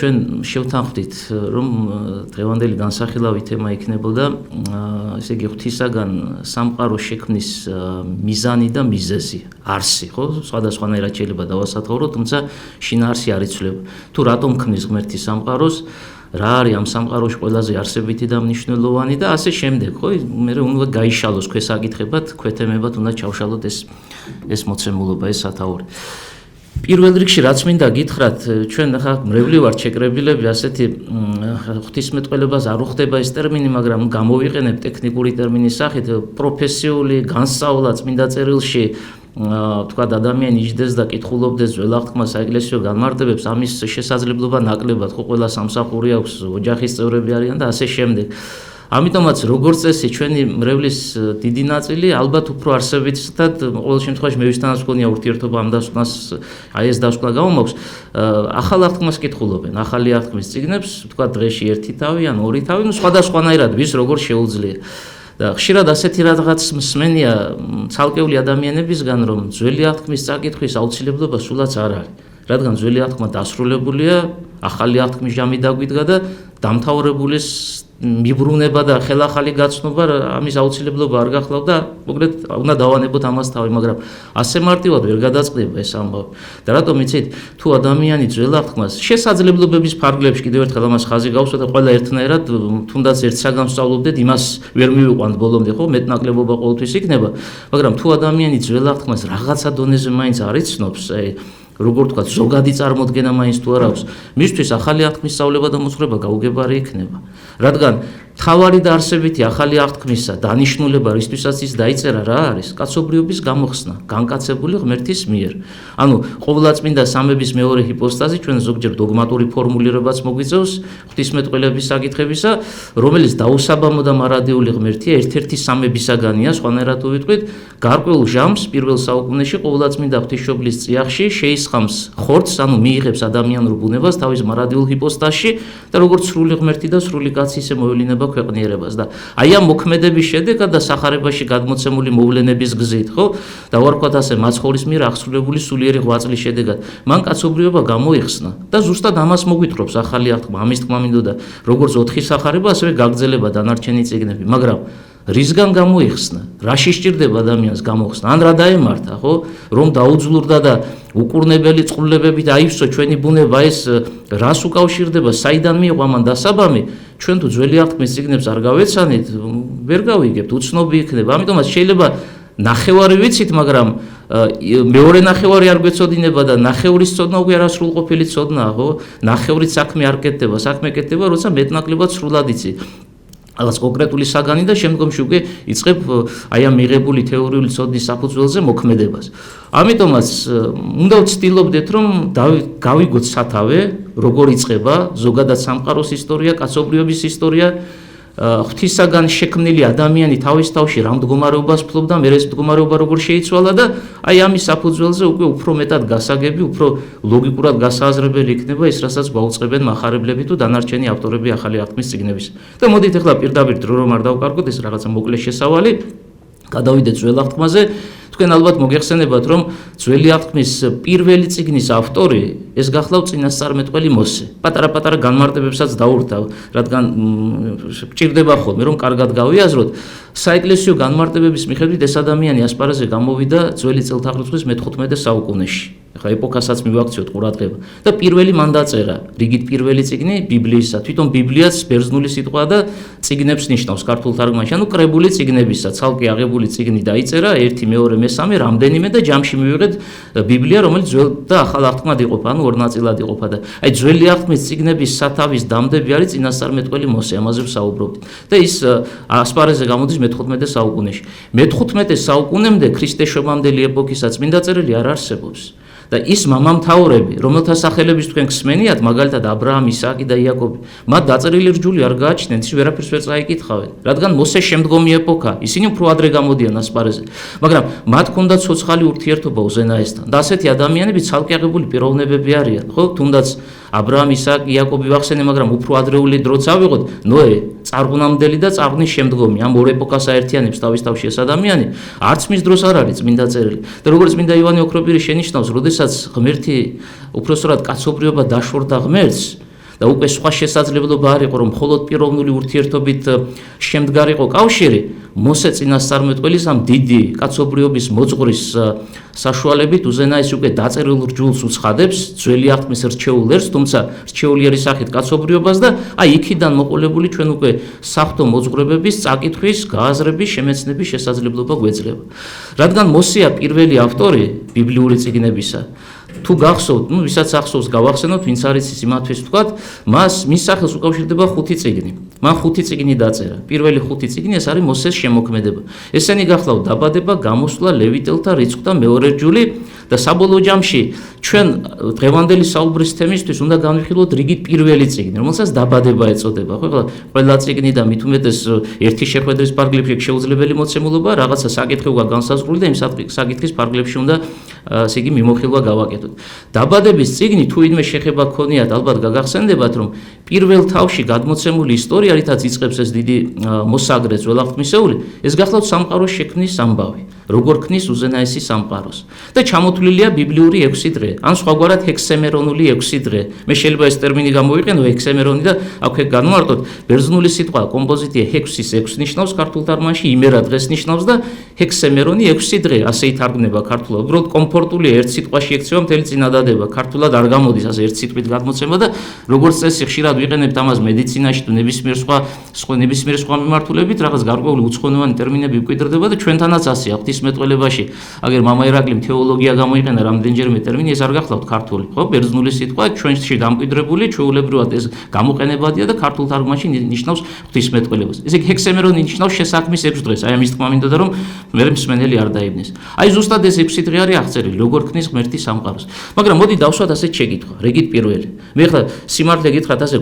ჩვენ შევთანხმდით, რომ დღევანდელი განსახილავი თემა იქნებოდა, ესე იგი ღვთისაგან სამყაროს შექმნის მიზანი და მიზეზი, არსი, ხო? სხვადასხვანაირად შეიძლება დავასათხოვრო, თუმცა შინაარსი არ იცვლება. თუ რატომ ქმნის ღმერთი სამყაროს, რა არის ამ სამყაროში ყველაზე არსებითი და მნიშვნელოვანი და ასე შემდეგ, ხო? მე უნდა გაიშალოს ქვესაკითხებად, ქვეთემებად უნდა ჩავშალოთ ეს მოცემულობა, ეს სათაური. პირველ რიგში რაც მინდა გითხრათ, ჩვენ ახლა მრევლი ვართ შეკრებილები, ასეთი ღვთისმეტყველებას არ უხდება ეს ტერმინი, მაგრამ გამოვიყენებ ტექნიკური ტერმინის სახით, პროფესიული განსწავლა წმინდა წერილში თქვა ადამიანი იჯდეს და კითხულობდეს ძველაღთქმას საეკლესიო განმარტებებს, ამის შესაძლებლობა ნაკლებად, ხო, ყველა სამსახური აქვს, ოჯახის წევრები არიან და ასე შემდეგ. ამიტომაც როგორც წესი ჩვენი მრევლის დიდი ნაწილი ალბათ უფრო არსებითად ყოველ შემთხვევაში მე ვისთანაც მქონია ურთიერთობა ამ დასკვნას, აი ეს დასკვნა გამომაქვს, ახალ აღთქმას კითხულობენ, ახალი აღთქმის წიგნებს, თქვა დღეში ერთი თავი ან ორი თავი, ну სხვადასხვანაირად ვის როგორ შეუძლია. და ხშირად ასეთი რაღაც მსმენია ცალკეული ადამიანებისგან, რომ ძველი აღთქმის წაკითხვის აუცილებლობა სულაც არ არის. რადგან ძველი აღთქმა დასრულებულია, ახალი აღთქმის ჟამი დაგვიდგა და დამთავრებული მიბრუნება და ხელახალი გაცნობა ამის აუცილებლობა არ გახლავთ და მოკლედ უნდა დავანებოთ ამას თავი, მაგრამ ასე მარტივად ვერ გადაწყდება ეს ამბავი. და რატომ იცით, თუ ადამიანი ძველ აღთქმას შესაძლებლობების ფარგლებში კიდევ ერთხელ ამას ხაზი გავსვა და ყველა ერთნაირად თუნდაც ერთ საგანს სწავლობდეთ, იმას ვერ მივიყვანთ ბოლომდე, ხო, მეტნაკლებობა ყოველთვის იქნება, მაგრამ თუ ადამიანი ძველ აღთქმას რაღაცა დონეზე მაინც არ იცნობს, როგორ თქვა, ზოგადი წარმოდგენა მაინც თუ არ აქვს, მისთვის ახალი აღთქმის სწავლება და მოძღვრება გაუგებარი იქნება. რადგან თავარი და არსებითი ახალი აღთქმისა დანიშნულება რისთვისაც ის დაიწერა რა არის? კაცობრიობის გამოხსნა, განკაცებული ღმერთის მიერ. ანუ ყოვლადწმინდა სამების მეორე ჰიპოსტაზი ჩვენ ზოგჯერ დოგმატური ფორმულირებაც მოგვიწევს ღვთისმეტყველების საკითხებისა, რომელიც დაუსაბამო და მარადიული ღმერთია, ერთ-ერთი სამებისაგანია, სხვანაირად თუ ვიტყვით, გარკვეულ ჟამს პირველ საუკუნეში ყოვლადწმინდა ღვთისმშობლის წიაღში შეისხამს ხორცს, ანუ მიიღებს ადამიანურ ბუნებას თავის მარადიულ ჰიპოსტაზში და როგორც სრული ღმერთი და სრული კაცი ისე მოევლინება ქვეყნიერებას და აი ამ მოქმედების შედეგად და სახარებაში გადმოცემული მოვლენების გზით, ხო? და ვარქვათ ასე მაცხოვრის მიერ აღსრულებული სულიერი ღვაწლის შედეგად მან კაცობრიობა გამოიხსნა და ზუსტად ამას მოგვიტყობს ახალი აღთქმა, ამის თქმა მინდოდა როგორც 4 სახარება, ასევე გაგრძელება დანარჩენი წიგნები, მაგრამ რისგან გამოიხსნა? რაში სჭირდება ადამიანს გამოხსნა? ან რა დაემართა, ხო? რომ დაუძლურდა და უკურნებელი წყურლებებით აივსო ჩვენი ბუნება, ეს რას უკავშირდება, საიდან მიიღო ამან დასაბამი? ჩვენ თუ ძველი აღთქმის წიგნებს არ გავეცანით, ვერ გავიგებთ, უცნობი იქნება. ამიტომაც შეიძლება ნახევარი ვიცით, მაგრამ მეორე ნახევარი არ გვეცოდინება და ნახევრის ცოდნა უკვე არასრულყოფილი ცოდნაა, ხო? ნახევრით საქმე არ კეთდება, საქმე კეთდება, როცა მეტნაკლებად სრულად იცი რაღაც კონკრეტული საგანი და შემდგომში უკვე იწყებ აი ამ მიღებული თეორიული ცოდნის საფუძველზე მოქმედებას. ამიტომაც უნდა ვცდილობდეთ, რომ გავიგოთ სათავე, როგორ იწყება ზოგადად სამყაროს ისტორია, კაცობრიობის ისტორია, ღვთისაგან შექმნილი ადამიანი თავის თავში რა მდგომარეობას ფლობდა, მე ეს მდგომარეობა როგორ შეიცვალა და აი ამის საფუძველზე უკვე უფრო მეტად გასაგები, უფრო ლოგიკურად გასააზრებელი იქნება ის, რასაც გვაუწყებენ მახარებლები თუ დანარჩენი ავტორები ახალი აღთქმის წიგნების. და მოდით ახლა პირდაპირ დრო რომ არ დავკარგოთ, ეს რაღაცა მოკლე შესავალი, გადავიდეთ ძველ აღთქმაზე. თქვენ ალბათ მოგეხსენებათ, რომ ძველი აღთქმის პირველი წიგნის ავტორი ეს გახლავთ წინასწარმეტყველი მოსე. პატარა-პატარა განმარტებებსაც დაურთავ, რადგან გჭირდება ხოლმე რომ კარგად გავიაზროთ. საეკლესიო განმარტებების მიხედვით ეს ადამიანი ასპარეზზე გამოვიდა ძველი წელთაღრიცხვის მე-15 საუკუნეში. ახლა ეპოქასაც მივაქციოთ ყურადღება. და პირველი მან დაწერა, რიგით პირველი წიგნი ბიბლიისა. თვითონ ბიბლიაც ბერძნული სიტყვაა და წიგნებს ნიშნავს ქართულ თარგმანში. ანუ კრებული წიგნებისა, ცალკე აღებული წიგნი დაიწერა, 1, 2, 3, რამდენიმე და ჯამში მივიღეთ ბიბლია, რომელიც ძველ და ახალ აღთქმად იყოფა, ანუ ორ ნაწილად იყოფა და აი ძველი აღთქმის წიგნების სათავის დამდები არის წინასწარმეტყველი მოსე, ამაზე ვსაუბრობთ. და ის ასპარეზზე გამოდის მე-15 საუკუნეში. მე-15 საუკუნემდე ქრისტეს შობამდელი ეპოქისა წმინდა წერილი არ არსებობს. და ის მამამთავრები, რომელთა სახელების თქვენ გსმენიათ, მაგალითად აბრაამი, ისააკი და იაკობი, მათ დაწერილი რჯული არ გააჩნდათ, ის ვერაფერს ვერ წაიკითხავენ, რადგან მოსეს შემდგომი ეპოქა, ისინი უფრო ადრე გამოდიან ასპარეზზე, მაგრამ მათ ჰქონდათ ცოცხალი ურთიერთობა უზენაესთან. და ასეთი ადამიანები ცალკე აღებული პიროვნებები არიან, ხო? თუნდაც აბრაამი, ისააკი, იაკობი ვახსენე, მაგრამ უფრო ადრეული დროც ავიღოთ, ნოე, წარღვნამდელი და წარღვნის შემდგომი, ამ ორ ეპოქას აერთიანებს თავის თავში ეს ადამიანი, არც მის დროს არ არის წმინდა წერილი. და როგორც წმინდა იოანე ოქროპირი შენიშნავს, როდესაც ღმერთი, უпроსტად კაცობრიობა დაშორდა ღმერთს და უკვე სხვა შესაძლებლობა არ იყო, რომ მხოლოდ პიროვნული ურთიერთობით შემდგარიყო კავშირი, მოსე წინასწარმეტყველის ამ დიდი კაცობრიობის მოძღვრის საშუალებით უზენაესი უკვე დაწერილ რჯულს უცხადებს ძველი აღთქმის რჩეულ ერს, თუმცა რჩეულieris სახით კაცობრიობას და აი იქიდან მოყოლებული ჩვენ უკვე საღვთო მოძღვრებების წაკითხვის, გააზრების, შემეცნების შესაძლებლობა გვეძლება. რადგან მოსეა პირველი ავტორი ბიბლიური წიგნებისა, თუ გახსოვთ, ვისაც ახსოვს გავახსენოთ, ვინც არის ის იმათთვის ვთქვათ, მის სახელს უკავშირდება 5 წიგნი. მან 5 წიგნი დაწერა. პირველი 5 წიგნი ეს არის მოსეს შემოქმედება. ესენი გახლავთ დაბადება, გამოსვლა, ლევიტელთა რიცხვ და მეორე რჯული და საბოლოო ჯამში ჩვენ დღევანდელი საუბრის თემისთვის უნდა განვიხილოთ რიგით პირველი წიგნი, რომელსაც დაბადება ეწოდება. ხო, ყველა წიგნი და მით უმეტეს ერთი შეხვედრის ფარგლებში შეუძლებელი მოცემულობა, რაღაცა საკითხი უკვე განსაზღვრული და იმ საკითხის ფარგლებში უნდა ასე იგი მიმოხილვა გავაკეთოთ. დაბადების წიგნი თუ იდმე შეხება გქონიათ, ალბათ გაგახსენდებათ, რომ პირველ თავში გადმოცემული ისტორია, რითაც იწყებს ეს დიდი მოსაგრე ძველაღთმისეული, ეს გახლავთ სამყაროს შექმნის ამბავი. როგორ ქმნის უზენაესი სამყაროს. და ჩამოთვლილია ბიბლიური 6 დღე, ან სხვაგვარად ჰექსემერონული 6 დღე. მე შეიძლება ეს ტერმინი გამოვიყენო ჰექსემერონი და აქვე განვარტოთ. ბერძნული სიტყვა კომპოზიტია ჰექსის 6 ნიშნავს ქართულ თარგმანში, იმერა დღეს ნიშნავს და ჰექსემერონი 6 დღე ასე ითარგმნება ქართულად. უბრალოდ კომფორტულია ერთ სიტყვაში ექცევა მთელი წინადადება. ქართულად არ გამოდის ასე ერთ სიტყვით გადმოცემა და როგორც წესი ხშირად ვიყენებთ ამას მედიცინაში თუ ნებისმიერ სხვა მიმართულებით, რაღაც გარკვეული უცხონოვანი ტერმინები ვკვიდრდება და ჩვენთანაც ასე აქვთ. მეტყველებაში, აგერ მამა ირაკლიმ თეოლოგია გამოიყენა რამდენჯერმე ტერმინი, ეს არ გახლავთ ქართული, ხო? ბერძნული სიტყვა ჩვენში დამკვიდრებული, ჩვეულებრივად ეს გამოყენებადია და ქართულ თარგმანში ნიშნავს ღვთისმეტყველებას. ესე იგი ჰექსემერონი ნიშნავს შესაქმის 6 დღეს. აი ამის თქმა მინდოდა რომ მე მსმენელი არ დაიბნეს. აი ზუსტად ეს 6 დღე არის აღწერილი, როგორ ქმნის ღმერთი სამყაროს. მაგრამ მოდი დავსვათ ასეთ შეკითხვა, რიგით პირველი. მე ხა სიმართლე გითხრათ ასე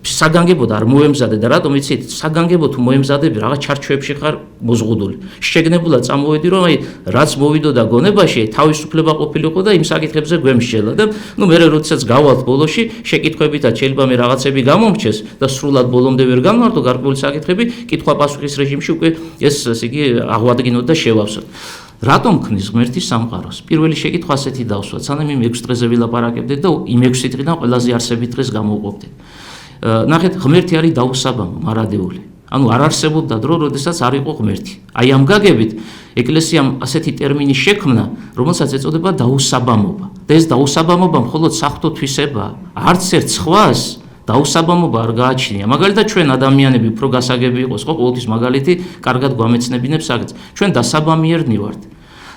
საგანგებოდ არ მოემზადე და რატომ იცით, საგანგებოდ თუ მოემზადები, რაღაც ჩარჩოებში ხარ მოზღუდული. შეგნებულად წამოვედი რომ აი რაც მოვიდოდა გონებაში თავისუფლება ყოფილიყო და იმ საკითხებზე გვემსჯელა და მე როდესაც გავალთ ბოლოში შეკითხვებითაც შეიძლება მე რაღაცები გამომრჩეს და სრულად ბოლომდე ვერ განმარტო გარკვეული საკითხები კითხვა-პასუხის რეჟიმში უკვე ეს ასე იგი აღვადგინოთ და შევავსოთ. რატომ ქმნის ღმერთი სამყაროს? პირველი შეკითხვა ასეთი დავსვათ, სანამ იმ 6 დღეზე ვილაპარაკებდით და იმ 6 დღიდან ყველაზე არსებით დღეს გამოვყოფდით. ნახეთ, ღმერთი არის დაუსაბამო, მარადეული. ანუ არ არსებობდა დრო, როდესაც არ იყო ღმერთი. აი ამ გაგებით ეკლესიამ ასეთი ტერმინი შექმნა, რომელსაც ეწოდება დაუსაბამობა. და ეს დაუსაბამობა მხოლოდ საღვთო თვისებაა. არც ერთ სხვას დაუსაბამობა არ გააჩნია. მაგალითად ჩვენ ადამიანები უფრო გასაგები იყოს, ხო, ყოველთვის მაგალითი კარგად გვამეცნებინებს საკითხს. ჩვენ დასაბამიერნი ვართ.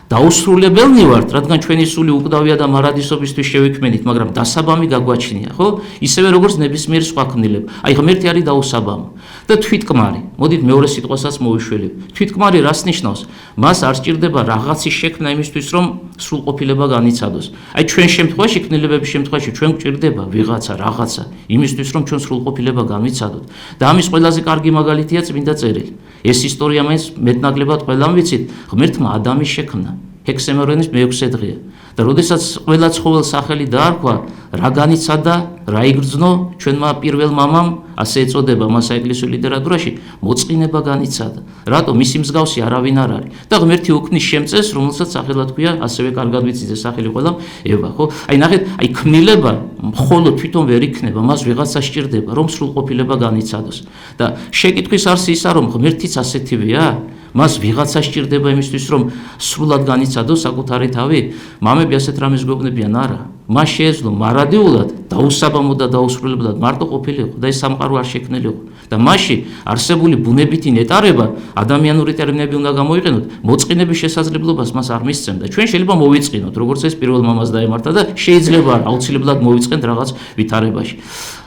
დაუსრულებელნი ვართ, რადგან ჩვენი სული უკვდავია და მარადისობისთვის შევიქმნით, მაგრამ დასაბამი გაგვაჩნია, ხო? ისევე როგორც ნებისმიერ სხვა ქმნილება. აი ღმერთი არის დაუსაბამო. და თვითკმარი. მოდით მეორე სიტყვასაც მოვიშველებ. თვითკმარი რას ნიშნავს? მას არ სჭირდება რაღაცის შექმნა იმისთვის, რომ სრულყოფილება განიცადოს. აი ჩვენ შემთხვევაში, ქმნილებების შემთხვევაში ჩვენ გვჭირდება ვიღაცა, რაღაცა იმისთვის, რომ ჩვენ სრულყოფილება განვიცადოთ. და ამის ყველაზე კარგი მაგალითია წმინდა წერილი. ეს ისტორია მაინც მეტნაკლებად ყველამ ვიცით, ღმერთმა ადამის შექმნა. ჰექსემერონის მე-6 დღეა. და როდესაც ყველა ცხოველს სახელი დაარქვა, რა განიცადა, რა იგრძნო ჩვენმა პირველ მამამ, ასე ეწოდება მას საეკლესიო ლიტერატურაში, მოწყინება განიცადა. რატომ? მისი მსგავსი არავინ არ არის. და ღმერთი უქმნის შემწეს, რომელსაც სახელად ქვია, ასევე კარგად ვიცით ეს სახელი ყველამ, ევა, ხო? აი ნახეთ, აი ქმნილება მხოლოდ თვითონ ვერ იქნება, მას ვიღაცა სჭირდება, რომ სრულყოფილება განიცადოს. და შეკითხვის არსი ისა, რომ ღმერთიც ასეთივეა? მას ვიღაცა სჭირდება იმისთვის, რომ სრულად განიცადოს საკუთარი თავი? მამები ასეთ რამეს გვეუბნებიან, არა. მას შეეძლო მარადიულად, დაუსაბამო და დაუსრულებლად მარტო ყოფილიყო და ეს სამყარო არ შექმნილიყო. და მასში არსებული ბუნებითი ნეტარება, ადამიანური ტერმინები უნდა გამოიყენოთ, მოწყინების შესაძლებლობას მას არ მისცემდა. ჩვენ შეიძლება მოვიწყინოთ, როგორც ეს პირველ მამას დაემართა და შეიძლება აუცილებლად მოვიწყენთ რაღაც ვითარებაში.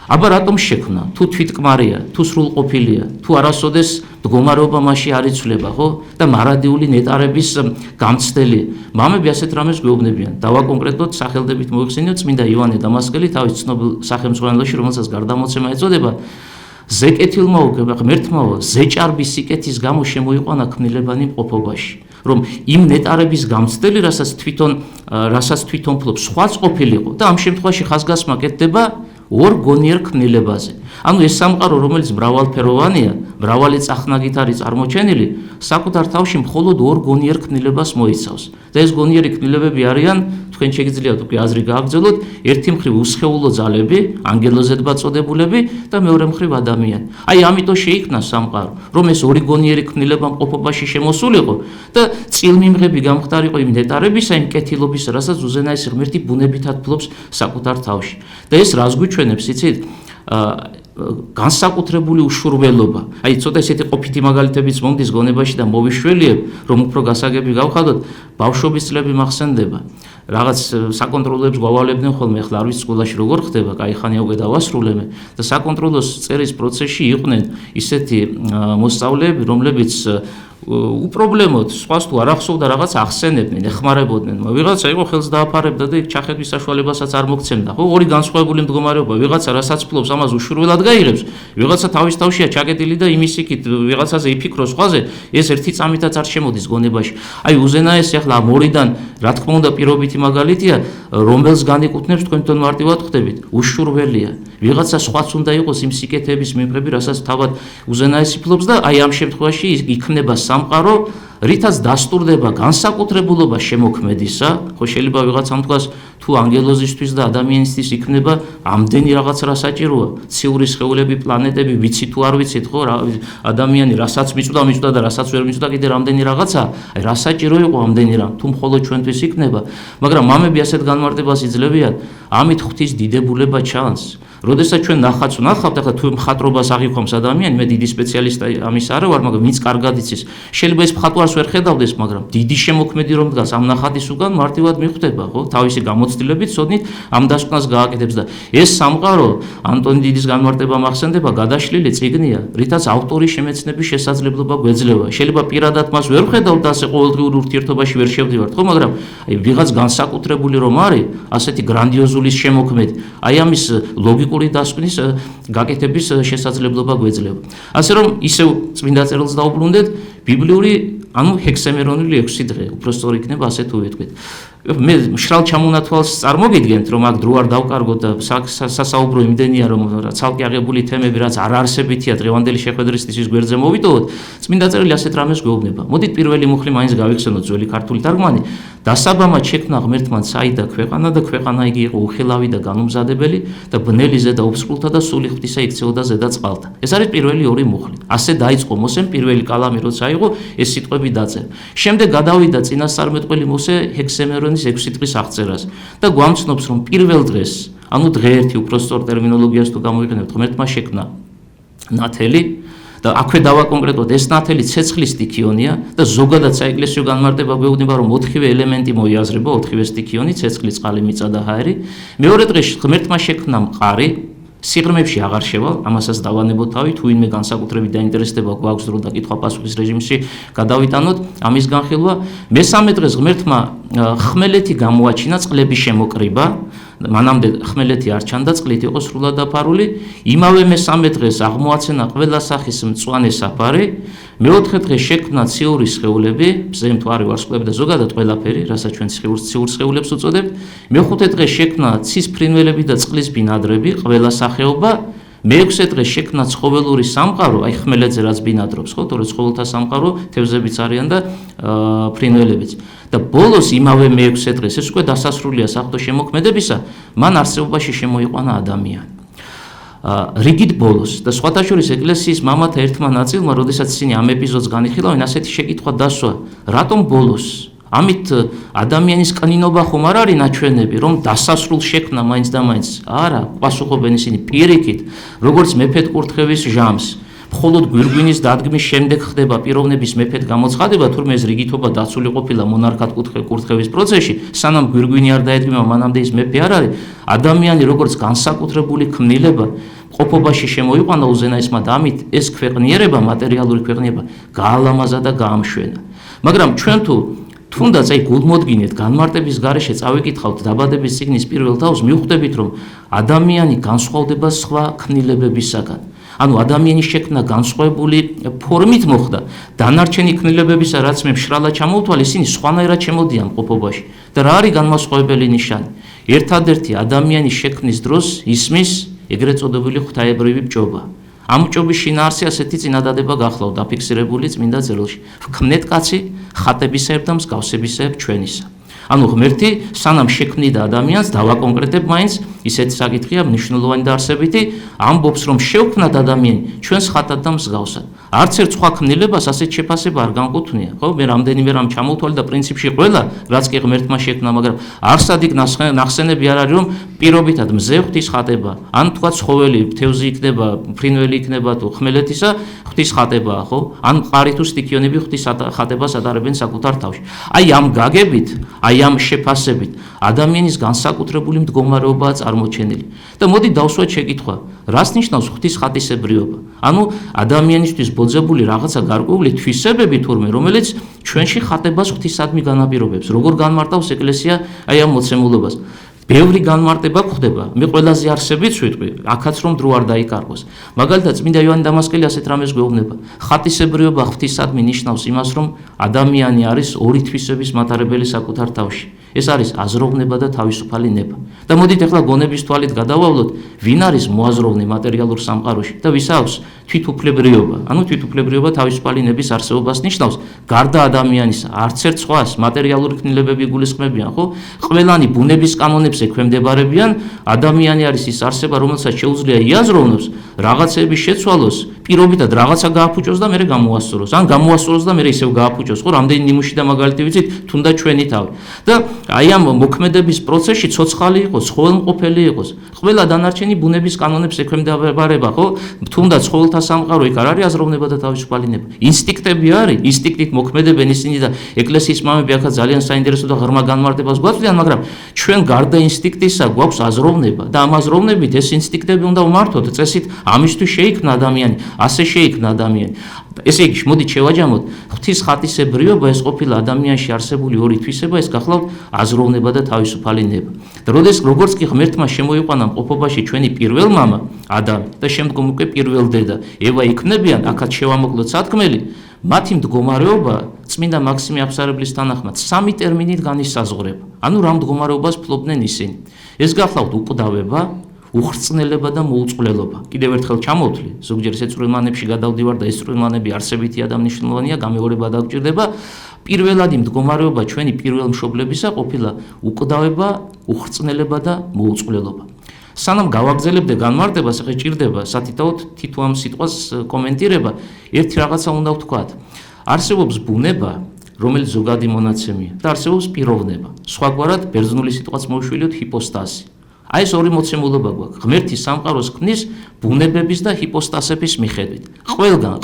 აბა რატომ შექმნა? თუ თვითკმარია, თუ სრულყოფილია, თუ არასოდეს მდგომარეობა მასში არ იცვლება, ხო? და მარადიული ნეტარების გამცდელი. მამები ასეთ რამეს გვეუბნებიან. დავაკონკრეტოთ, სახელდებით მოიხსენიოთ წმინდა იოანე დამასკელი თავის ცნობილ სახელმძღვანელოში, რომელსაც გარდამოცემა ეწოდება. ზეკეთილმაო ღმერთმაო ზეჭარბის სიკეთის გამო შემოიყვანა ქმნილებანი მყოფობაში. რომ იმ ნეტარების გამცდელი, რასაც თვითონ ფლობს, სხვაც ყოფილიყო და ამ შემთხვევაში ხაზგასმა კეთდება ორ გონიერ ქმნილებაზე. ანუ ეს სამყარო, რომელიც მრავალფეროვანია, მრავალი წახნაგით არის წარმოჩენილი, საკუთარ თავში მხოლოდ ორ გონიერ ქმნილებას მოიცავს. და ეს გონიერი ქმნილებები არიან თქვენ შეგიძლიათ უკვე აზრი გააგრძელოთ, ერთი მხრივ უსხეულო ძალები, ანგელოზებად წოდებულები და მეორე მხრივ ადამიანი. აი ამიტომ შეიქმნა სამყარო, რომ ეს ორი გონიერი ქმნილება მყოფობაში შემოსულიყო და წილმიმღები გამხდარიყო იმ ნეტარებისა, იმ კეთილობისა, რასაც უზენაესი ღმერთი ბუნებითად ფლობს საკუთარ თავში. და ეს რას გვიჩვენებს, იცით? განსაკუთრებული უშურველობა. აი ცოტა ესეთი ყოფითი მაგალითებიც მომდის გონებაში და მოვიშველიებ, რომ უფრო გასაგები გავხადოთ, ბავშვობის წლები მახსენდება. რაღაც საკონტროლოებს გვავალებდნენ ხოლმე, ახლა არ ვიცი სკოლაში როგორ ხდება, კაი ხანია უკვე დავასრულე და საკონტროლოს წერის პროცესში იყვნენ ისეთი მოსწავლეები, რომლებიც უპრობლემოდ სხვას თუ არ ახსოვდა რაღაც ახსენებდნენ, ეხმარებოდნენ. ვიღაცა იყო ხელს დააფარებდა და იქ ჩახედვის საშუალებასაც არ მოგცემდა. ხო, ორი განსხვავებული მდგომარეობა, ვიღაცა რასაც ფლობს, ამას უშურველად გაიღებს, ვიღაცა თავის თავშია ჩაკეტილი და იმის იქით ვიღაცაზე იფიქროს სხვაზე, ეს ერთი წამითაც არ შემოდის გონებაში. აი უზენაესი ახლა ამ ორიდან, რა თქმა უნდა, პირობითი მაგალითია, რომელს განეკუთვნებს თქვენ თვითონ მარტივად ხვდებით, უშურველია. ვიღაცა სხვაც უნდა იყოს იმ სიკეთეების მიმღები, რასაც თავად უზენაესი ფლობს და აი ამ შემთხვევაში იქნება სამყარო, რითაც დასტურდება განსაკუთრებულობა შემოქმედისა, ხო შეიძლება ვიღაცამ თქვას თუ ანგელოზისთვის და ადამიანისთვის იქნება ამდენი რაღაც რა საჭიროა, ციური სხეულები, პლანეტები, ვიცი თუ არ ვიცით, ხო, ადამიანი რასაც მიწვდა და რასაც ვერ მიწვდა კიდე რამდენი რაღაცა, აი რა საჭირო იყო ამდენი რამ, თუ მხოლოდ ჩვენთვის იქნება, მაგრამ მამები ასეთ განმარტებას იძლევიან, ამით ღვთის დიდებულება ჩანს. როდესაც ჩვენ ნახატს ვნახავთ, ახლა თუ მხატვრობას აღიქვამს ადამიანი, მე დიდი სპეციალისტი ამის არ ვარ, მაგრამ ვინც კარგად იცის, შეიძლება ეს მხატვარს ვერ ხედავდეს, მაგრამ დიდი შემოქმედი რომ დგას ამ ნახატის უკან მარტივად მიხვდება, ხო? თავისი გამოცდილებით ცოდნით ამ დასკვნას გააკეთებს და ეს სამყარო, ანტონი დიდის განმარტება მახსენდება, გადაშლილი წიგნია, რითაც ავტორის შემეცნების შესაძლებლობა გვეძლევა. შეიძლება პირადად მას ვერ ვხედავთ ასე ყოველდღიურ ურთიერთობაში ვერ შევდივართ, ხო, მაგრამ აი ვიღაც განსაკუთრებული რომ არის, ასეთი გრანდიოზული შემოქმედი, აი ამის ლოგიკური დასკვნის გაკეთების შესაძლებლობა გვეძლევა. ასე რომ ისევ წმინდა წერილს დაუბრუნდეთ, ბიბლიური, ანუ ჰექსემერონული 6 დღე, უпростоრი იქნება ასე თუ ვიტყვით. მე მშრალ ჩამონათვალს წარმოგიდგენთ, რომ აქ დრო არ დავკარგოთ და სასაუბრო იმდენია, რომ ცალკე აღებული თემები, რაც არ არსებითია დღევანდელი შეხვედრისთვის გვერდზე მოვიტოვოთ, წმინდა წერილი ასეთ რამეს გვეუბნება. მოდით პირველი მუხლი მაინც გავიხსენოთ ძველი ქართული თარგმანი. დასაბამად შექმნა ღმერთმა ცაი და ქვეყანა და ქვეყანა იგი იყო უხილავი და განუმზადებელი და ბნელი ზედა ოფსკულთა და სული ღვთისა იქცეოდა ზედა წყალთა. ეს არის პირველი ორი მუხლი. ასე დაიწყო მოსემ პირველი კალამი როცა იყო, ეს სიტყვები დაწერა. შემდეგ გადავიდა წინასწარმეტყველი მოსე ჰექსემერონის 6 დღის აღწერას და გვამცნობს, რომ პირველ დღეს, ანუ დღე ერთი უпростоრ ტერმინოლოგიას თუ გამოიყენებთ, ღმერთმა შექმნა ნათელი და აქვე დავაკონკრეტოთ, ეს ნათელი ცეცხლის სტიქიონია და ზოგადად საეკლესიო განმარტება გვეუბნება, რომ 4-ვე ელემენტი მოიაზრება, 4-ვე სტიქიონი, ცეცხლი, წყალი, მიწა და ჰაერი. მეორე დღეს ღმერთმა შექმნა მყარი, სიღრმეებში აღარ შევალ, ამასაც დავანებოთ თავი, თუ ვინმე განსაკუთრებით დაინტერესდება გვაქვს დრო და კითხვა-პასუხის რეჟიმში გადავიტანოთ ამის განხილვა. მესამე დღეს ღმერთმა ხმელეთი გამოაჩინა, წყლების შემოკრიბა, მანამდე ხმელეთი არ ჩანდა, წყლით იყო სრულად დაფარული. იმავე მესამე დღეს აღმოაცენა ყველა სახის მწვანე საფარი. მეოთხე დღეს შექმნა ციური სხეულები, მზე მთვარე, ვარსკვლავები და ზოგადად ყველაფერი, რასაც ჩვენ ციურ სხეულებს უწოდებთ. მეხუთე დღეს შექმნა ცის ფრინველები და წყლის ბინადრები, ყველა სახეობა. მეექვსე დღეს შექმნა ცხოველური სამყარო, აი ხმელეთზე რაც ბინადრობს, ხო, თორე ცხოველთა სამყარო, თევზებიც არიან და ფრინველებიც. და ბოლოს იმავე მეექვსე დღეს, ეს უკვე დასასრულია საღვთო შემოქმედებისა, მან არსებობაში შემოიყვანა ადამიანი. რიგით ბოლოს და სხვათა შორის ეკლესიის მამათა ერთმა ნაწილმა, როდესაც ისინი ამ ეპიზოდს განიხილავენ, ასეთი შეკითხვა დასვა, რატომ ბოლოს? ამით ადამიანის კნინობა ხომ არ არის ნაჩვენები, რომ დასასრულ შექმნა მაინც და მაინც? არა, პასუხობენ ისინი პირიქით, როგორც მეფედ კურთხევის ჟამს. მხოლოდ გვირგვინის დადგმის შემდეგ ხდება პიროვნების მეფედ გამოცხადება, თურმე ეს რიგითობა დაცული ყოფილა მონარქად კურთხევის პროცესში, სანამ გვირგვინი არ დაედგება, მანამდე ის მეფე არ არის. ადამიანი როგორც განსაკუთრებული ქმნილება ყოფობაში შემოიყვანა უზენაესმა და ამით ეს ქვეყნიერება, მატერიალური ქვეყნიერება გაალამაზა და გაამშვენა. მაგრამ ჩვენ თუნდაც აი გულმოდგინეთ, განმარტების გარეშე წავიკითხავთ დაბადების წიგნის პირველ თავს, მივხვდებით, რომ ადამიანი განსხვავდება სხვა ქმნილებებისაგან. ანუ ადამიანის შექმნა განსხვავებული ფორმით მოხდა. დანარჩენი ქმნილებებისა, რაც მე მშრალად ჩამოვთვალე, ისინი სხვანაირად შემოდიან ყოფობაში. და რა არის განმასხვავებელი ნიშანი? ერთადერთი ადამიანის შექმნის დროს ისმის ეგრეთ წოდებული ღვთაებრივი ბჭობა. ამ ბჭობის შინაარსი ასეთი წინადადება გახლავთ დაფიქსირებული წმინდა წერილში. ვქმნეთ კაცი ხატებისაებ და მსგავსებისაებ ჩვენისა. ანუ ღმერთი სანამ შექმნიდა ადამიანს დავაკონკრეტებ მაინც ისეთი საკითხია მნიშვნელოვანი და არსებითი ამბობს რომ შევქმნათ ადამიანი ჩვენს ხატად და მსგავსად არც ერთ სხვა ქმნილებას ასეთ შეფასება არ განკუთვნია ხო მე რამდენიმე რამ ჩამოვთვალე და პრინციპში ყველა რაც კი ღმერთმა შექმნა მაგრამ არსად იქ ნახსენები არ არის რომ პირობითად მზე ღვთის ხატება ან თქვა ცხოველი თევზი იქნება ფრინველი იქნება თუ ხმელეთისა ღვთის ხატებაა ხო ან მყარი თუ სტიქიონები ღვთის ხატებას ატარებენ საკუთარ თავში აი ამ გაგებით აი ამ შეფასებით ადამიანის განსაკუთრებული მდგომარეობაა წარმოჩენილი და მოდი დავსვათ შეკითხვა რას ნიშნავს ღვთის ხატისებრიობა ანუ ადამიანისთვის ბოძებული რაღაცა გარკვეული თვისებები თურმე რომელიც ჩვენში ხატებას ღვთისადმი განაპირობებს როგორ განმარტავს ეკლესია აი ამ მოცემულობას ბევრი განმარტება გვხდება მე ყველაზე არსებიც ვიტყვი აქაც რომ დრო არ დაიკარგოს მაგალითად წმინდა იოანე დამასკელი ასეთ რამეს გვეუბნება ხატისებრიობა ღვთისადმი ნიშნავს იმას რომ ადამიანი არის ორი თვისების მატარებელი საკუთარ თავში ეს არის აზროვნება და თავისუფალი ნება და მოდით ახლა გონების თვალით გადავავლოთ ვინ არის მოაზროვნე მატერიალურ სამყაროში და ვის აქვს თვითუფლებრიობა ანუ თვითუფლებრიობა თავისუფალი ნების არსებობას ნიშნავს გარდა ადამიანისა არც ერთ სხვას მატერიალური ქმნილებები გულისხმებიან ხო ყველანი ბუნების კანონებს ექვემდებარებიან ადამიანი არის ის არსება რომელსაც შეუძლია იაზროვნოს რაღაცების შეცვალოს პირობითად რაღაცა გააფუჭოს და მერე გამოასწოროს ან გამოასწოროს და მერე ისევ გააფუჭოს ხო რამდენი ნიმუში და მაგალითი ვიცით თუნდაც ჩვენი თავი და აი ამ მოქმედების პროცესში ცოცხალი იყოს ცხოველმყოფელი იყოს ყველა დანარჩენი ბუნების კანონებს ექვემდებარება ხო თუნდაც ცხოველთა სამყარო იქ არ არის აზროვნება და თავისუფალი ნება ინსტინქტები არის ინსტინქტით მოქმედებენ ისინი და ეკლესიის მამები აქაც ძალიან საინტერესო და ღრმა განმარტებას გვაწვდიან მაგრამ ჩვენ გარდა ინსტინქტისა გვაქვს აზროვნება და ამ აზროვნებით ეს ინსტინქტები უნდა ვმართოთ წესით ამისთვის შეიქმნა ადამიანი ასე შეიქმნა ადამიანი ესე იგი მოდით შევაჯამოთ ღვთის ხატისებრიობა ეს ყოფილა ადამიანში არსებული ორი თვისება ეს გახლავთ აზროვნება და თავისუფალი ნება და როგორც კი ღმერთმა შემოიყვანა მყოფობაში ჩვენი პირველ მამა ადამი და შემდგომ უკვე პირველ დედა ევა იქნებიან აქაც შევამოკლოთ სათქმელი მათი მდგომარეობა წმინდა მაქსიმე აფსარებლის თანახმად სამი ტერმინით განისაზღვრება ანუ რა მდგომარეობას ფლობდნენ ისინი ეს გახლავთ უკვდავება უხრწნელება და მოუწყლელობა. კიდევ ერთხელ ჩამოვთვლი, ზოგჯერ ეს წვრილმანებში გადავდივარ და ეს წვრილმანები არსებითია და მნიშვნელოვანია, გამეორება დაგჭირდება. პირველადი მდგომარეობა ჩვენი პირველ მშობლებისა ყოფილა უკვდავება, უხრწნელება და მოუწყლელობა. სანამ გავაგზავნებდე განმარტებას, ახლა ჭირდება სათითაოდ თითო ამ სიტყვას კომენტირება, ერთი რაღაცა უნდა ვთქვათ. არსებობს ბუნება, რომელიც ზოგადი მონაცემია და არსებობს პიროვნება. სხვაგვარად ბერძნული სიტყვაც მოვშვილიოთ ჰიპოსტაზი. აი ეს ორი მოცემულობა გვაქვს. ღმერთი სამყაროს ქმნის ბუნებების და ჰიპოსტასების მიხედვით.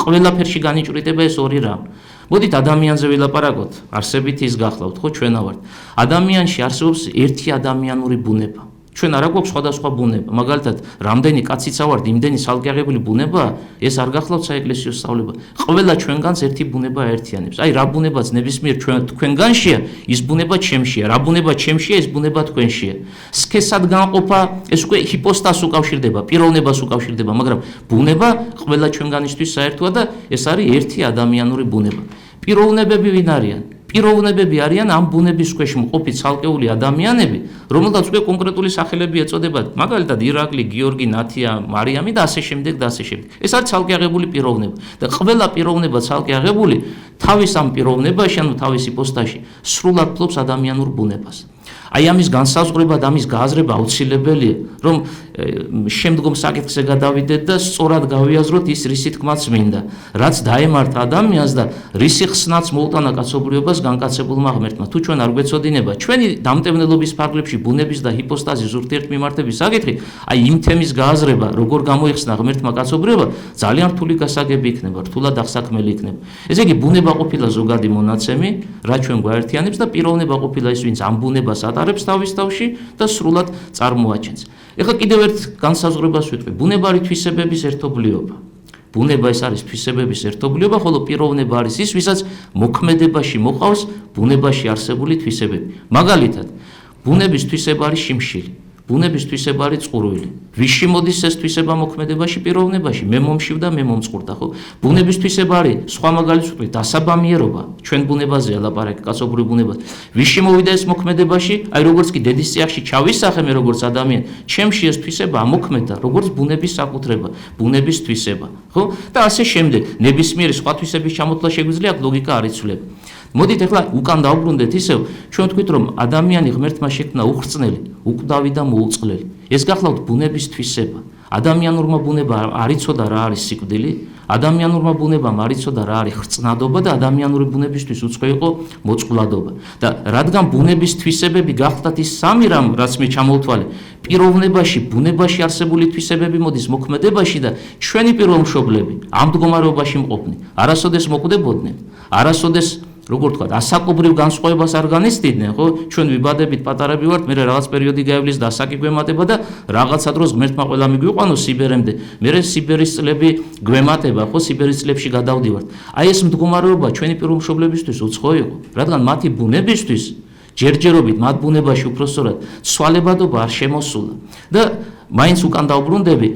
ყველაფერში განიჭვრიტება ეს ორი რამ. მოდით ადამიანზე ვილაპარაკოთ, არსებითი ის გახლავთ, ხო ჩვენა ვართ. ადამიანში არსებობს ერთი ადამიანური ბუნება. ჩვენ არა გვაქვს სხვადასხვა ბუნება. მაგალითად, რამდენი კაციცა ვართ, იმდენი ცალკეაღებული ბუნებაა, ეს არ გახლავთ საეკლესიო სწავლება. ყველა ჩვენგანს ერთი ბუნება აერთიანებს. აი რა ბუნებაც ნებისმიერ თქვენგანშია, ის ბუნება ჩემშია. რა ბუნება ჩემშია, ეს ბუნება თქვენშია. სქესად განყოფა, ეს უკვე ჰიპოსტას უკავშირდება, პიროვნებას უკავშირდება, მაგრამ ბუნება ყველა ჩვენგანისთვის საერთოა და ეს არის ერთი ადამიანური ბუნება. პიროვნებები ვინ არიან? პიროვნებები არიან ამ ბუნების ქვეშ მყოფი ცალკეული ადამიანები, რომელთაც უკვე კონკრეტული სახელები ეწოდებათ, მაგალითად ირაკლი, გიორგი, ნათია, მარიამი და ასე შემდეგ და ასე შემდეგ. ეს არის ცალკეაღებული პიროვნება და ყველა პიროვნება ცალკეაღებული თავის ამ პიროვნებაში, ანუ თავის იპოსტაში, სრულად ფლობს ადამიანურ ბუნებას. აი ამის განსაზღვრება და ამის გააზრება აუცილებელია, რომ შემდგომ საკითხზე გადავიდეთ და სწორად გავიაზროთ ის რისი თქმაც მინდა, რაც დაემართა ადამიანს და რისი ხსნაც მოუტანა კაცობრიობას განკაცებულმა ღმერთმა. თუ ჩვენ არ გვეცოდინება ჩვენი დამტევნელობის ფარგლებში ბუნების და ჰიპოსტაზის ურთიერთმიმართების საკითხი, აი იმ თემის გააზრება, როგორ გამოიხსნა ღმერთმა კაცობრიობა, ძალიან რთული გასაგები იქნება, რთულად აღსაქმელი იქნება. ესე იგი ბუნება ყოფილა ზოგადი მონაცემი, რაც ჩვენ გვაერთიანებს და პიროვნება ყოფილა ის, ვინც ამ ბუნებას ატარებს თავის თავში და სრულად წარმოაჩენს. ეხლა კიდევ ერთ განსაზღვრებას ვიტყვი. ბუნება არის თვისებების ერთობლიობა. ბუნება ეს არის თვისებების ერთობლიობა, ხოლო პიროვნება არის ის, ვისაც მოქმედებაში მოყავს ბუნებაში არსებული თვისებები. მაგალითად, ბუნების თვისება არის შიმშილი. ბუნების თვისება არის წყურვილი. ვიში მოდის ეს თვისება მოქმედებაში პიროვნებაში? მე მომშივ და მე მომწყურდა, ხო? ბუნების თვისება არის, სხვა მაგალითს ვთქვი, დასაბამიერობა. ჩვენ ბუნებაზეა ლაპარაკი, კაცობრიობ ბუნებას. ვიში მოვიდა ეს მოქმედებაში? აი როგორც კი დედის წიაღში ჩავისახე მე როგორც ადამიანი, ჩემში ეს თვისება ამოქმედა, როგორც ბუნების საკუთრება, ბუნების თვისება, ხო? და ასე შემდეგ. ნებისმიერი სხვა თვისების ჩამოთვლა შეგვიძლია, ლოგიკა არ იცვლება. მოდით ახლა უკან დავბრუნდეთ ისევ, ჩვენ ვთქვით რომ ადამიანი ღმერთმა შექმნა უხრწნელი, უკვდავი და მოუწყლელი. ეს გახლავთ ბუნების თვისება. ადამიანურმა ბუნებამ არ იცოდა რა არის სიკვდილი, ადამიანურმა ბუნებამ არ იცოდა რა არის ხრწნადობა და ადამიანური ბუნებისთვის უცხო იყო მოწყვლადობა. და რადგან ბუნების თვისებები გახლდათ ის სამი რამ, რაც მე ჩამოვთვალე, პიროვნებაში, ბუნებაში არსებული თვისებები მოდის მოქმედებაში და ჩვენი პიროვმშობლები ამ მდგომარეობაში მყოფნი. არასოდეს მოკვდებოდნენ, არასოდეს როგორ თქვა, ასაკობრივ განსხვავებას არ განიცდიდნენ, ხო? ჩვენ ვიბადებით, პატარები ვართ, მე რაღაც პერიოდი გაივლის და ასაკი გვემატება და რაღაცა დროს ღმერთმა ყველა მიგვიყვანოს სიბერემდე. მე სიბერის წლები გვემატება, ხო? სიბერის წლებში გადავდივართ. აი ეს მდგომარეობა ჩვენი პიროვმშობლებისთვის უცხო იყო, რადგან მათი ბუნებისთვის ჯერჯერობით მათ ბუნებაში უпроსწორად ცვალებადობა არ შემოსულა. და მაინც უკან დავბრუნდები,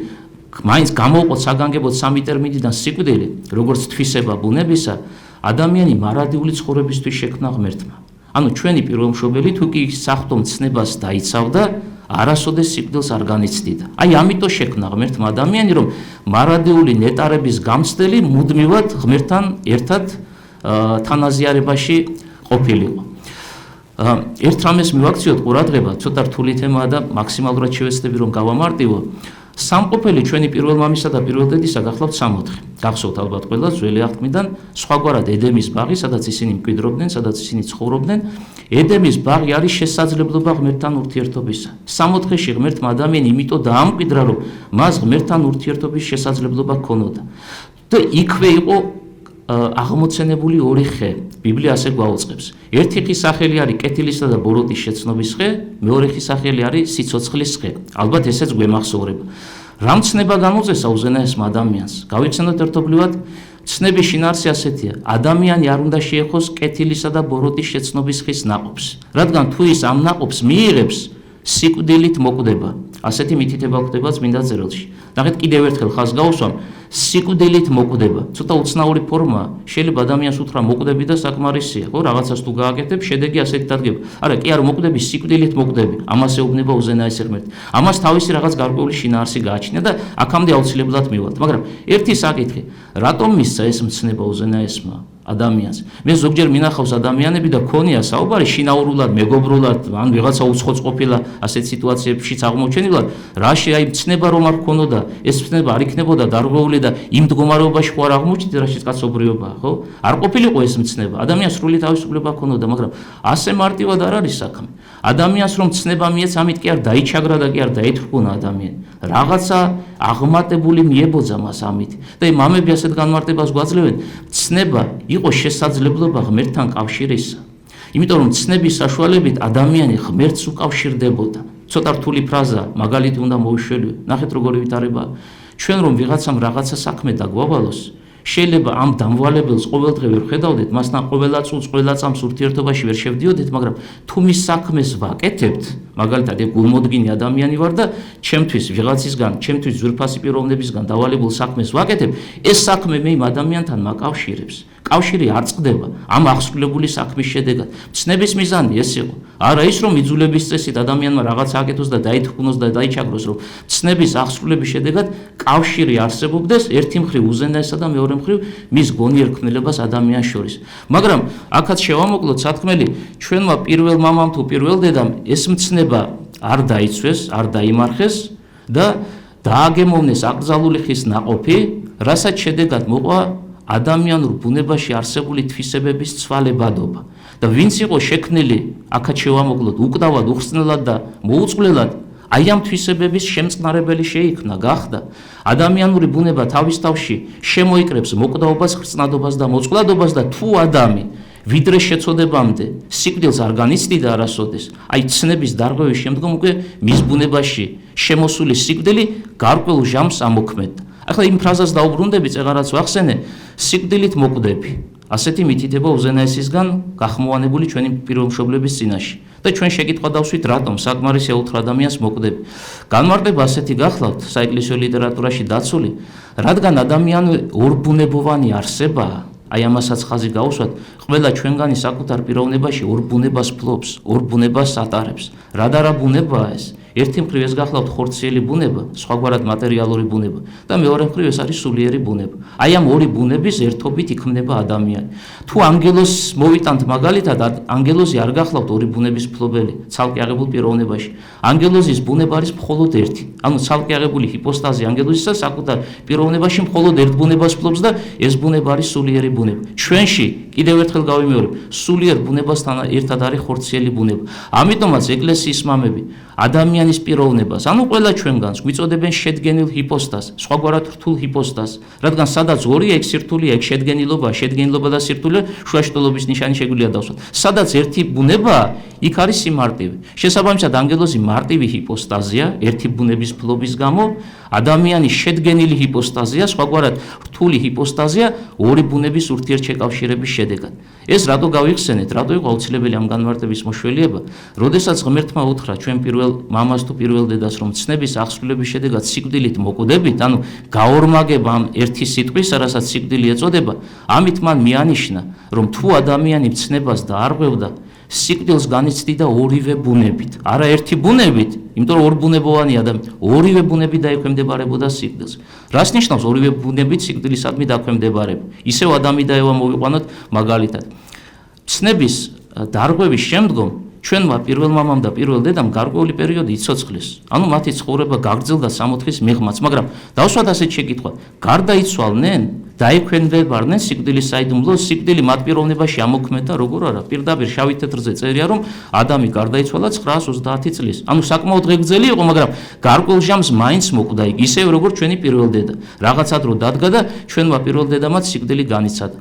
მაინც გამოვყოთ საგანგებოდ სამი ტერმინიდან სიკვდილი, როგორც თვისება ბუნებისა. ადამიანი მარადიული ცხოვრებისთვის შექმნა ღმერთმა. ანუ ჩვენი პიროვმშობელი თუ კი სახთო მცნებას დაიცავდა, არასოდეს სიკვდილს არ განიცდიდა. აი ამიტომ შექმნა ღმერთმა ადამიანი, რომ მარადიული ნეტარების გამცდელი მუდმივად ღმერთთან ერთად თანაზიარებაში ყოფილიყო. ერთ რამეს მივაქციოთ ყურადღება, ცოტა რთული თემაა და მაქსიმალურად შევეცდები რომ გავამარტივო. სამყოფელი ჩვენი პირველ მამისა და პირველ დედისა გახლავთ 64. გახსოვთ ალბათ ყველა ძველი აღთქმიდან, სხვაგვარად ედემის ბაღი, სადაც ისინი მკვიდრობდნენ, სადაც ისინი ცხოვრობდნენ. ედემის ბაღი არის შესაძლებლობა ღმერთთან ურთიერთობისა. 64-ში ღმერთმა ადამიანი იმიტომ დაამკვიდრა, რომ მას ღმერთთან ურთიერთობის შესაძლებლობა ჰქონოდა. და იქვე იყო აღმოცენებული ორი ხე. ბიბლია ასე გვაუწყებს. ერთი ხის სახელი არის კეთილისა და ბოროტის შეცნობის ხე, მეორე ხის სახელი არის სიცოცხლის ხე. ალბათ ესეც გვემახსოვრება. რა მცნება გამოწესა უზენაესმა ადამიანს? გავიცნოთ ერთობლივად, ცნების შინაარსი ასეთია. ადამიანი არ უნდა შეეხოს კეთილისა და ბოროტის შეცნობის ხის ნაყოფს. რადგან თუ ის ამ ნაყოფს მიიღებს, სიკვდილით მოკვდება. ასეთი მითითება გვხვდება წმინდა წერილში. ნახეთ კიდევ ერთხელ ხაზს გავუსვამ, სიკვდილით მოკვდება. ცოტა უცნაური ფორმაა. შეიძლება ადამიანს უთხრა მოკვდები და საკმარისია, ხო? რაღაცას თუ გააკეთებ, შედეგი ასეთი დადგება. არა, კი არ მოკვდები, სიკვდილით მოკვდები. ამას ეუბნება უზენაესი ღმერთი. ამას თავისი რაღაც გარკვეული შინაარსი გააჩნია და აქამდე აუცილებლად მივალთ. მაგრამ ერთი საკითხი, რატომ მისცა ეს მცნება უზენაესმა ადამიანს? მე ზოგჯერ მინახავს ადამიანები და ქონია საუბარი შინაურულად, მეგობრულად, ან ვიღაცა უცხოც ყოფილა ასეთ სიტუაციებშიც აღმოჩენილად, რაში აი მცნება რომ არ ქონოდა, ეს მცნება არ იქნებოდა დარღვეული და იმ მდგომარეობაში ხო არ აღმოჩნდა, რაშიც კაცობრიობაა, ხო? არ ყოფილიყო ეს მცნება. ადამიანს სრული თავისუფლება ქონოდა, მაგრამ ასე მარტივად არ არის საქმე. ადამიანს რომ მცნება მიეცა, ამით კი არ დაიჩაგრა და კი არ დაითრგუნა ადამიანი. რაღაცა აღმატებული მიებოძა მას ამით. და იმ მამები ასეთ განმარტებას გვაძლევენ, მცნება იყო შესაძლებლობა ღმერთთან კავშირისა. იმიტომ რომ მცნების საშუალებით ადამიანი ღმერთს უკავშირდებოდა. ცოტა რთული ფრაზა, მაგალითი უნდა მოვიშველიო. ნახეთ როგორი ვითარება. ჩვენ რომ ვიღაცამ რაღაცა საქმე დაგვავალოს, შეიძლება ამ დამვალებელს ყოველდღე ვერ ხედავდეთ, მასთან ყველა წუთს, ყველა წამს ურთიერთობაში ვერ შევდიოდეთ, მაგრამ თუ მის საქმეს ვაკეთებთ, მაგალითად, გულმოდგინე ადამიანი ვარ და ჩემთვის ვიღაცისგან, ჩემთვის ძვირფასი პიროვნებისგან დავალებულ საქმეს ვაკეთებ, ეს საქმე მე იმ ადამიანთან მაკავშირებს. კავშირი არ წყდება ამ აღსრულებული საქმის შედეგად. მცნების მიზანი ეს იყო. არა ის რომ იძულების წესით ადამიანმა რაღაც აკეთოს და დაითრგუნოს და დაიჩაგროს, რომ მცნების აღსრულების შედეგად კავშირი არსებობდეს ერთი მხრივ უზენაესა და მეორე მხრივ მის გონიერ ქმნილებას ადამიანს შორის. მაგრამ აქაც შევამოკლოთ სათქმელი, ჩვენმა პირველ მამამ თუ პირველ დედამ ეს მცნება არ დაიცვეს, არ დაიმარხეს და დააგემოვნეს აკრძალული ხის ნაყოფი, რასაც შედეგად მოყვა ადამიანურ ბუნებაში არსებული თვისებების ცვალებადობა. და ვინც იყო შექმნილი, აქაც შევამოკლოთ, უკვდავად, უხრწნელად და მოუწყვლელად, აი ამ თვისებების შემწყნარებელი შეიქმნა, გახდა. ადამიანური ბუნება თავის თავში შემოიკრებს მოკვდავობას, ხრწნადობას და მოწყვლადობას და თუ ადამი ვიდრე შეწოდებამდე სიკვდილს არ განიცდიდა არასოდეს, აი ცნების დარღვევის შემდგომ უკვე მის ბუნებაში შემოსული სიკვდილი გარკვეულ ჟამს ამოქმედდა. ახლა იმ ფრაზას დაუბრუნდები, წეღარაც ვახსენე, სიკვდილით მოკვდები. ასეთი მითითება უზენაესისგან გახმოვანებული ჩვენი პიროვმშობლების წინაშე. და ჩვენ შეკითხვა დავსვით, რატომ საკმარისია უთხრა ადამიანს მოკვდები. განმარტება ასეთი გახლავთ საეკლესიო ლიტერატურაში დაცული, რადგან ადამიანი ორბუნებოვანი არსებაა, აი ამასაც ხაზი გაუსვათ, ყველა ჩვენგანი საკუთარ პიროვნებაში ორ ბუნებას ფლობს, ორ ბუნებას ატარებს. რა და რა ბუნებაა ეს? ერთი მხრივ ეს გახლავთ ხორციელი ბუნება, სხვაგვარად მატერიალური ბუნება და მეორე მხრივ ეს არის სულიერი ბუნება. აი ამ ორი ბუნების ერთობით იქმნება ადამიანი. თუ ანგელოზს მოვიტანთ მაგალითად, ანგელოზი არ გახლავთ ორი ბუნების მფლობელი, ცალკე აღებულ პიროვნებაში. ანგელოზის ბუნება არის მხოლოდ ერთი. ანუ ცალკე აღებული ჰიპოსტაზი ანგელოზისა საკუთარ პიროვნებაში მხოლოდ ერთ ბუნებას ფლობს და ეს ბუნება არის სულიერი ბუნება. ჩვენში კიდევ ერთხელ გავიმეორებ, სულიერ ბუნებასთან ერთად არის ხორციელი ბუნება. ამიტომაც ეკლესიის მამები ადამიანის პიროვნებას, ანუ ყველა ჩვენგანს გვიწოდებენ შედგენილ ჰიპოსტაზს, სხვაგვარად რთულ ჰიპოსტაზს, რადგან სადაც ორია, ეგ სირთულეა, ეგ შედგენილობა და სირთულე შუაშტოლობის ნიშანი შეგვიძლია დავსვათ. სადაც ერთი ბუნებაა, იქ არის სიმარტივე. შესაბამისად, ანგელოზი მარტივი ჰიპოსტაზია, ერთი ბუნების ფლობის გამო, ადამიანის შედგენილი ჰიპოსტაზია, სხვაგვარად რთული ჰიპოსტაზია, ორი ბუნების ურთიერთშეკავშირების შედეგად. ეს რატო გავიხსენეთ, რატო იყო აუცილებელი ამ განმარტების მოშველიება? როდესაც ღმერთმა უთხრა ჩვენ პირველ მამას თუ პირველ დედას, რომ ცნების აღსრულების შედეგად სიკვდილით მოკვდებით, ანუ გაორმაგება ამ ერთი სიტყვის, რასაც სიკვდილი ეწოდება, ამით მან მიანიშნა, რომ თუ ადამიანი ცნებას დაარღვევდა, სიკვდილს განიცდიდა ორივე ბუნებით, არა ერთი ბუნებით, იმიტომ რომ ორბუნებოვანი ადამიანი, ორივე ბუნები დაექვემდებარებოდა სიკვდილს. რას ნიშნავს ორივე ბუნებით სიკვდილისადმი დაქვემდებარება? ისევ ადამი და ევა მოვიყვანოთ მაგალითად. ცნების დარღვევის შემდგომ ჩვენმა პირველ მამამ და პირველ დედამ გარკვეული პერიოდი იცოცხლეს. ანუ მათი ცხოვრება გაგრძელდა 60-ის მიღმაც, მაგრამ დავსვათ ასეთ შეკითხვა, გარდაიცვალნენ? დაექვემდებარნენ სიკვდილის საიდუმლოს, სიკვდილი მათ პიროვნებაში ამოქმედა, როგორ არა? პირდაპირ შავი თეთრზე წერია, რომ ადამი გარდაიცვალა 930 წლის. ანუ საკმაოდ ღეგრძელი იყო, მაგრამ გარკვეულ ჟამს მაინც მოკვდა იქ, ისევ როგორც ჩვენი პირველ დედა. რაღაცა დრო დადგა და ჩვენმა პირველ დედამაც სიკვდილი განიცადა.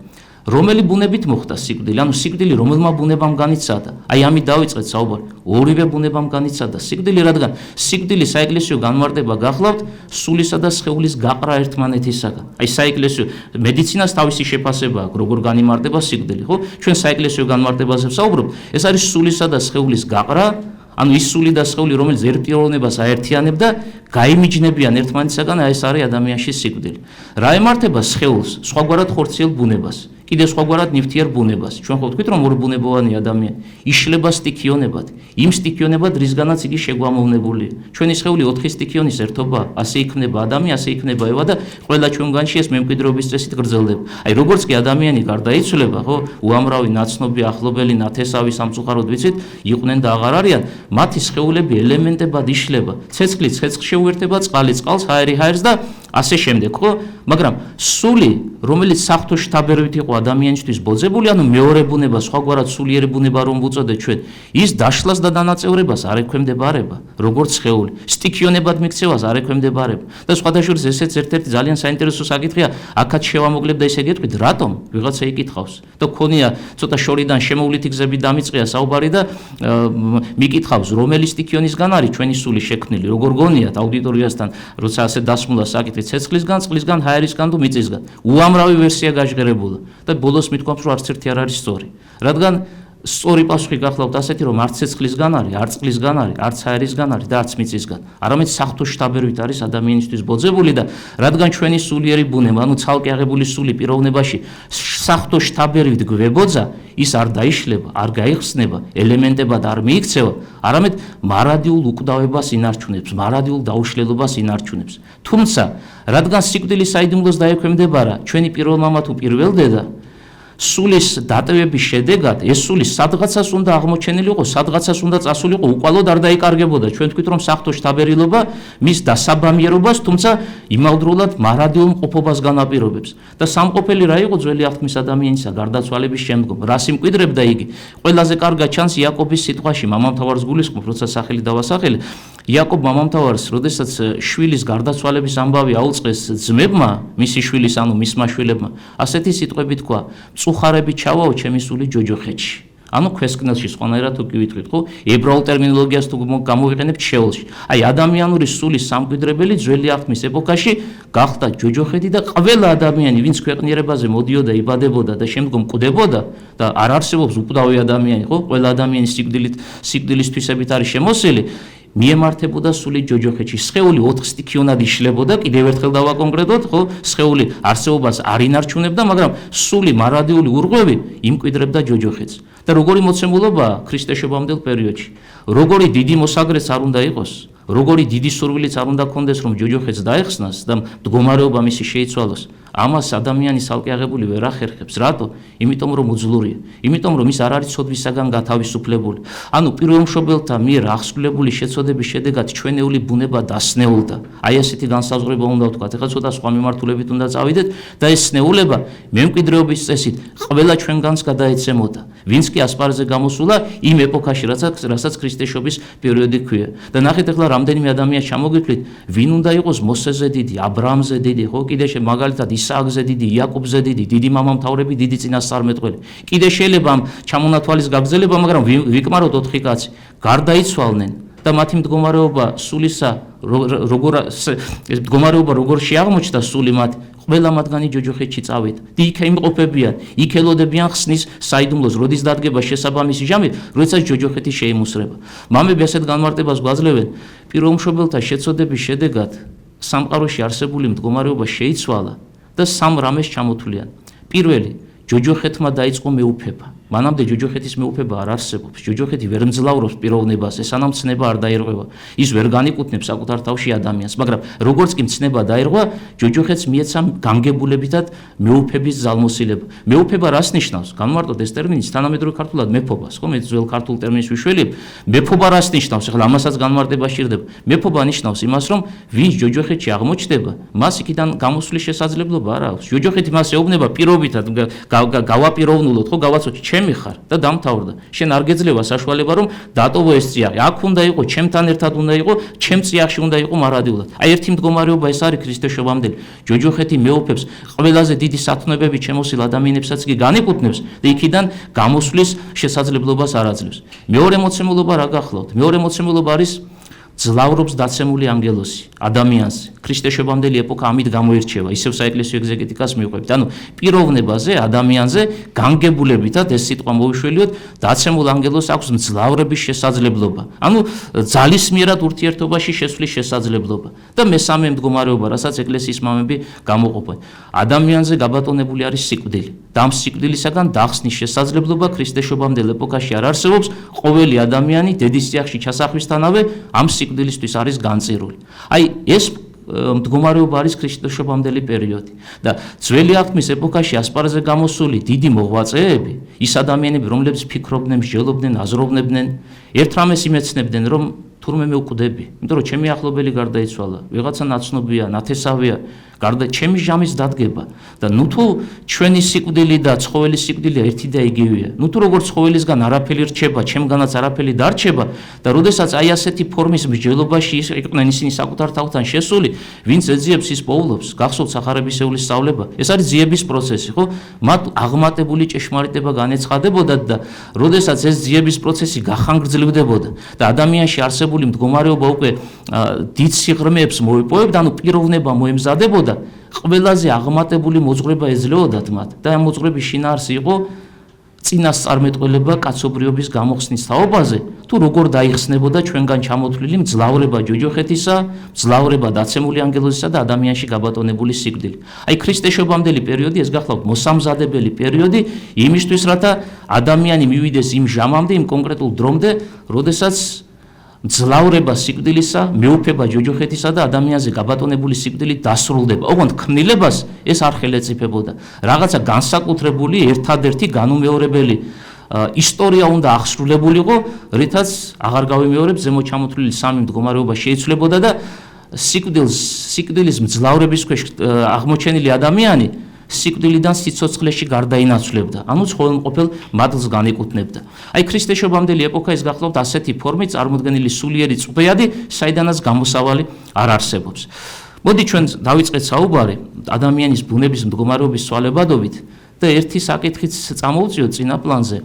რომელი ბუნებით მოხდა სიკვდილი? ანუ სიკვდილი რომელმა ბუნებამ განიცადა? აი ამით დავიწყეთ საუბარი. ორივე ბუნებამ განიცადა სიკვდილი, რადგან სიკვდილი საეკლესიო განმარტება გახლავთ სულისა და სხეულის გაყრა ერთმანეთისაგან. აი საეკლესიო მედიცინას თავისი შეფასება აქვს, როგორ განიმარტება სიკვდილი, ხო? ჩვენ საეკლესიო განმარტებაზე ვსაუბრობთ. ეს არის სულისა და სხეულის გაყრა, ანუ ის სული და სხეული, რომელიც ერთ პიროვნებას აერთიანებდა, გაიმიჯნებიან ერთმანეთისაგან, აი ეს არის ადამიანში სიკვდილი. რა ემართება სხეულს? სხვაგვარად ხორციელ ბუნებას. კიდევ სხვაგვარად ნივთიერ ბუნებას. ჩვენ ხო ვთქვით, რომ ორბუნებოვანი ადამიანი იშლება სტიქიონებად, იმ სტიქიონებად, რისგანაც იგი შეგვამოვნებულია. ჩვენი სხეული 4 სტიქიონის ერთობა, ასე იქნება ადამი, ასე იქნება ევა და ყველა ჩვენგანში ეს მემკვიდრეობის წესით გრძელდება. აი როგორც კი ადამიანი გარდაიცვლება, ხო, უამრავი ნაცნობი, ახლობელი, ნათესავი, სამწუხაროდ ვიცით, იყვნენ და აღარ არიან, მათი სხეულები ელემენტებად იშლება. ცეცხლი ცეცხლს შეუერთება, წყალი წყალს, ჰაერი ჰაერს და ასე შემდეგ, ხო? მაგრამ სული, რომელიც საღვთო შთაბერვით იყო ადამიანისთვის ბოძებული, ანუ მეორე ბუნება, სხვაგვარად სულიერი ბუნება რომ ვუწოდეთ ჩვენ, ის დაშლას და დანაწევრებას არ ექვემდებარება, როგორც სხეული. სტიქიონებად მიქცევას არ ექვემდებარება. და სხვადასხვა ესეც ერთ-ერთი ძალიან საინტერესო საკითხია, აქაც შევამოკლებ და ისე გეტყვით, რატომ? ვიღაცა იკითხავს. და ქონია ცოტა შორიდან შემოვლითი გზები დამიწყია საუბარი და მიკითხავს, რომელი სტიქიონისგან არის ჩვენი სული შექმნილი, როგორ გონიათ აუდიტორიასთან, როცა ასე დასმულა საკითხი, ცეცხლისგან, წყლისგან, ჰაერისგან თუ მიწისგან. უამრავი ვერსია გაჟღერებულა და ბოლოს მithქვამს, რომ არც ერთი არ არის სწორი. რადგან სწორი პასუხი გახლავთ ასეთი, რომ არც ცეცხლისგან არის, არც წყლისგან არის, არც ჰაერისგან არის და არც მიწისგან. არამედ საღვთო შთაბერვით არის ადამიანისთვის ბოძებული და რადგან ჩვენი სულიერი ბუნება, ანუ ცალკე აღებული სული პიროვნებაში საღვთო შთაბერვით გვებოძა, ის არ დაიშლება, არ გაიხსნება, ელემენტებად არ მიიქცევა, არამედ მარადიულ უკვდავებას ინარჩუნებს, მარადიულ დაუშლელობას ინარჩუნებს. თუმცა, რადგან სიკვდილის საიდუმლოს დაექვემდებარა ჩვენი პირველ მამა თუ პირველ დედა, სულის დატევების შედეგად ეს სული სადღაცას უნდა აღმოჩენილიყო, სადღაცას უნდა წასულიყო, უყალოდ არ დაიკარგებოდა. ჩვენ თქვით, რომ საღვთო შთაბერილობა მის დასაბამიერობას, თუმცა იმავდროულად მარადიულ მყოფობას განაპირობებს. და სამყოფელი რა იყო ძველი აღთქმის ადამიანისა გარდაცვალების შემდგომ? რას იმკვიდრებდა იგი? ყველაზე კარგად ჩანს იაკობის სიტყვაში, მამამთავარს გულისხმობ, როცა სახელი დავასახელე. იაკობ მამამთავარს, როდესაც შვილის გარდაცვალების ამბავი აუწყეს ძმებმა, მისი შვილის, ანუ მისმა შვილებმა, ასეთი სიტყვები თქვა: "მწუხარები ჩავაო ჩემი სული ჯოჯოხეთში". ანუ ქვესკნელში, სხვანაირად თუ კი ვიტყვით, ხო? ებრაულ ტერმინოლოგიას თუ გამოვიყენებთ შეოლში. აი ადამიანური სულის სამკვიდრებელი ძველი აღთქმის ეპოქაში გახდა ჯოჯოხეთი და ყველა ადამიანი, ვინც ქვეყნიერებაზე მოდიოდა, იბადებოდა და შემდგომ კვდებოდა და არ არსებობს უკვდავი ადამიანი, ხო? ყველა ადამიანი სიკვდილის თვისებით არის შემოსილი. მიემართებოდა სული ჯოჯოხეთში. სხეული 4 სტიქიონად იშლებოდა, კიდევ ერთხელ დავაკონკრეტოთ, ხო? სხეული არსებობას არ ინარჩუნებდა, მაგრამ სული მარადიული ურღვევი იმკვიდრებდა ჯოჯოხეთს. და როგორი მოცემულობაა ქრისტეს შობამდელ პერიოდში. როგორი დიდი მოსაგრეც არ უნდა იყოს, როგორი დიდი სურვილიც არ უნდა კონდეს რომ ჯოჯოხეთს დაეხსნას და მდგომარეობა მისი შეიცვალოს. ამას ადამიანი ცალკე აღებული ვერ ახერხებს. რატო? იმიტომ რომ უძლურია. იმიტომ რომ ის არ არის ცოდვისაგან გათავისუფლებული. ანუ პირველმშობელთა მიერ აღსრულებული შეცოდების შედეგად ჩვენეული ბუნება დასნეულდა. აი ასეთი განსაზღვრება უნდა ვთქვათ. ეხლა ცოტა სხვა მიმართულებით უნდა წავიდეთ და ეს სნეულება მემკვიდრეობის წესით ყველა ჩვენგანს გადაეცემოდა. ვინც კი ასპარეზზე გამოსულა იმ ეპოქაში, რასაც ქრისტეშობის პერიოდი ქვია. და ნახეთ ახლა რამდენიმე ადამიანს ჩამოგიქვით, ვინ უნდა იყოს მოსეზე დიდი, აბრაამზე დიდი, ხო, კიდე მაგალითად ისააკზე დიდი, იაკობზე დიდი, დიდი მამამთავრები, დიდი წინასწარმეტყველი. კიდე შეიძლება ამ ჩამონათვალის გაგრძელება, მაგრამ ვიკმაროთ 4 კაცი, გარდაიცვალნენ და მათი მდგომარეობა სულისა როგორ შეაღმოჩნდა სული მათ, ყველა მათგანი ჯოჯოხეთში წავიდა. იქ იმყოფებიან, იქ ელოდებიან ხსნის საიდუმლოს, როდის დადგება შესაბამისი ჟამი, როდესაც ჯოჯოხეთი შეიმუსრება. მამები ასეთ განმარტებას გვაძლევენ, პირველმშობელთა შეცოდების შედეგად სამყაროში არსებული მდგომარეობა შეიცვალა და 3 რამეს ჩამოთვლიან. პირველი, ჯოჯოხეთმა დაიწყო მეუფება. მანამდე ჯოჯოხეთის მეუფება არ არსებობს. ჯოჯოხეთი ვერ მძლავრობს პიროვნებას, სანამ ცნება არ დაირღვევა. ის ვერ განიკუთვნებს საკუთარ თავში ადამიანს, მაგრამ როგორც კი ცნება დაირღვა, ჯოჯოხეთს მიეცა განგებულებითად მეუფების ძალმოსილება. მეუფება რას ნიშნავს? განმარტოთ ეს ტერმინი თანამედროვე ქართულად მეფობას, ხო, მე ძველ ქართულ ტერმინს ვიშველებ. მეფობა რას ნიშნავს? ახლა ამასაც განმარტება სჭირდება. მეფობა ნიშნავს იმას, რომ ვინც ჯოჯოხეთში აღმოჩნდება, მას იქიდან გამოსვლის შესაძლებლობა არ აქვს. ჯოჯოხეთი მას ეუბნება პირობითად, გავაპიროვნულოთ, ხო, გავაცოთ ჩემი ხარ და დამთავრდა. შენ არ გეძლევა საშუალება რომ დატოვო ეს წიაღი. აქ უნდა იყო, ჩემთან ერთად უნდა იყო, ჩემ წიაღში უნდა იყო მარადიულად. აი ერთი მდგომარეობა ეს არის ქრისტეშობამდელი. ჯოჯოხეთი მეუფებს ყველაზე დიდი სათნოებები შემოსილ ადამიანებსაც კი განეკუთვნებს და იქიდან გამოსვლის შესაძლებლობას არ აძლევს. მეორე მოცემულობა რა გახლავთ? მეორე მოცემულობა არის ძლავრობს დაცემული ანგელოსი ადამიანზე. ქრისტეშობამდელი ეპოქა ამით გამოირჩევა, ისევ საეკლესიო ეგზეგეტიკას მივყვებით. ანუ პიროვნებაზე, ადამიანზე განგებულებითად ეს სიტყვა მოვიშველიოთ, დაცემულ ანგელოს აქვს მძლავრების შესაძლებლობა. ანუ ძალისმიერად ურთიერთობაში შესვლის შესაძლებლობა. და მესამე მდგომარეობა, რასაც ეკლესიის მამები გამოყოფენ. ადამიანზე გაბატონებული არის სიკვდილი. და ამ სიკვდილისაგან დახსნის შესაძლებლობა ქრისტეშობამდელ ეპოქაში არ არსებობს. ყოველი ადამიანი დედის წიაღში ჩასახვისთანავე ამ სიკვდილისთვის არის განწირული. აი ეს მდგომარეობა არის ქრისტეშობამდელი პერიოდი და ძველი აღთქმის ეპოქაში ასპარეზზე გამოსული დიდი მოღვაწეები, ის ადამიანები, რომლებიც ფიქრობდნენ, მსჯელობდნენ, აზროვნებდნენ, ერთ რამეს იმეცნებდნენ, რომ თურმე მე ვკვდები, იმიტომ რომ ჩემი ახლობელი გარდაიცვალა, ვიღაცა ნაცნობია, ნათესავია, ჩემი ჟამის დადგება და ნუ თუ ჩვენი სიკვდილი და ცხოველის სიკვდილი ერთი და იგივეა. ნუ თუ როგორც ცხოველისგან არაფერი რჩება, ჩემგანაც არაფერი დარჩება და როდესაც აი ასეთი ფორმის მსჯელობაში იყვნენ ისინი საკუთარ თავთან შესული, ვინც ეძიებს ის პოულობს, გახსოვთ სახარებისეული სწავლება. ეს არის ძიების პროცესი, ხო? მათ აღმატებული ჭეშმარიტება განეცხადებოდათ და როდესაც ეს ძიების პროცესი გახანგრძლივდებოდა და ადამიანში არსებული მდგომარეობა უკვე დიდ სიღრმეებს მოიპოვებდა, ანუ პიროვნება მოემზადებოდა, ყველაზე აღმატებული მოძღვრება ეძლეოდათ მათ და ამ მოძღვრების შინაარსი იყო წინასწარმეტყველება კაცობრიობის გამოხსნის თაობაზე, თუ როგორ დაიხსნებოდა ჩვენგან ჩამოთვლილი მძლავრება ჯოჯოხეთისა, მძლავრება დაცემული ანგელოზისა და ადამიანში გაბატონებული სიკვდილი. აი ქრისტეშობამდელი პერიოდი ეს გახლავთ მოსამზადებელი პერიოდი იმისთვის, რათა ადამიანი მივიდეს იმ ჟამამდე, იმ კონკრეტულ დრომდე, როდესაც მძლავრება სიკვდილისა, მეუფება ჯოჯოხეთისა და ადამიანზე გაბატონებული სიკვდილი დასრულდება. ოღონდ ქმნილებას ეს არ ხელეწიფებოდა. რაღაცა განსაკუთრებული, ერთადერთი განუმეორებელი ისტორია უნდა აღსრულებულიყო, რითაც აღარ გავიმეორებ ზემოთ ჩამოთვლილი 3 მდგომარეობა შეიცვლებოდა და სიკვდილის მძლავრების ქვეშ აღმოჩენილი ადამიანი სიკვდილიდან სიცოცხლეში გარდაინაცვლებდა, ანუ ცხოველმყოფელ მადლს განეკუთვნებდა. აი ქრისტეშობამდელი ეპოქა ის გახლავთ ასეთი ფორმით წარმოდგენილი სულიერი წვეადი, საიდანაც გამოსავალი არ არსებობს. მოდი ჩვენ დავიწყეთ საუბარი ადამიანის ბუნების მდგომარეობის ცვალებადობით და ერთი საკითხიც წამოვწიოთ წინა პლანზე.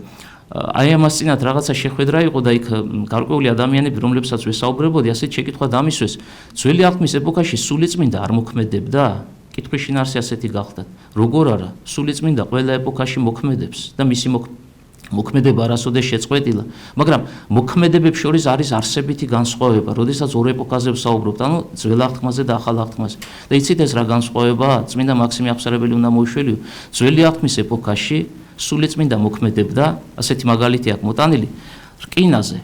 აი ამას წინათ რაღაცა შეხვედრა იყო და იქ გარკვეული ადამიანები, რომლებსაც ვესაუბრებოდი, ასეთ შეკითხვა დამისვეს. ძველი აღთქმის ეპოქაში სულიწმინდა არ მოქმედებდა? კითხვის შინაარსი ასეთი გახდათ. როგორ არა, სულიწმინდა ყველა ეპოქაში მოქმედებს და მისი მოქმედება არასოდეს შეწყვეტილა, მაგრამ მოქმედებებს შორის არის არსებითი განსხვავება, როდესაც ორ ეპოქაზე ვსაუბრობთ, ანუ ძველ აღთქმაზე და ახალ აღთქმაზე. და იცით ეს რა განსხვავებაა? წმინდა მაქსიმე აღსარებელი უნდა მოიშველიო. ძველი აღთქმის ეპოქაში სულიწმინდა მოქმედებდა, ასეთი მაგალითი აქვს მოტანილი, რკინაზე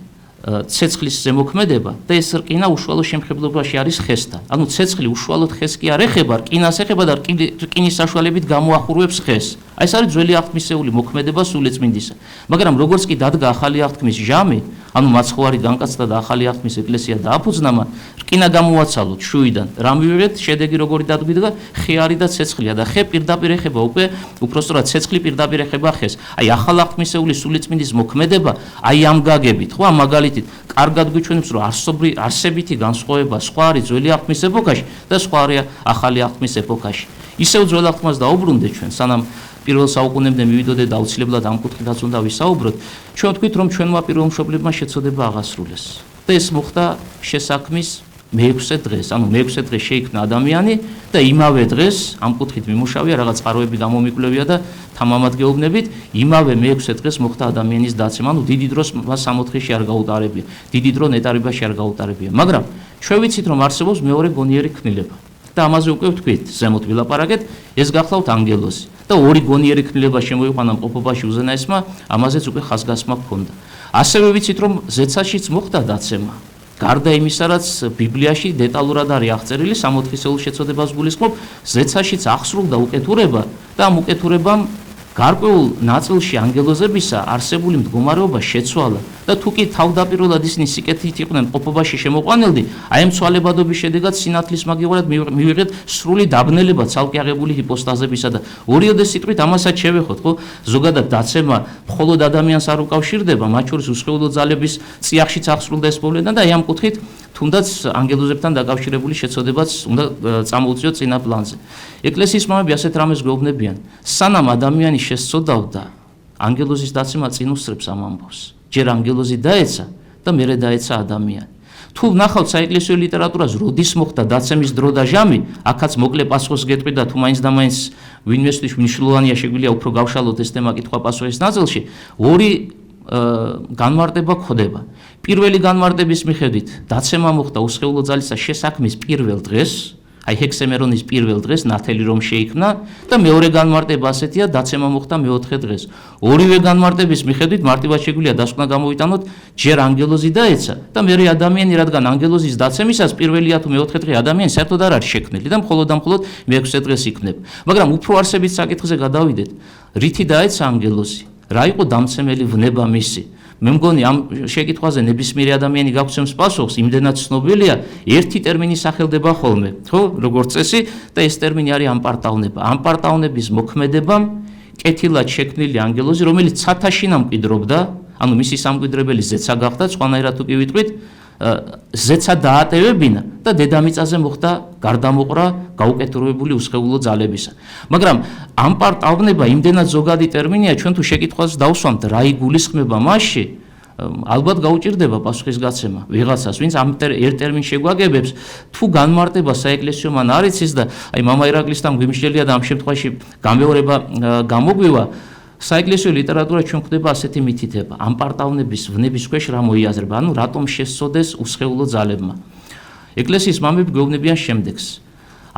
ცეცხლის ზემოქმედება და ეს რკინა უშუალო შემხებლობაში არის ხესთან. ანუ ცეცხლი უშუალოდ ხეს კი არ ეხება, რკინას ეხება და რკინის საშუალებით გამოახურვებს ხეს. აი ეს არის ძველი აღთქმისეული მოქმედება სულიწმინდისა. მაგრამ როგორც კი დადგა ახალი აღთქმის ჟამი, ანუ მაცხოვარი განკაცდა და ახალი აღთქმის ეკლესია დააფუძნა, რკინა გამოაცალოთ შუიდან. რა მივიღეთ? შედეგი როგორი დადგა? ხე არის და ცეცხლია და ხე პირდაპირ ეხება უკვე უпростоრად ცეცხლი პირდაპირ ეხება ხეს. აი ახალ აღთქმისეული სულიწმინდის მოქმედება აი ამ გაგებით, ხო, ამ მაგალითით კარგად გვიჩვენებს, რომ არსებითი განსხვავება სხვა არის ძველი აღთქმის ეპოქაში და სხვა არის ახალი აღთქმის ეპოქაში. ისევ ძველ აღთქმას დაუბრუნდეთ ჩვენ, სანამ პირველ საუკუნემდე მივიდოდეთ და აუცილებლად ამ კუთხითაც უნდა ვისაუბროთ. ჩვენ ვთქვით, რომ ჩვენმა პირველ მშობლებმა შეცოდება აღასრულეს და ეს მოხდა შესაქმის მე-6 დღეს, ანუ მე-6 დღეს შეიქმნა ადამიანი და იმავე დღეს ამ კუთხით მიმუშავია, რაღაც წყაროები გამომიკვლევია და თამამად გეუბნებით, იმავე მე-6 დღეს მოხდა ადამიანის დაცემა, ანუ დიდი დროს მას 64-ში არ გაუტარებია, დიდი დრო ნეტარებაში არ გაუტარებია, მაგრამ ჩვენ ვიცით, რომ არსებობს მეორე გონიერი ქმნილება და ამაზე უკვე ვთქვით, ზემოთ ვილაპარაკეთ, ეს გახლავთ ანგელოზი და ორი გონიერი ქმნილება შემოიყვანა მყოფობაში უზენაესმა, ამაზეც უკვე ხაზგასმა ჰქონდა. ასევე ვიცით, რომ ზეცაშიც მოხდა დაცემა. გარდა იმისა, რაც ბიბლიაში დეტალურად არის აღწერილი, 64-ეულ შეცოდებას გულისხმობ, ზეცაშიც აღსრულდა უკეთურება და ამ უკეთურებამ გარკვეულ ნაწილში ანგელოზებისა არსებული მდგომარეობა შეცვალა და თუ კი თავდაპირველად ისინი სიკეთით იყვნენ ყოფობაში შემოყვანილდი, აი ამ ცვალებადობის შედეგად სინათლის მაგივრად მივიღეთ სრული დაბნელება ცალკე აღებული ჰიპოსტაზებისა და ორიოდე სიტყვით ამასაც შევეხოთ, ხო? ზოგადად დაცემა მხოლოდ ადამიანს არ უკავშირდება, მათ შორის უსხეულო ძალების წიაღშიც აღსრულდა ეს მოვლენა და აი ამ კუთხით თუნდაც ანგელოზებთან დაკავშირებული შეცოდებაც უნდა წამოუწიოთ წინა პლანზე. ეკლესიის მამები ასეთ რამეს გვეუბნებიან, სანამ ადამიანი შესწოდავდა, ანგელოზის დაცემა წინ უსწრებს ამ ამბავს. ჯერ ანგელოზი დაეცა და მერე დაეცა ადამიანი. თუ ვნახავთ საეკლესიო ლიტერატურას, როდის მოხდა დაცემის დრო და ჟამი, აქაც მოკლე პასუხს გეტყვი და თუ მაინც და მაინც ვინმესთვის მნიშვნელოვანია შეგვიძლია უფრო გავშალოთ ეს თემა კითხვა-პასუხის ნაწილში, ორი განმარტება გვხვდება. პირველი განმარტების მიხედვით, დაცემა მოხდა უსხეულო ძალისა შესაქმის პირველ დღეს, აი ჰექსემერონის პირველ დღეს, ნათელი რომ შეიქმნა და მეორე განმარტება ასეთია, დაცემა მოხდა მე-4 დღეს. ორივე განმარტების მიხედვით მარტივად შეგვიძლია დასკვნა გამოვიტანოთ, ჯერ ანგელოზი დაეცა და მერე ადამიანი, რადგან ანგელოზის დაცემისას პირველია თუ მე-4 დღე ადამიანი საერთოდ არ არის შექმნილი და მხოლოდ მე-6 დღეს იქნება. მაგრამ უფრო არსებით საკითხზე გადავიდეთ, რითი დაეცა ანგელოზი? რა იყო დამცემელი ვნება მისი? მე მგონი ამ შეკითხვაზე ნებისმიერი ადამიანი გაგცემს პასუხს, იმდენად ცნობილია, ერთი ტერმინი სახელდება ხოლმე, ხო, როგორც წესი და ეს ტერმინი არის ამპარტავნება. ამპარტავნების მოქმედებამ კეთილად შექმნილი ანგელოზი, რომელიც ცათაში ნამკვიდრობდა, ანუ მისი სამკვიდრებელი ზეცა გახდა, სხვანაირად თუ კი ვიტყვით, ზეცა დაატევებინა და დედამიწაზე მოხდა გარდამოყრა გაუკეთურებული უსხეულო ძალებისა. მაგრამ ამპარტავნება იმდენად ზოგადი ტერმინია, ჩვენ თუ შეკითხვას დავსვამთ, რა იგულისხმება მასში, ალბათ გაუჭირდება პასუხის გაცემა ვიღაცას, ვინც ამ ერთ ტერმინს შეგვაგებებს, თუ განმარტება საეკლესიო მან არ იცის და აი მამა ირაკლისთან გვიმსჯელია და ამ შემთხვევაში გამეორება გამოგვივა, საეკლესიო ლიტერატურა ჩვენ გვხვდება ასეთი მითითება, ამპარტავნების ვნების ქვეშ რა მოიაზრება, ანუ რატომ შესწოდეს უსხეულო ძალებმა. ეკლესიის მამები გვეუბნებიან შემდეგს,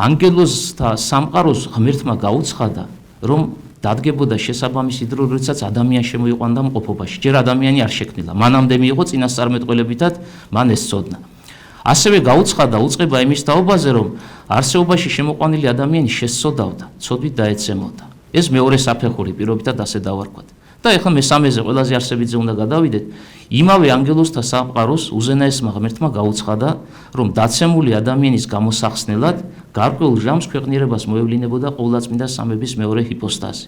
ანგელოზთა სამყაროს ღმერთმა გაუცხადა, რომ დადგებოდა შესაბამისი დრო, როდესაც ადამიანი შემოიყვანდა მყოფობაში. ჯერ ადამიანი არ შექმნილა, მანამდე მიიღო წინასწარმეტყველებითად მან ეს ცოდნა. ასევე გაუცხადა უწყება იმის თაობაზე, რომ არსებობაში შემოყვანილი ადამიანი შესწოდავდა, ცოდვით დაეცემოდა. ეს მეორე საფეხური პირობითად ასე დავარქვათ. და ეხლა მესამეზე ყველაზე არსებითზე უნდა გადავიდეთ. იმავე ანგელოზთა სამყაროს უზენაესმა ღმერთმა გაუცხადა, რომ დაცემული ადამიანის გამოსახსნელად გარკვეულ ჟამს ქვეყნიერებას მოევლინებოდა ყოვლადწმინდა სამების მეორე ჰიპოსტაზი.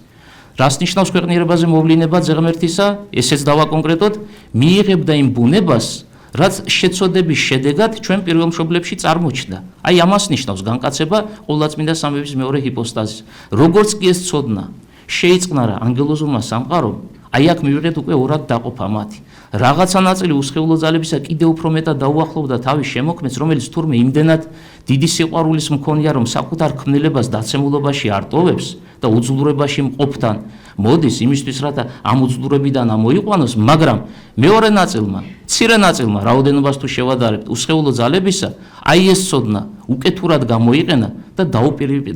რას ნიშნავს ქვეყნიერებაზე მოვლინება ღმერთისა? ესეც დავაკონკრეტოთ, მიიღებდა იმ ბუნებას, რაც შეცოდების შედეგად ჩვენ პირველ მშობლებში წარმოჩნდა. აი ამას ნიშნავს განკაცება ყოვლადწმინდა სამების მეორე ჰიპოსტაზის. როგორც კი ეს ცოდნა შეიწყნარა ანგელოზურმა სამყარომ, აი აქ მივიღეთ უკვე ორად დაყოფა მათი. რაღაცა ნაწილი უსხეულო ძალებისა კიდევ უფრო მეტად დაუახლოვდა თავის შემოქმედს, რომელიც თურმე იმდენად დიდი სიყვარულის მქონია, რომ საკუთარ ქმნილებას დაცემულობაში არ ტოვებს და უძლურებაში მყოფთან მოდის იმისთვის, რათა ამ უძლურებიდან ამოიყვანოს, მაგრამ მეორე ნაწილმა, მცირე ნაწილმა, რაოდენობას თუ შევადარებთ უსხეულო ძალებისა, აი ეს ცოდნა უკეთურად გამოიყენა და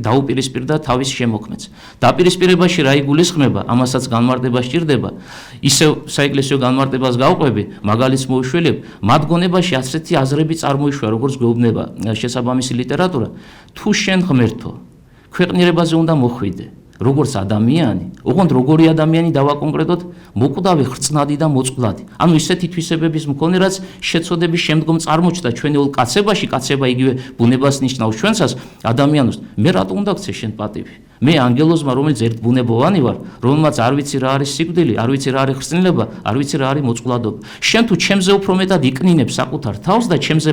დაუპირისპირდა თავის შემოქმედს. დაპირისპირებაში რა იგულისხმება, ამასაც განმარტება სჭირდება. ისევ საეკლესიო განმარტებას გავყვები, მაგალითს მოვიშველებ, მათ გონებაში ასეთი აზრები წარმოიშვა, როგორც გვეუბნება შესაბამისი ლიტერატურა, თუ შენ ღმერთო, ქვეყნიერებაზე უნდა მოხვიდე. როგორც ადამიანი, ოღონდ როგორი ადამიანი დავაკონკრეტოთ, მოკვდავი, ხრწნადი და მოწყვლადი. ანუ ისეთი თვისებების მქონე, რაც შეცოდების შემდგომ წარმოჩნდა ჩვენი ოლ კაცებაში, კაცება იგივე ბუნებას ნიშნავს ჩვენსას, ადამიანს. მე რატო უნდა გქცე შენ პატივი? მე ანგელოზმა, რომელიც ერთ ბუნებოვანი ვარ, რომელმაც არ ვიცი რა არის სიკვდილი, არ ვიცი რა არის ხრწნილება, არ ვიცი რა არის მოწყვლადობა. შენ თუ ჩემზე უფრო მეტად იქნინებ საკუთარ თავს და ჩემზე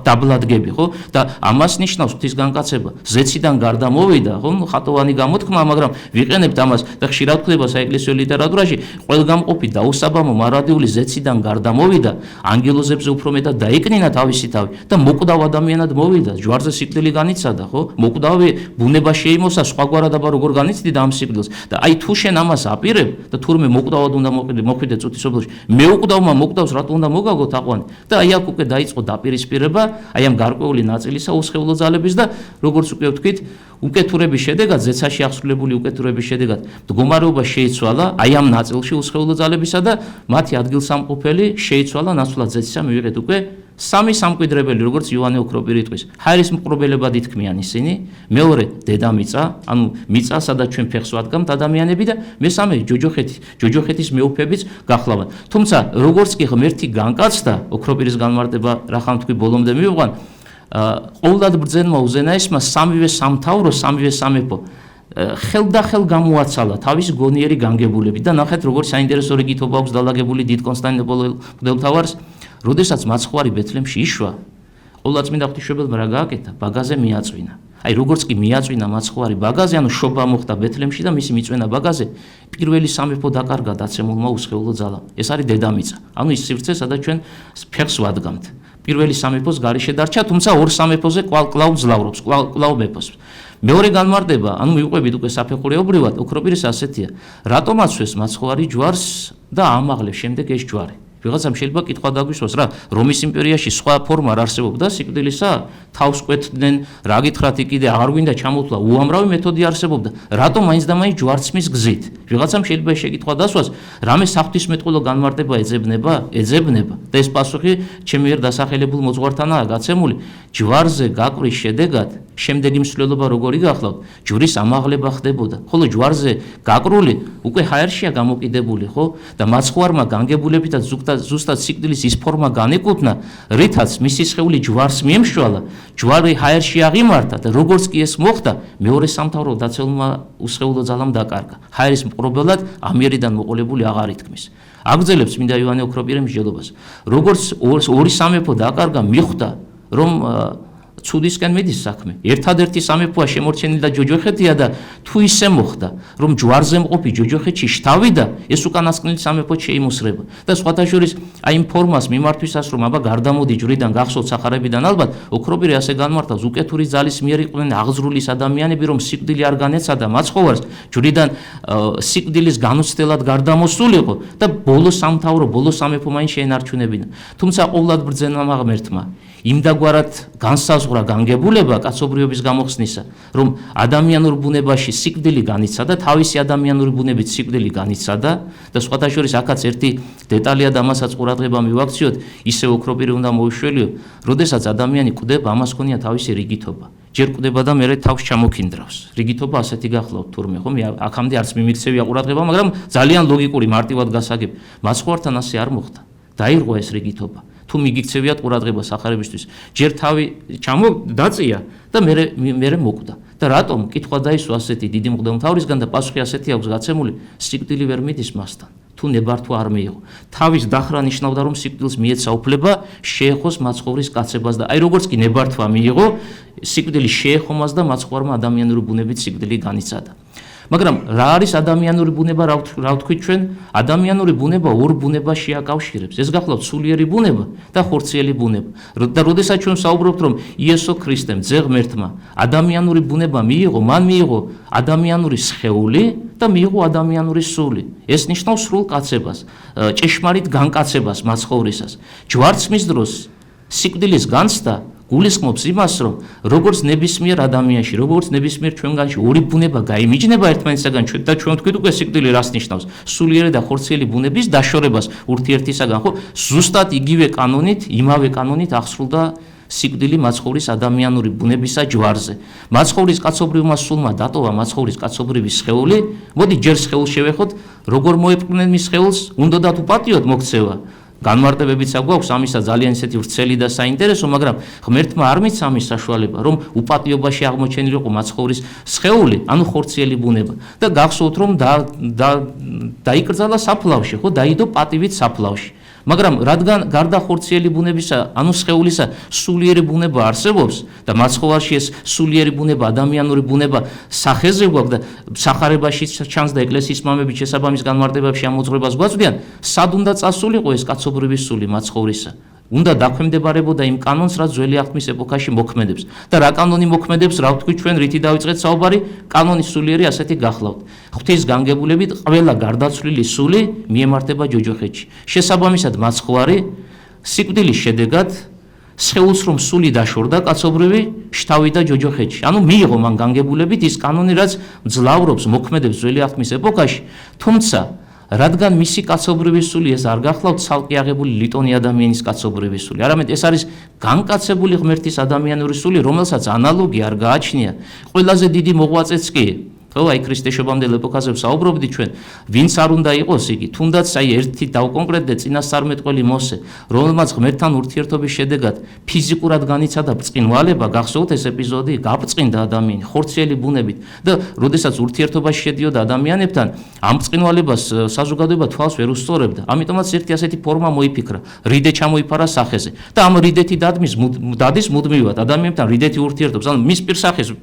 დაბლადგები, ხო? და ამას ნიშნავს ღვთისგანკაცება. ზეციდან გარდა მოვიდა, ხო? ხატოვანი გამოთქმა, მაგრამ ვიყენებთ ამას და ხშირად ხდება საეკლესიო ლიტერატურაში, ყველგამყოფი დაუსაბამო მარადიული ზეციდან გარდა მოვიდა, ანგელოზებზე უფრო მეტად დაიკნინა თავისი თავი და მოკვდავ ადამიანად მოვიდა, ჯვარზე სიკვდილი განიცადა, ხო? მოკვდავი ბუნება შეიმოსა, სხვაგვარად აბა როგორ განიცდიდა ამ სიკვდილს და აი თუ შენ ამას აპირებ და თურმე მოკვდავად უნდა მოხვიდე წუთის სოფელში, მე უკვდავმა მოკვდავს, რატო უნდა მოგაგოთ აყვანი და აი აქ უკვე დაიწყო დაპირისპირება, აი ამ გარკვეული ნაწილისა უსხეულო ძალების და როგორც უკვე ვთქვით, უკეთურების შედეგად, ზეცაში აღსრულებული უკეთურების შედეგად მდგომარეობა შეიცვალა აი ამ ნაწილში უსხეულო ძალებისა და მათი ადგილსამყოფელი შეიცვალა ნაცვლად ზეცისა მივიღეთ უკვე სამი სამკვიდრებელი, როგორც იოანე ოქროპირი იტყვის. ჰაერის მყრობელებად ითქმიან ისინი, მეორე დედამიწა, ანუ მიწა, სადაც ჩვენ ფეხს ვადგამთ ადამიანები და მესამე ჯოჯოხეთის მეუფეებიც გახლავენ. თუმცა, როგორც კი ღმერთი განკაცდა, ოქროპირის განმარტება რახან თქვი ბოლომდე მივიყვან, ყოვლად ბრძენმა უზენაესმა სამივე სამთავრო, სამივე სამეფო ხელდახელ გამოაცალა თავის გონიერი განგებულებით და ნახეთ როგორ საინტერესო რიგითობა აქვს დალაგებული დიდ კონსტანტინოპოლელ მღვდელმთავარს, როდესაც მაცხვარი ბეთლემში იშვა, ყოვლადწმინდა ღვთისმშობელმა რა გააკეთა? ბაგაზე მიაწვინა. აი როგორც კი მიაწვინა მაცხვარი ბაგაზე, ანუ შობა მოხდა ბეთლემში და მისი მიწვენა ბაგაზე, პირველი სამეფო დაკარგა დაცემულმა უსხეულო ძალამ. ეს არის დედამიწა. ანუ ის სივრცე, სადაც ჩვენ ფეხს ვადგამთ. პირველი სამეფოს გარეშე დარჩა, თუმცა ორ სამეფოზე კვლავ ძლავრობს, კვლავ მეფობს. მეორე განმარტება, ანუ მივყვებით უკვე საფეხურეობრივად, ოქროპირის ასეთია. რატომ აცვეს მაცხვარი ჯვარს და ამაღლებს შემდეგ ეს ჯვარი? ვიღაცამ შეიძლება კითხვა დაგვისვას რა, რომის იმპერიაში სხვა ფორმა არ არსებობდა სიკვდილისა? თავს კვეთდნენ, რა გითხრათ, კიდე აღარ გვინდა ჩამოთვლა, უამრავი მეთოდი არსებობდა. რატომ მაინც და მაინც ჯვარცმის გზით? ვიღაცამ შეიძლება შეკითხვა დასვას, რამე საღვთისმეტყველო განმარტება ეძებნება? ეძებნება. და ეს პასუხი ჩემი მიერ დასახელებულ მოძღვართანაა გაცემული. ჯვარზე გაკვრის შედეგად შემდეგი მსვლელობა როგორი გახლავთ? ჯვრის ამაღლება ხდებოდა. ხოლო ჯვარზე გაკრული უკვე ჰაერშია გამოკიდებული, ხო? და მაცხვარმა განგებულებითაც ზუსტად სიკვდილის ის ფორმა განეკუთვნა, რითაც მისი სხეული ჯვარს მიემშვალა, ჯვარი ჰაერში აღიმართა და როგორც კი ეს მოხდა, მეორე სამთავრო დაცემულმა უსხეულო ძალამ დაკარგა. ჰაერის მყრობელად ამიერიდან მოყოლებული აღარ ითქმის. აგრძელებს წმინდა იოანე ოქროპირი მსჯელობას. როგორც ორი სამეფო დაკარგა, მიხვდა, რომ ცუდისკენ მიდის საქმე. ერთადერთი სამეფოა შემორჩენილი და ჯოჯოხეთია და თუ ისე მოხდა, რომ ჯვარზე მყოფი ჯოჯოხეთში შთავიდა, ეს უკანასკნელი სამეფო შეიმუსრება. და სხვათა შორის აი იმ ფორმას მიმართვისას, რომ აბა გარდამოდი ჯვრიდან, გახსოვთ სახარებიდან ალბათ, ოქროპირი ასე განმარტავს, უკეთური ძალის მიერ იყვნენ აღზრული ადამიანები, რომ სიკვდილი არ განეცადა მაცხოვარს, ჯვრიდან სიკვდილის განუცდელად გარდამოსულიყო და ბოლო სამთავრო, ბოლო სამეფო მაინც შეენარჩუნებინა. თუმცა ყოვლად ბრძენმა ღმერთმა იმდაგვარად განსაზღვრა განგებულება კაცობრიობის გამოხსნისა, რომ ადამიანურ ბუნებაში სიკვდილი განიცადა, თავისი ადამიანური ბუნებით სიკვდილი განიცადა და სხვათა შორის აქაც ერთი დეტალია და ამასაც ყურადღება მივაქციოთ, ისე ოქროპირი უნდა მოვიშველიო, როდესაც ადამიანი კვდება, ამას ქონია თავისი რიგითობა. ჯერ კვდება და მერე თავს ჩამოქინდრავს. რიგითობა ასეთი გახლავთ თურმე, ხო? მე აქამდე არც მიმიქცევია ყურადღება, მაგრამ ძალიან ლოგიკური, მარტივად გასაგებ. მაცხვართან ასე არ მოხდა. დაირღვა ეს რიგითობა. თუ მიგიქცევიათ ყურადღება სახარებისთვის, ჯერ თავი დაწია და მერე მოკვდა. და რატომ? კითხვა დაისვა ასეთი დიდი მღვდელმთავრისგან და პასუხი ასეთი აქვს გაცემული, სიკვდილი ვერ მიდის მასთან. თუ ნებართვა არ მიიღო. თავის დახრა ნიშნავდა, რომ სიკვდილს მიეცა უფლება შეეხოს მაცხოვრის კაცებას და აი როგორც კი ნებართვა მიიღო, სიკვდილი შეეხომას და მაცხვარმა ადამიანური ბუნებით სიკვდილი განიცადა. მაგრამ რა არის ადამიანური ბუნება, რა ვთქვით ჩვენ? ადამიანური ბუნება ორ ბუნებას შეაკავშირებს. ეს გახლავთ სულიერი ბუნება და ხორციელი ბუნება. და როდესაც ჩვენ საუბრობთ, რომ იესო ქრისტემ, ძე ღმერთმა ადამიანური ბუნება მიიღო, მან მიიღო ადამიანური სხეული და მიიღო ადამიანური სული. ეს ნიშნავს სრულ კაცებას, ჭეშმარიტ განკაცებას მაცხოვრისას. ჯვარცმის დროს სიკვდილის განცდა გულისხმობს იმას, რომ როგორც ნებისმიერ ადამიანში, როგორც ნებისმიერ ჩვენგანში ორი ბუნება გაიმიჯნება ერთმანეთისაგან და ჩვენ თქვით უკვე სიკვდილი რას ნიშნავს? სულიერი და ხორციელი ბუნების დაშორებას ურთიერთისაგან, ხო? ზუსტად იგივე კანონით, იმავე კანონით აღსრულდა სიკვდილი მაცხოვრის ადამიანური ბუნებისა ჯვარზე. მაცხოვრის კაცობრიურმა სულმა დატოვა მაცხოვრის კაცობრიობის სხეული. მოდი ჯერ სხეულს შევეხოთ, როგორ მოეპყრნენ მის სხეულს, უნდათ უპატიოთ მოქცევა. განმარტებებიც აქვს ამისა ძალიან ისეთი ვრცელი და საინტერესო, მაგრამ ღმერთმა არ მიცა ამის საშუალება, რომ უპატიობაში აღმოჩენილიყო მაცხოვრის სხეული, ანუ ხორციელი ბუნება. და გახსოვთ, რომ დაიკრძალა საფლავში, ხო, დაიდო პატივით საფლავში. მაგრამ რადგან გარდა ხორციელი ბუნებისა, ანუ სხეულისა, სულიერი ბუნება არსებობს და მაცხოვარში ეს სულიერი ბუნება, ადამიანური ბუნება სახეზე გვაქვს და სახარებაში ჩანს და ეკლესიის მამები შესაბამის განმარტებებში ამოძღვრებას გვაწვდიან, სად უნდა წასულიყო ეს კაცობრიობის სული მაცხოვრისა? უნდა დაქვემდებარებოდა იმ კანონს, რაც ძველი აღთქმის ეპოქაში მოქმედებს. და რა კანონი მოქმედებს, რა ვთქვით ჩვენ, რითი დავიწყეთ საუბარი? კანონის სულიერი ასეთი გახლავთ. ღვთის განგებულებით ყველა გარდაცვლილი სული მიემართება ჯოჯოხეთში. შესაბამისად მაცხვარი სიკვდილის შედეგად სხეულს რომ სული დაშორდა კაცობრივი შთავიდა ჯოჯოხეთში. ანუ მიიღო მან განგებულებით ის კანონი, რაც მძლავრობს მოქმედებს ძველი აღთქმის ეპოქაში, თუმცა რადგან მისი კაცობრიობის სული ეს არ გახლავთ ცალკე აღებული ლიტონი ადამიანის კაცობრიობის სული, არამედ ეს არის განკაცებული ღმერთის ადამიანური სული, რომელსაც ანალოგი არ გააჩნია. ყველაზე დიდი მოღვაწეც კი ხო, აი ქრისტეშობამდელ ეპოქაზე ვსაუბრობდით ჩვენ, ვინც არ უნდა იყოს იგი, თუნდაც აი ერთი დავკონკრეტდე წინასწარმეტყველი მოსე, რომელმაც ღმერთთან ურთიერთობის შედეგად ფიზიკურად განიცადა ბრწყინვალება, გახსოვთ ეს ეპიზოდი, გაბრწყინდა ადამიანი ხორციელი ბუნებით და როდესაც ურთიერთობაში შედიოდა ადამიანებთან, ამ ბრწყინვალებას საზოგადოება თვალს ვერ უსწორებდა. ამიტომაც ერთი ასეთი ფორმა მოიფიქრა, რიდე ჩამოიფარა სახეზე და ამ რიდეთი დადის მუდმივად ადამიანებთან რიდეთი ურთიერთობს, ანუ მის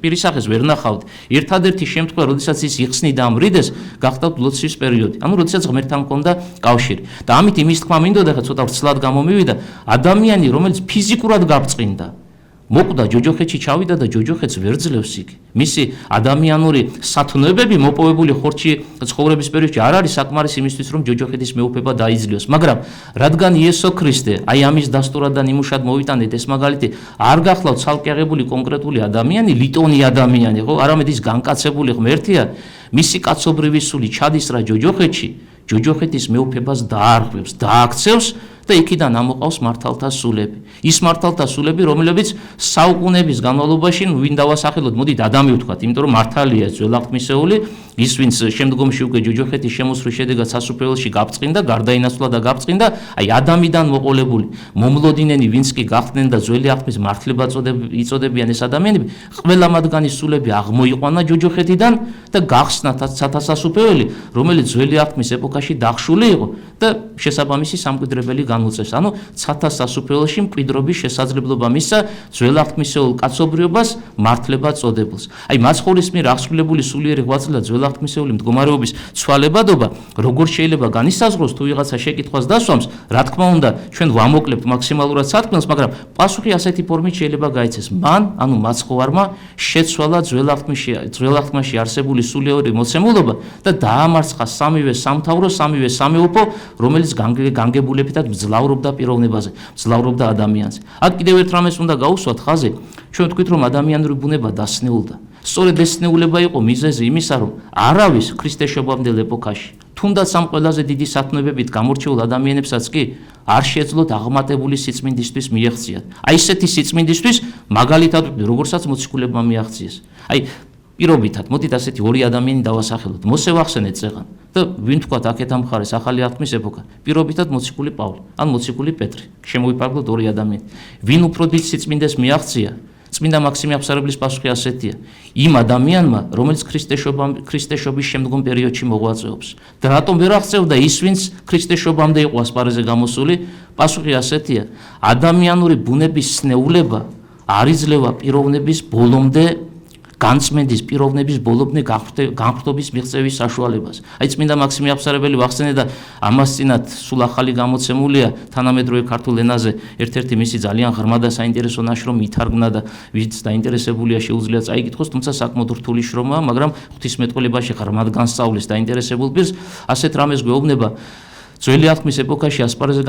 პირის სახეს ვერ ნახავთ. ერთადერთი შემთხვევა როდესაც ის იხსნიდა ამ რიდეს, გახდა ლოცვის პერიოდი. ანუ როდესაც ღმერთთან ჰქონდა კავშირი. და ამით იმის თქმა მინდოდა, ხა ცოტა ვრცლად გამომივიდა, ადამიანი, რომელიც ფიზიკურად გაბრწყინდა, მოკვდა ჯოჯოხეთში ჩავიდა და ჯოჯოხეთს ვერ ძლევს იგი. მისი ადამიანური სათნოებები მოპოვებული ხორცში ცხოვრების პერიოდში არ არის საკმარისი იმისთვის, რომ ჯოჯოხეთის მეუფება დაიძლიოს. მაგრამ რადგან იესო ქრისტე აი ამის დასტურად და ნიმუშად მოვიტანეთ ეს მაგალითი, არ გახლავთ ცალკე აღებული კონკრეტული ადამიანი, ლიტონი ადამიანი, ხო, არამედ ის განკაცებული ღმერთია, მისი კაცობრიობის სული ჩადის რა ჯოჯოხეთში, ჯოჯოხეთის მეუფებას დაარღვევს, დააქცევს და იქიდან ამოყავს მართალთა სულები. ის მართალთა სულები, რომლებიც საუკუნეების განმავლობაში, ვინ დავასახელოთ, მოდით ადამი ვთქვათ, იმიტომ რომ მართალია ძველ აღთქმისეული, ის ვინც შემდგომში უკვე ჯოჯოხეთის შემოსვლის შედეგად სასუფეველში გაბრწყინდა, გარდაინაცვლა და გაბრწყინდა, აი ადამიდან მოყოლებული მომლოდინენი, ვინც კი გახდნენ და ძველი აღთქმის მართლება იწოდებიან ეს ადამიანები, ყველა მათგანის სულები აღმოიყვანა ჯოჯოხეთიდან და გახსნათ სათასასუფეველი, რომელიც ძველი აღთქმის ეპოქაში დახშული იყო და შესაბამისი სამკვიდრებელი განუწევს. ანუ სათასასუფეველში მკვიდრობის შესაძლებლობა მისცა ძველ აღთქმისეულ კაცობრიობას მართლება წოდებულს. აი მაცხოვრის მიერ აღსრულებული სულიერი ღვაწლი და ძველ აღთქმისეული მდგომარეობის ცვალებადობა, როგორ შეიძლება განისაზღვროს თუ ვიღაცა შეკითხვას დასვამს, რა თქმა უნდა, ჩვენ ვამოკლებთ მაქსიმალურად სათქმელს, მაგრამ პასუხი ასეთი ფორმით შეიძლება გაიცეს. მან, ანუ მაცხოვარმა შეცვალა ძველ აღთქმაში არსებული სულიერი მოცემულობა და დაამარცხა სამივე სამთავრო, სამივე სამეუფო, რომელიც განგებულებითად მძლავრობდა პიროვნებაზე, მძლავრობდა ადამიანზე. აქ კიდევ ერთ რამეს უნდა გაუსვათ ხაზი, ჩვენ ვთქვით, რომ ადამიანური ბუნება დასნეულდა. სწორედ ეს სნეულება იყო მიზეზი იმისა, რომ არავის ქრისტეშობამდელ ეპოქაში, თუნდაც ამ ყველაზე დიდი სათნოებებით გამორჩეულ ადამიანებსაც კი არ შეეძლოთ აღმატებული სიწმინდისთვის მიეღწიათ. აი ესეთი სიწმინდისთვის მაგალითად როგორცაც მოციქულებმა მიაღწიეს. აი პირობითად, მოდით ასეთი ორი ადამიანი დავასახელოთ. მოსე ვახსენეთ წეღან და ვინ თქვათ აქეთ ამ მხარეს ახალი აღთქმის ეპოქა. პირობითად მოციქული პავლე, ან მოციქული პეტრე. შემოვიფარგლოთ ორი ადამიანი. ვინ უფრო დიდ სიწმინდეს მიაღწია? წმინდა მაქსიმე აფსარებლის პასუხი ასეთია. იმ ადამიანმა, რომელიც ქრისტეშობის შემდგომ პერიოდში მოღვაწეობს. და რატომ ვერ აღწევდა ის, ვინც ქრისტეშობამდე იყო ასპარეზზე გამოსული? პასუხი ასეთია. ადამიანური ბუნების სნეულება არ იძლევა პიროვნების ბოლომდე განწმენდის პიროვნების ბოლობნე განხრთობის მიღწევის საშუალებას. აი წმინდა მაქსიმე აღსარებელი ვახსენე და ამას წინათ სულ ახალი გამოცემულია თანამედროვე ქართულ ენაზე ერთ-ერთი მისი ძალიან ღრმა და საინტერესო ნაშრომი ითარგმნა და ვინც დაინტერესებულია შეუძლია წაიკითხოს, თუმცა საკმაოდ რთული შრომაა, მაგრამ ღვთისმეტყველებაში ღრმად განსწავლის დაინტერესებულ პირს ასეთ რამეს გვეუბნება ძველი აღთქმის ეპოქაში ასპარეზზე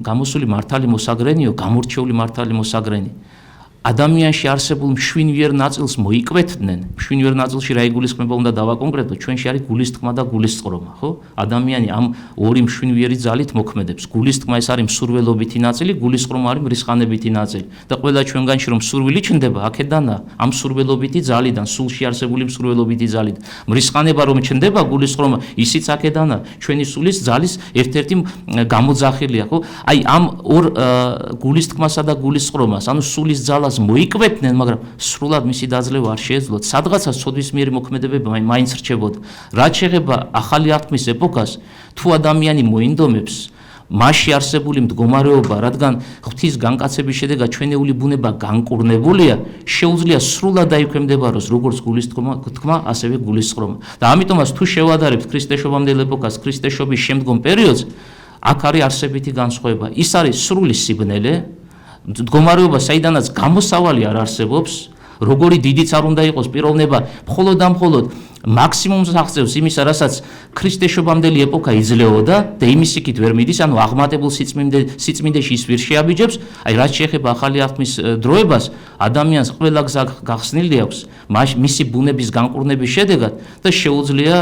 გამოსული მართალი მოსაგრენიო, გამორჩეული მართალი მოსაგრენი. ადამიანში არსებულ მშვინვიერ ნაწილს მოიკვეთდნენ. მშვინვიერ ნაწილში რა იგულისხმება უნდა დავაკონკრეტო, ჩვენში არის გულისწყმა და გულისწყრომა, ხო? ადამიანი ამ ორი მშვინვიერი ძალით მოქმედებს. გულისწყმა ეს არის მსურველობითი ნაწილი, გულისწყრომა არის მრისხანებითი ნაწილი. და ყველა ჩვენგანში რომ სურვილი ჩნდება, აქედანა ამ მსურველობითი ძალიდან, სულში არსებული მსურველობითი ძალიდან. მრისხანება რომ ჩნდება, გულისწყრომა ისიც აქედანა, ჩვენი სულის ძალის ერთ-ერთი გამოძახილია, ხო? აი ამ ორ გულისწყმასა და გულისწყრომას, ანუ სულის ძალას მოიკვეთდნენ, მაგრამ სრულად მისი დაძლევა არ შეეძლოთ. სადღაცა ცოდვისმიერი მოქმედებები მაინც რჩებოდა. რაც შეეხება ახალი აღთქმის ეპოქას, თუ ადამიანი მოინდომებს მასში არსებული მდგომარეობა, რადგან ღვთის განკაცების შედეგად ჩვენეული ბუნება განკურნებულია, შეუძლია სრულად დაიქვემდებაროს როგორც გულისწყრომა, ასევე გულისწყრომა. და ამიტომაც თუ შევადარებთ ქრისტეშობამდელ ეპოქას, ქრისტეშობის შემდგომ პერიოდს, აქ არის არსებითი განსხვავება. ის არის სრული სიბნელე, მდგომარეობა, საიდანაც გამოსავალი არ არსებობს, როგორი დიდიც არ უნდა იყოს პიროვნება, მხოლოდ და მხოლოდ მაქსიმუმს აღწევს იმისა, რასაც ქრისტეშობამდელი ეპოქა იძლეოდა და იმის იქით ვერ მიდის, ანუ აღმატებულ სიწმინდეში ის ვერ შეაბიჯებს. აი რაც შეეხება ახალი აღთქმის დროებას, ადამიანს ყველა გზა გახსნილი აქვს მისი ბუნების განკურნების შედეგად და შეუძლია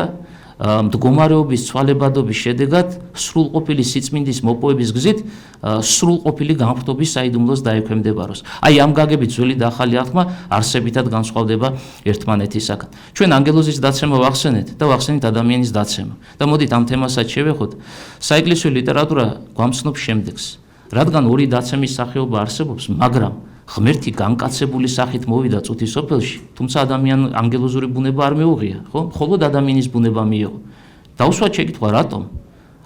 მდგომარეობის ცვალებადობის შედეგად სრულყოფილი სიწმინდის მოპოვების გზით სრულყოფილი განხრთობის საიდუმლოს დაექვემდებაროს. აი ამ გაგებით ძველი და ახალი აღთქმა არსებითად განსხვავდება ერთმანეთისაგან. ჩვენ ანგელოზის დაცემა ვახსენეთ და ვახსენით ადამიანის დაცემა. და მოდით ამ თემასაც შევეხოთ. საეკლესიო ლიტერატურა გვამცნობს შემდეგს. რადგან ორი დაცემის სახეობა არსებობს, მაგრამ ღმერთი განკაცებული სახით მოვიდა წუთის სოფელში, თუმცა ადამიან ანგელოზური ბუნება არ მეუღია, ხო? მხოლოდ ადამიანის ბუნება მიიღო. დაუსვათ შეკითხვა, რატომ?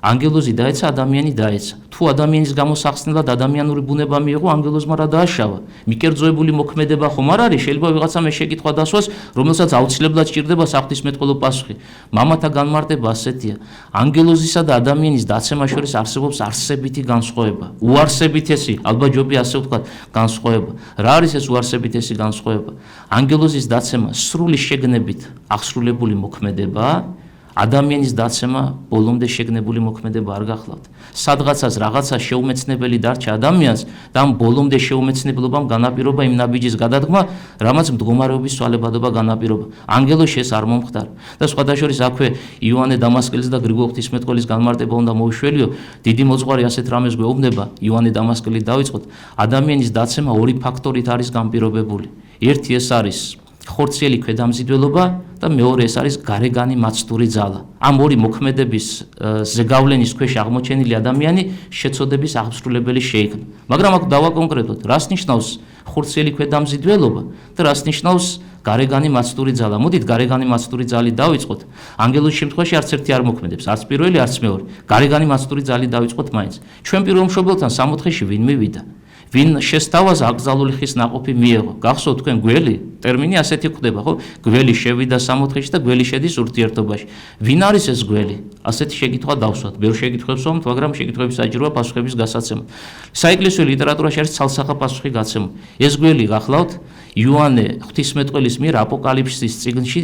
ანგელოზი დაეცა, ადამიანი დაეცა. თუ ადამიანის გამოსახსნელად ადამიანური ბუნება მიიღო, ანგელოზმა რა დააშავა? მიკერძოებული მოქმედება ხომ არ არის? შეიძლება ვიღაცამ ეს შეკითხვა დასვას, რომელსაც აუცილებლად სჭირდება საღვთისმეტყველო პასუხი. მამათა განმარტება ასეთია. ანგელოზისა და ადამიანის დაცემა შორის არსებობს არსებითი განსხვავება. უარსებითესი, ალბათ ჯობია ასე ვთქვათ, განსხვავება. რა არის ეს უარსებითესი განსხვავება? ანგელოზის დაცემა სრული შეგნებით აღსრულებული მოქმედებაა. ადამიანის დაცემა ბოლომდე შეგნებული მოქმედება არ გახლავთ. სადღაცას რაღაცა შეუმეცნებელი დარჩა ადამიანს და ამ ბოლომდე შეუმეცნებლობამ განაპირობა იმ ნაბიჯის გადადგმა, რამაც მდგომარეობის ცვალებადობა განაპირობა. ანგელოზში ეს არ მომხდარა. და სხვადასხვა აქვე იოანე დამასკელის და გრიგოლ ღვთისმეტყველის განმარტება უნდა მოვიშველიო. დიდი მოძღვარი ასეთ რამეს გვეუბნება, იოანე დამასკელი დავიწყოთ. ადამიანის დაცემა ორი ფაქტორით არის განპირობებული. ერთი ეს არის ხორციელი ქვედამზიდველობა და მეორე ეს არის გარეგანი მაცდური ძალა. ამ ორი მოქმედების ზეგავლენის ქვეშ აღმოჩენილი ადამიანი შეცოდების აღსრულებელი შეიქმნა. მაგრამ აქ დავაკონკრეტოთ, რას ნიშნავს ხორციელი ქვედამზიდველობა და რას ნიშნავს გარეგანი მაცდური ძალა. მოდით გარეგანი მაცდური ძალით დავიწყოთ. ანგელოზის შემთხვევაში არც ერთი არ მოქმედებს, არც პირველი, არც მეორე. გარეგანი მაცდური ძალით დავიწყოთ მაინც. ჩვენ პირველ მშობელთან სამოთხეში ვინ მივიდა? ვინ შესთავაზა აკრძალული ხის ნაყოფი მიეღო? გახსოვთ თქვენ გველი? ტერმინი ასეთი ხდება, ხო? გველი შევიდა სამოთხეში და გველი შედის ურთიერთობაში. ვინ არის ეს გველი? ასეთი შეკითხვა დავსვათ. ბევრ შეკითხვებს ვამთ, მაგრამ შეკითხვების საჭიროა პასუხების გასაცემა. საეკლესიო ლიტერატურაში არის ცალსახა პასუხი გაცემული. ეს გველი გახლავთ იოანე ღვთისმეტყველის მიერ აპოკალიფსის წიგნში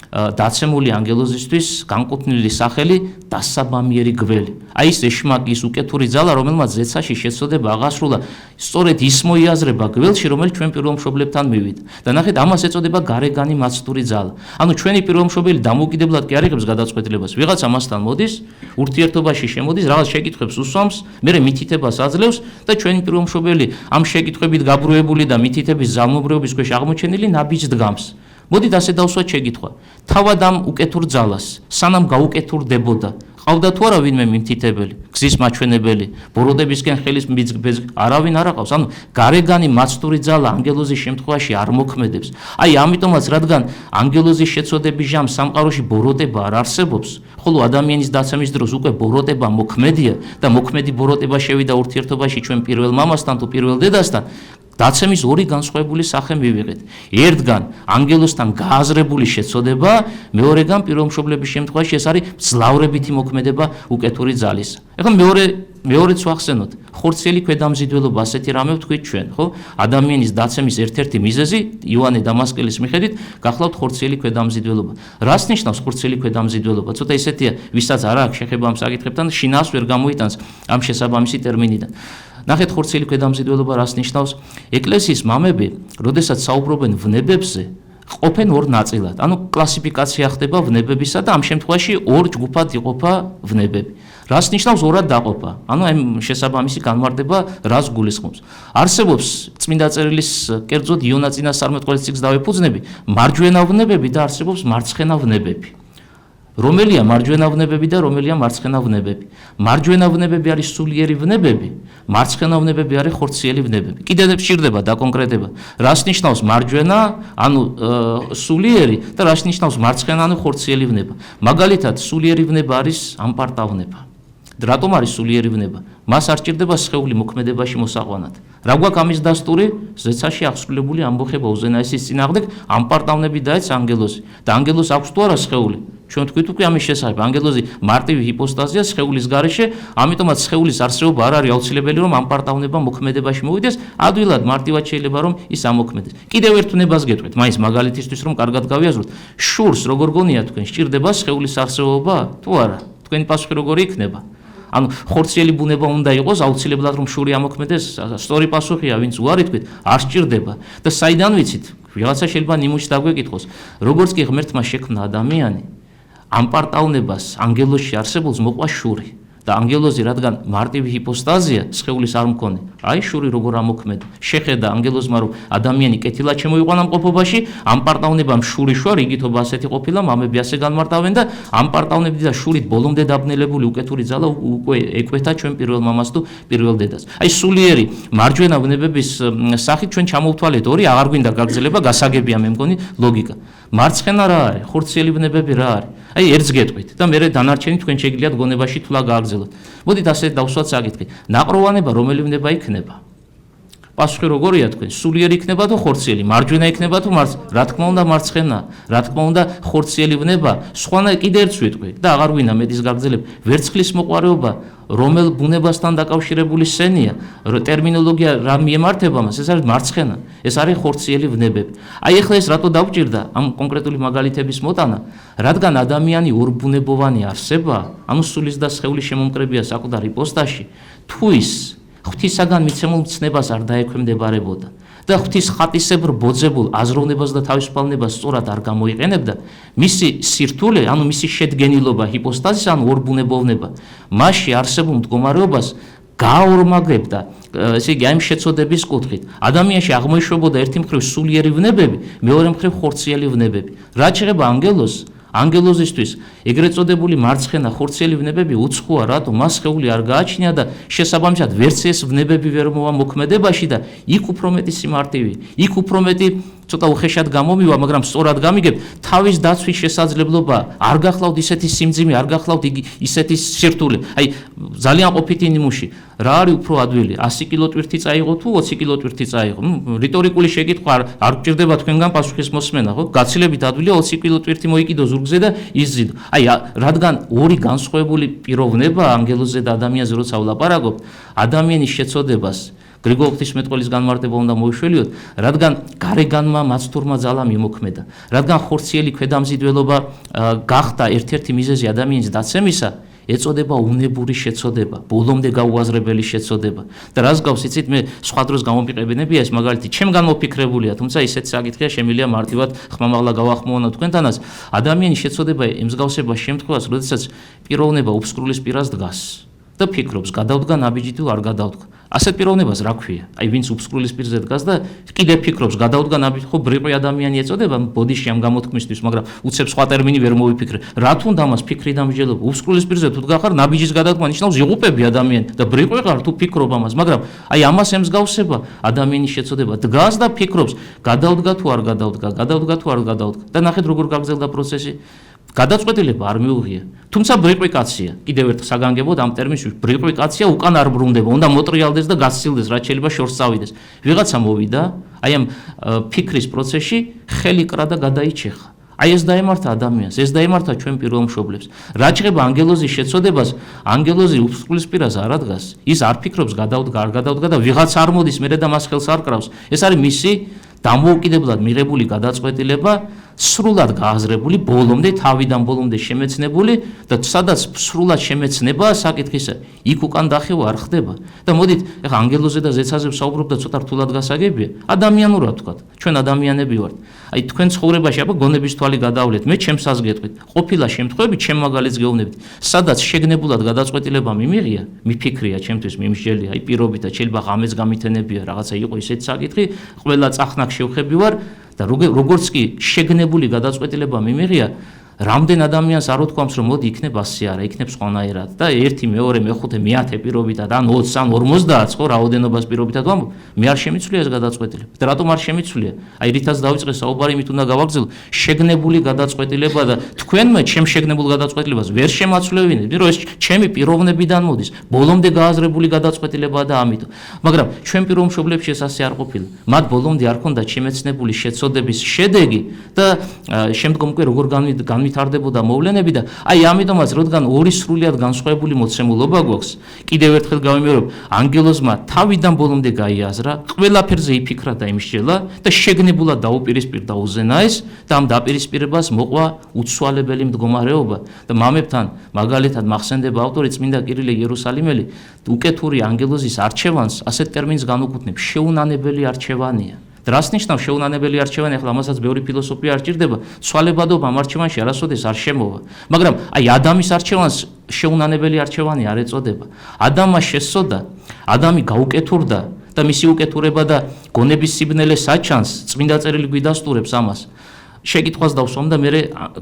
დაცემული ანგელოზისთვის განკუთვნილი სახელი დასაბამიერი გველი. აი ეს ეშმაკი, ის უკეთური ძალა, რომელმაც ზეცაში შეცოდება აღასრულა, სწორედ ის მოიაზრება გველში, რომელიც ჩვენ პირველმშობლებთან მივიდა. და ნახეთ, ამას ეწოდება გარეგანი მაცდური ძალა. ანუ ჩვენი პირველმშობელი დამოუკიდებლად კი არ იღებს გადაწყვეტილებას. ვიღაც ამასთან მოდის, ურთიერთობაში შემოდის, რაღაც შეკითხვებს უსვამს, მერე მითითებას აძლევს და ჩვენი პირველმშობელი ამ შეკითხვებით გაბრუებული და მითითების ძალმობრეობის ქვეშ აღმოჩენილი ნაბიჯს დგამს. მოდით ასე დავსვათ შეკითხვა. თავად ამ უკეთურ ძალას, სანამ გაუკეთურდებოდა, ყავდა თუ არა ვინმე მიმთითებელი, გზის მაჩვენებელი, ბოროტებისკენ ხელის მიბეძგი, არავინ არ აყავს. ანუ გარეგანი მაცდური ძალა ანგელოზის შემთხვევაში არ მოქმედებს. აი ამიტომაც, რადგან ანგელოზის შეცოდების ჟამს სამყაროში ბოროტება არ არსებობს, ხოლო ადამიანის დაცემის დროს უკვე ბოროტება მოქმედია და მოქმედი ბოროტება შევიდა ურთიერთობაში ჩვენ პირველ მამასთან თუ პირველ დედასთან, დაცემის ორი განსხვავებული სახე მივიღეთ. ერთგან ანგელოსთან გააზრებული შეცოდება, მეორეგან პირველ მშობლების შემთხვევაში ეს არის მძლავრებითი მოქმედება უკეთური ძალის. ეხლა მეორეც ვახსენოთ, ხორციელი ქვედამზიდველობა ასეთი რამე ვთქვით ჩვენ, ხო? ადამიანის დაცემის ერთ-ერთი მიზეზი იოანე დამასკელის მიხედვით გახლავთ ხორციელი ქვედამზიდველობა. რას ნიშნავს ხორციელი ქვედამზიდველობა? ცოტა ისეთია, ვისაც არ აქვს შეხება ამ საკითხებთან, შინაარს ვერ გამოიტანს ამ შესაბამისი ტერმინიდან. ნახეთ ხორციელი ქვედამზიდველობა რას ნიშნავს? ეკლესიის მამები, როდესაც საუბრობენ ვნებებზე, ყოფენ ორ ნაწილად. ანუ კლასიფიკაცია ხდება ვნებებისა და ამ შემთხვევაში ორ ჯგუფად იყოფა ვნებები. რას ნიშნავს ორად დაყოფა? ანუ ამ შესაბამისი განმარტება რას გულისხმობს? არსებობს წმინდა წერილის კერძოდ იონა წინასწარმეტყველის წიგნს დავეფუძნები, მარჯვენა ვნებები და არსებობს მარცხენა ვნებები. რომელია მარჯვენა ვნებები და რომელია მარცხენა ვნებები? მარჯვენა ვნებები არის სულიერი ვნებები, მარცხენა ვნებები არის ხორციელი ვნებები. კიდევ სჭირდება დაკონკრეტება. რას ნიშნავს მარჯვენა, ანუ სულიერი და რას ნიშნავს მარცხენა, ანუ ხორციელი ვნება? მაგალითად, სულიერი ვნება არის ამპარტა ვნება. რატომ არის სულიერი ვნება? მას არ სჭირდება სხეული მოქმედებაში მოსაყვანად. რა გვაქვს ამის დასტური? ზეცაში აღსრულებული ამბოხება უზენაესის წინააღმდეგ ამპარტავნები დაეცა ანგელოზი. და ანგელოზს აქვს თუ არა სხეული? ჩვენ თქვით უკვე ამის შესახებ. ანგელოზი მარტივი ჰიპოსტაზია სხეულის გარეშე, ამიტომაც სხეულის არსებობა არ არის აუცილებელი, რომ ამპარტავნება მოქმედებაში მოვიდეს, ადვილად მარტივად შეიძლება რომ ის ამოქმედეს. კიდევ ერთ ვნებას გეტყვით, მაინც მაგალითისთვის რომ კარგად გავიაზროთ. შურს როგორ გონია თქვენ, სჭირდება სხეულის არსებობა თუ არა? თქვენი პასუხი როგორი იქნება? ანუ ხორციელი ბუნება უნდა იყოს აუცილებლად რომ შური ამოქმედეს? სწორი პასუხია, ვინც უარი თქვით, არ სჭირდება. და საიდან ვიცით? ვიღაცა შეიძლება ნიმუშს დაგვეკითხოს, როგორც კი ღმერთმა შექმნა ადამიანი, ამპარტავნებას ანგელოზში არსებულს მოყვა შური. და ანგელოზი რადგან მარტივი ჰიპოსტაზია, სხეულის არ მქონე, აი შური როგორ ამოქმედა. შეხედა ანგელოზმა რომ ადამიანი კეთილად შემოიყვანა მყოფობაში, ამპარტავნებამ შური შვა, რიგითობა ასეთი ყოფილა, მამები ასე განმარტავენ და ამპარტავნები და შურით ბოლომდე დაბნელებული უკეთური ძალა უკვე ეკვეთა ჩვენ პირველ მამას თუ პირველ დედას. აი სულიერი მარჯვენა ვნებების სახით ჩვენ ჩამოვთვალეთ ორი, აღარ გვინდა გაგრძელება, გასაგებია მე მგონი ლოგიკა. მარცხენა რა არის? ხორციელი ვნებები რა არის? აი ერთს გეტყვით და მე დანარჩენი თქვენ შეგიძლიათ გონებაში თვლა გააგრძელოთ. მოდით ასე დავსვათ საკითხი. ნაყროვანება რომელი ვნება იქნება? პასუხი როგორია თქვენ? სულიერი იქნება თუ ხორციელი? მარჯვენა იქნება თუ რა თქმა უნდა მარცხენა? რა თქმა უნდა ხორციელი ვნება? სხვანა კიდე ერთს ვიტყვი და აღარ ვინა მეტის გაგრძელებ. ვერცხლის მოყვარეობა რომელ ბუნებასთან დაკავშირებული სენია, ტერმინოლოგია რა მიემართება მას, ეს არის მარცხენა, ეს არის ხორციელი ვნებები. აი ახლა ეს რატო დავჭირდა ამ კონკრეტული მაგალითების მოტანა? რადგან ადამიანი ორბუნებოვანი არსებაა, ანუ სულის და სხეულის შემომკრებია საკვდარ იპოსტაში, თუ ის ღვთისაგან მიცემულ მცნებას არ დაექვემდებარებოდა და ღვთის ხატისებრ ბოძებულ აზროვნებას და თავისუფალებას სწორად არ გამოიყენებდა, მისი სირთულე, ანუ მისი შედგენილობა ჰიპოსტაზის, ანუ ორბუნებოვნება, მასში არსებულ მდგომარეობას გააორმაგებდა, ესე იგი ამ შეცოდების კუთხით. ადამიანში აღმოიშვებოდა ერთი მხრივ სულიერი ვნებები, მეორე მხრივ ხორციელი ვნებები. რაც შეეხება ანგელოზს, ანგელოზისთვის ეგრეთ წოდებული მარცხენა ხორციელი ვნებები უცხოა, რატო? მას სხეული არ გააჩნია და შესაბამისად ვერც ეს ვნებები ვერ მოვა მოქმედებაში და იქ უფრო მეტი სიმარტივე, იქ უფრო მეტი ცოტა უხეშად გამომივა, მაგრამ სწორად გამიგებ, თავის დაცვის შესაძლებლობა არ გახლავთ ისეთი სიმძიმე, არ გახლავთ ისეთი სირთულე. აი ძალიან ყოფითი ნიმუში, რა არის უფრო ადვილი? 100 კილო ტვირთი წაიღო თუ 20 კილო ტვირთი წაიღო? რიტორიკული შეკითხვა არ გჭირდება თქვენგან პასუხის მოსმენა, ხო? გაცილებით ადვილია 20 კილო ტვირთი მოიკიდო ზურგზე და იზიდო. აი რადგან ორი განსხვავებული პიროვნება ანგელოზზე და ადამიანზე როცა ვლაპარაკობ, ადამიანის შეცოდებას გრიგოლ ღვთისმეტყველის განმარტება უნდა მოუშველიოთ, რადგან გარეგანმა მაცთურმა ძალამ იმოქმედა, რადგან ხორციელი ქვედამზიდველობა გახდა ერთ-ერთი მიზეზი ადამიანის დაცემისა, ეწოდება უნებური შეცოდება, ბოლომდე გაუაზრებელი შეცოდება. და რას გავს იცით, მე სხვა დროს გამომიყენებია ეს მაგალითი, ჩემგან მოფიქრებულია, თუმცა ისეთ საკითხია შემიძლია მარტივად ხმამაღლა გავახმოვანო თქვენთანაც. ადამიანის შეცოდება ემსგავსება შემთხვევას, როდესაც პიროვნება უფსკრულის პირას დგას და ფიქრობს, გადავდგა ნაბიჯი თუ არ გადავდგა. ასეთ პიროვნებას რა ქვია? აი ვინც უფსკრულის პირზე დგას და კიდე ფიქრობს, გადავდგა ნაბიჯი, ხო ბრიყვი ადამიანი ეწოდება ბოდიში ამ გამოთქმისთვის, მაგრამ უცებ სხვა ტერმინი ვერ მოვიფიქრე. რა თუნდა მას ფიქრი დამსჯელობა? უფსკრულის პირზე თუ დგახარ, ნაბიჯის გადადგმა ნიშნავს იღუპები ადამიანი და ბრიყვი ხარ თუ ფიქრობ ამას, მაგრამ აი ამას ემსგავსება ადამიანის შეცოდება. დგას და ფიქრობს, გადავდგა თუ არ გადავდგა, გადავდგა თუ არ გადავდგა. და ნახეთ როგორ გაგრძელდა პროცესი. გადაწყვეტილება არ მიუღია. თუმცა ბრიყვიკაცია, კიდევ ერთ საგანგებოდ ამ ტერმინს ბრიყვიკაცია უკან არ ბრუნდება, უნდა მოტრიალდეს და გასცილდეს, რაც შეიძლება შორს წავიდეს. ვიღაცა მოვიდა, აი ამ ფიქრის პროცესში ხელი კრა და გადაიჩეხა. აი ეს დაემართა ადამიანს, ეს დაემართა ჩვენ პირველ მშობლებს. რაც შეეხება ანგელოზის შეწოდებას, ანგელოზი უფსკვლისპირას არ ადგას, ის არ ფიქრობს გადავდგა და ვიღაც არ მოდის მერე და მას ხელს არ კრავს. ეს არის მისი დამოუკიდებლად მიღებული გადაწყვეტილება, სრულად გააზრებული, ბოლომდე, თავიდან ბოლომდე შემეცნებული და სადაც სრულად შემეცნებაა საკითხისა, იქ უკან დახევა არ ხდება. და მოდით, ეხლა ანგელოზე და ზეცაზე ვსაუბრობ და ცოტა რთულად გასაგებია, ადამიანურად ვთქვათ, ჩვენ ადამიანები ვართ. აი თქვენ ცხოვრებაში აბა გონების თვალი გადავლეთ, მე ჩემსას გეტყვით. ყოფილა შემთხვევები, ჩემ მაგალითს გეუბნებით, სადაც შეგნებულად გადაწყვეტილება მიმიღია, მიფიქრია ჩემთვის მიმსჯელია, აი პირობითად შეიძლება ღამეს გამითენებია, რაღაცა იყო ისეთ საკითხი, ყველა წახნაგ შევხები ვარ და როგორც კი შეგნებული გადაწყვეტილება მიმიღია, რამდენ ადამიანს არ უთქვამს რომ მოდი იქნებ ასე არა, იქნებ სხვანაირად და 1, 2, მე-5, მე-10 პირობითად ან 20, ან 50 ხო რაოდენობას პირობითად ვამბობ, მე არ შემიცვლია ეს გადაწყვეტილება. და რატომ არ შემიცვლია? აი რითაც დავიწყე საუბარი, იმით უნდა გავაგრძელო, შეგნებული გადაწყვეტილება და თქვენმა ჩემ შეგნებულ გადაწყვეტილებას ვერ შემაცვლევინეთ, რომ ეს ჩემი პიროვნებიდან მოდის, ბოლომდე გააზრებული გადაწყვეტილებაა და ამიტომ. მაგრამ ჩვენ პირველ მშობლებში ეს ასე არ ყოფილა. მათ ბოლომდე არ ქონდათ შემეცნებული შეწოდების შედეგი და შემდგომ კი როგორ ვითარდებოდა მოვლენები და აი ამიტომაც რადგან ორი სრულიად განსხვავებული მოცემულობა გვაქვს, კიდევ ერთხელ გავიმეორებ, ანგელოზმა თავიდან ბოლომდე გაიაზრა, ყველაფერზე იფიქრა და იმსჯელა და შეგნებულად დაუპირისპირდა უზენაეს და ამ დაპირისპირებას მოყვა უცვალებელი მდგომარეობა და მამებთან მაგალითად მახსენდება ავტორი წმინდა კირილე იერუსალიმელი უკეთური ანგელოზის არჩევანს ასეთ ტერმინს განუგუთნებს, შეუნანებელი არჩევანია. რას ნიშნავს შეუნანებელი არჩევანი? ახლა ამასაც ბევრი ფილოსოფია არ ჭირდება. ცვალებადობა ამ არჩევანში არასოდეს არ შემოვა. მაგრამ აი ადამის არჩევანს შეუნანებელი არჩევანი არ ეწოდება. ადამმა შესწოდა, ადამი გაუკეთურდა და მისი უკეთურება და გონების სიბნელე საჩანს, წმინდა წერილი გვიდასტურებს ამას. შეკითხვას დავსვამ და მე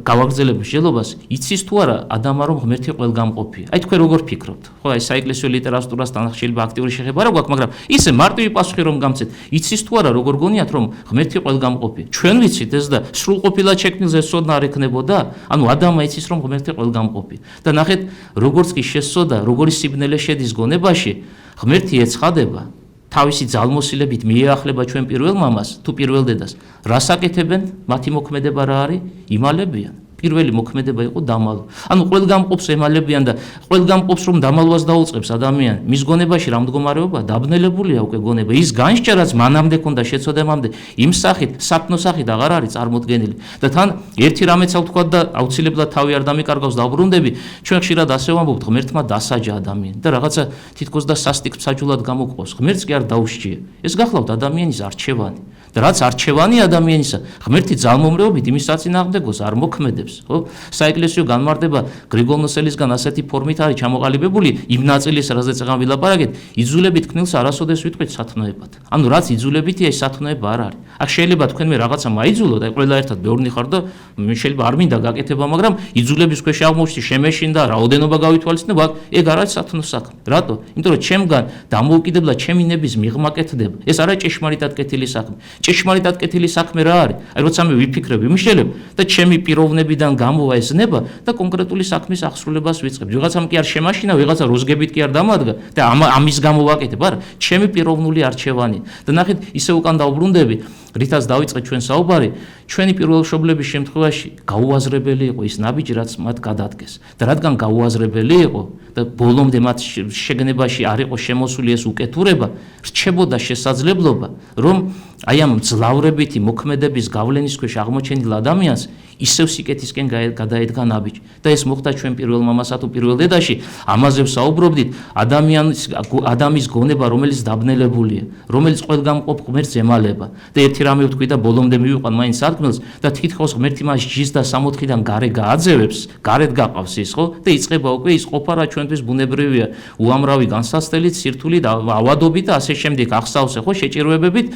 გავაგრძელებ მსჯელობას, იცის თუ არა ადამა რომ ღმერთი ყველგამყოფია. აი თქვენ როგორ ფიქრობთ? ხო, აი საეკლესიო ლიტერატურასთან შეიძლება აქტიური შეხება არ გვაქვს, მაგრამ ისე მარტივი პასუხი რომ გამცეთ, იცის თუ არა როგორ გონიათ რომ ღმერთი ყველგამყოფია? ჩვენ ვიცით ეს და სრულყოფილად შექმნილზე სოდნა არ ექნებოდა? ანუ ადამა იცის რომ ღმერთი ყველგამყოფია. და ნახეთ, როგორც კი შესწოდა, როგორი სიბნელე შედის გონებაში, ღმერთი ეცხადება თავისი ძალმოსილებით მიეახლება ჩვენ პირველ მამას თუ პირველ დედას. რას აკეთებენ? მათი მოქმედება რა არის? იმალებიან. პირველი მოქმედება იყო დამალვა. ანუ ყველგამყოფს ემალებიან და ყველგამყოფს რომ დამალვას დაუწყებს ადამიანი, მის გონებაში რა მდგომარეობა? დაბნელებულია უკვე გონება. ის განსჭა რაც მანამდე ქონდა შეწოდებამდე, იმ სახით, საქმნო სახით აღარ არის წარმოდგენილი. და თან ერთი რამეც ავთქვა და აუცილებლად თავი არ დამიკარგავს დაბრუნდები, ჩვენ ხშირად ასე ვამბობთ, ღმერთმა დასაჯა ადამიანი და რაღაცა თითქოს და სასტიკმსაჯულად გამოგვყავს. ღმერთს კი არ დაუშჭია. ეს გახლავთ ადამიანის არჩევანი. და რაც არჩევანი ადამიანისა, ღმერთი ძალმომრეობით იმის საწინააღმდეგოს არ მოქმედებს, ხო? საეკლესიო განმარტება გრიგოლ ნოსელისგან ასეთი ფორმით არის ჩამოყალიბებული, იმ ნაწილის, რაზეც აღარ ვილაპარაკეთ, იძულებით ქნილს არასოდეს ვიტყვით სათნოებად. ანუ რაც იძულებითია, ის სათნოება არ არის. აქ შეიძლება თქვენ მე რაღაცა მაიძულოთ, აი ყველა ერთად ბევრნი ხარ და შეიძლება არ მინდა გაკეთება, მაგრამ იძულების ქვეშ აღმოჩნდი, შემეშინდა, რაოდენობა გავითვალისწინებ, ეგ არ არის სათნო საქმე. რატო? იმიტომ რომ ჩემგან დამოუკიდებლად ჩემი ნების მიღმა კეთდება. ეს არა ჭეშმარიტად კეთილი საქმე. ჭეშმარიტად კეთილი საქმე რა არის? აი როცა მე ვიფიქრებ, ვიმშელებ და ჩემი პიროვნებიდან გამოვა ეს ნება და კონკრეტული საქმის აღსრულებას ვიწყებ. ვიღაცამ კი არ შემაშინა, ვიღაცა როზგებით კი არ დამადგა და ამის გამო ვაკეთებ, არა, ჩემი პიროვნული არჩევანი. და ნახეთ, ისე უკან დავბრუნდები, რითაც დავიწყე ჩვენ საუბარი, ჩვენი პირველშობლების შემთხვევაში გაუაზრებელი იყო ის ნაბიჯი, რაც მათ გადადგეს. და რადგან გაუაზრებელი იყო და ბოლომდე მათ შეგნებაში არ იყო შემოსული ეს უკეთურება, რჩებოდა შესაძლებლობა, რომ აი ამ ძლავრებითი მოქმედების გავლენის ქვეშ აღმოჩენილ ადამიანს ისევ სიკეთისკენ გადაედგა ნაბიჯი. და ეს მოხდა ჩვენ პირველ მამასა თუ პირველ დედაში. ამაზე ვსაუბრობდით, ადამიანის გონება, რომელიც დაბნელებულია, რომელიც ყველგამყოფ ღმერთს ემალება და ერთი რამე ვთქვი და ბოლომდე მივიყვან მაინც სარკმელს და თითქოს ღმერთი მას ჯის და სამოთხიდან გარე გააძევებს, გარეთ გაყავს ის, ხო? და იწყება უკვე ის ყოფა, რა ჩვენთვის ბუნებრივია, უამრავი განსასწრებით, სირთულით, ავადობით და ასე შემდეგ ახსავსე, ხო, შეჭირვებებით,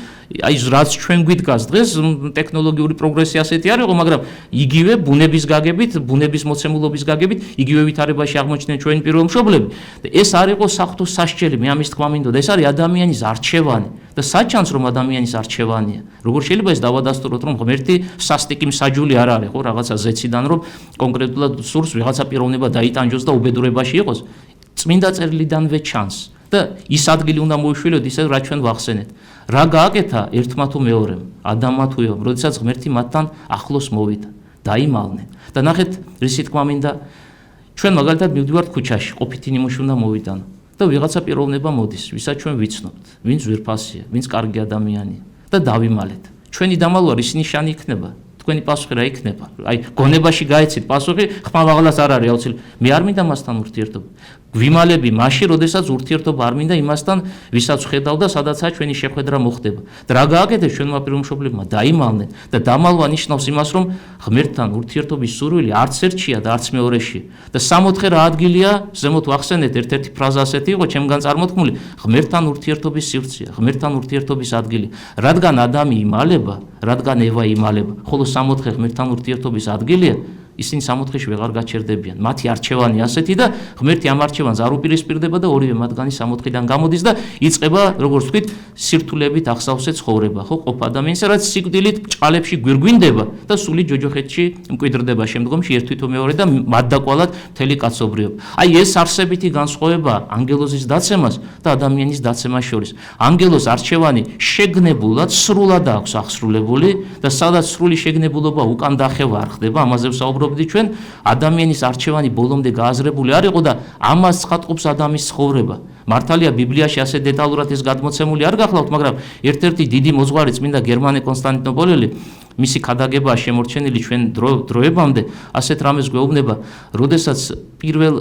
აი რაც ჩვენ გვიდგას დღეს ტექნოლოგიური პროგრესი ასეთი არ იყო, მაგრამ იგივე ბუნების გაგებით, ბუნების მოცემულობის გაგებით, იგივე ვითარებაში აღმოჩნდნენ ჩვენი პირველ მშობლები. და ეს არ იყო საღვთო სასჯელი, მე ამის თქვა მინდოდა, ეს არის ადამიანის არჩევანი და საჩანს რომ ადამიანის არჩევანია. როგორ შეიძლება ეს დავადასტუროთ, რომ ღმერთი სასტიკი მსაჯული არ არის, ხო, რაღაცა ზეციდან რომ კონკრეტულად სურს ვიღაცა პიროვნება დაიტანჯოს და უბედურებაში იყოს. წმინდა წერილიდანვე ჩანს და ის ადგილი უნდა მოიშვილოთ ისე რა ჩვენ ვახსენეთ. რა გააკეთა ერთმა თუ მეორემ, ადამიანმა თუ ევამ, როდესაც ღმერთი მათთან ახლოს მოვიდა, დაიმალნენ. და ნახეთ, რისი თქმა მინდა, ჩვენ მაგალითად მივდივართ ქუჩაში, ყოფითი ნიმუში უნდა მოვიტანო და ვიღაცა პიროვნება მოდის, ვისაც ჩვენ ვიცნობთ, ვინც ძვირფასია, ვინც კარგი ადამიანია და დავიმალეთ. ჩვენი დამალვა რის ნიშანი იქნება? თქვენი პასუხი რა იქნება? აი, გონებაში გაეცით პასუხი, ხმამაღლას არ არის აუცილებლად. მე არ მინდა მასთან ურთიერთობა. გვიმალები მაშინ, როდესაც ურთიერთობა არ მინდა იმასთან, ვისაც ხედავ და სადაცაა ჩვენი შეხვედრა მოხდება. და რა გააკეთეს ჩვენმა პირმშობლებმა? დაიმალნენ და დამალვა ნიშნავს იმას, რომ ღმერთთან ურთიერთობის სურვილი არც ერთშია და არც მეორეშია. და 64 რა ადგილია? ზემოთ ვახსენეთ, ერთ-ერთი ფრაზა ასეთი იყო ჩემგან წარმოთქმული, ღმერთთან ურთიერთობის სივრცეა, ღმერთთან ურთიერთობის ადგილი. რადგან ადამი იმალება, რადგან ევა იმალება, ხოლო 64 ღმერთთან ურთიერთობის ადგილია, ისინი 64-ში ვეღარ გაჩერდებიან. მათი არჩევანი ასეთი და ღმერთი ამ არჩევანს არ უპირისპირდება და ორივე მათგანი 64-დან გამოდის და იწყება, როგორც ვთქვით, სირთულებით ახსავსე ცხოვრება, ხო, ყოფ ადამიანისა, რაც სიკვდილით ჭყალებში გვირგვინდება და სული ჯოჯოხეთში მკვიდრდება შემდგომში ერთ თვითონ მეორე და მათდაკვალად მთელი კაცობრიობა. აი ეს არსებითი განსხვავება ანგელოზის დაცემას და ადამიანის დაცემას შორის. ანგელოზს არჩევანი შეგნებულად, სრულად აქვს აღსრულებული და სადაც სრული შეგნებულობა უკან დახევა არ ხდება, ამაზე ვსაუბრობ ჩვენ ადამიანის არჩევანი ბოლომდე გააზრებული არ იყო და ამას ცხადყოფს ადამიანის ცხოვრება. მართალია ბიბლიაში ასე დეტალურად ეს გადმოცემული არ გახლავთ, მაგრამ ერთ-ერთი დიდი მოძღვარი წმინდა გერმანე კონსტანტინოპოლელი მისი ქადაგებაა შემორჩენილი ჩვენ დროებამდე, ასეთ რამეს გვეუბნება, როდესაც პირველ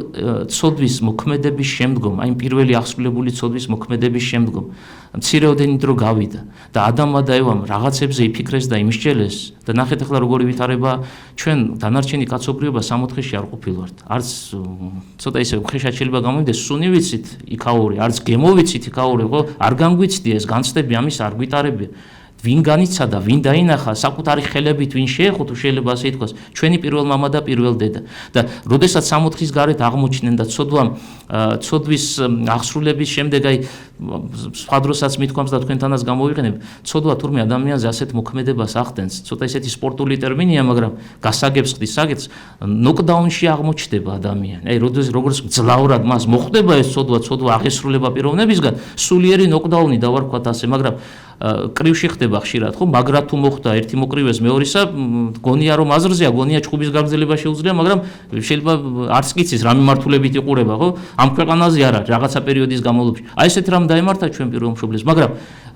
ცოდვის მოქმედების შემდგომ, აი პირველი აღსრულებული ცოდვის მოქმედების შემდგომ მცირეოდენი დრო გავიდა და ადამიანმა და ევამ რაღაცებზე იფიქრეს და იმსჯელეს და ნახეთ ახლა როგორი ვითარება ჩვენ დანარჩენი კაცობრიობა 64-ში არ ყოფილვართ. არც ცოტა ისე უხეშად შეიძლება გამოვიდეს, სუნი ვიცით იქაური, არც გემო ვიცით იქაური, ხო? არ განგვიცდია ეს განცდები ამის არ გვიტარებია. ვინ განიცადა, ვინ დაინახა, საკუთარი ხელებით ვინ შეეხო, თუ შეიძლება ასე ითქვას, ჩვენი პირველ მამა და პირველ დედა. და როდესაც 64-ის გარეთ აღმოჩნდნენ და ცოდვის აღსრულების შემდეგ, აი სხვა დროსაც მithქვამს და თქვენთანაც გამოვიყენებ, ცოდვა თურმე ადამიანზე ასეთ მოქმედებას ახდენს. ცოტა ისეთი სპორტული ტერმინია, მაგრამ გასაგებს ხდის საკითხს, ნოკდაუნში აღმოჩნდება ადამიანი. აი როგორც ძლავრად მას მოხდება ეს ცოდვა აღესრულება პიროვნებისგან, სულიერი ნოკდაუნი დავარქვათ ასე, მაგრამ კრივში ხდება ხშირად, ხო? მაგრად თუ მოხდა ერთი მოკრივეს მეორისა, გონია რომ აზრზეა, გონია ჩხუბის გაგრძელება შეუძლია, მაგრამ შეიძლება არც კიცის რა მიმართულებით იყურება, ხო? ამ ქვეყანაზე არა, რაღაცა პერიოდის განმავლობაში. აი ესეთ რამ დაემართა ჩვენ პირველ მშობლებს, მაგრამ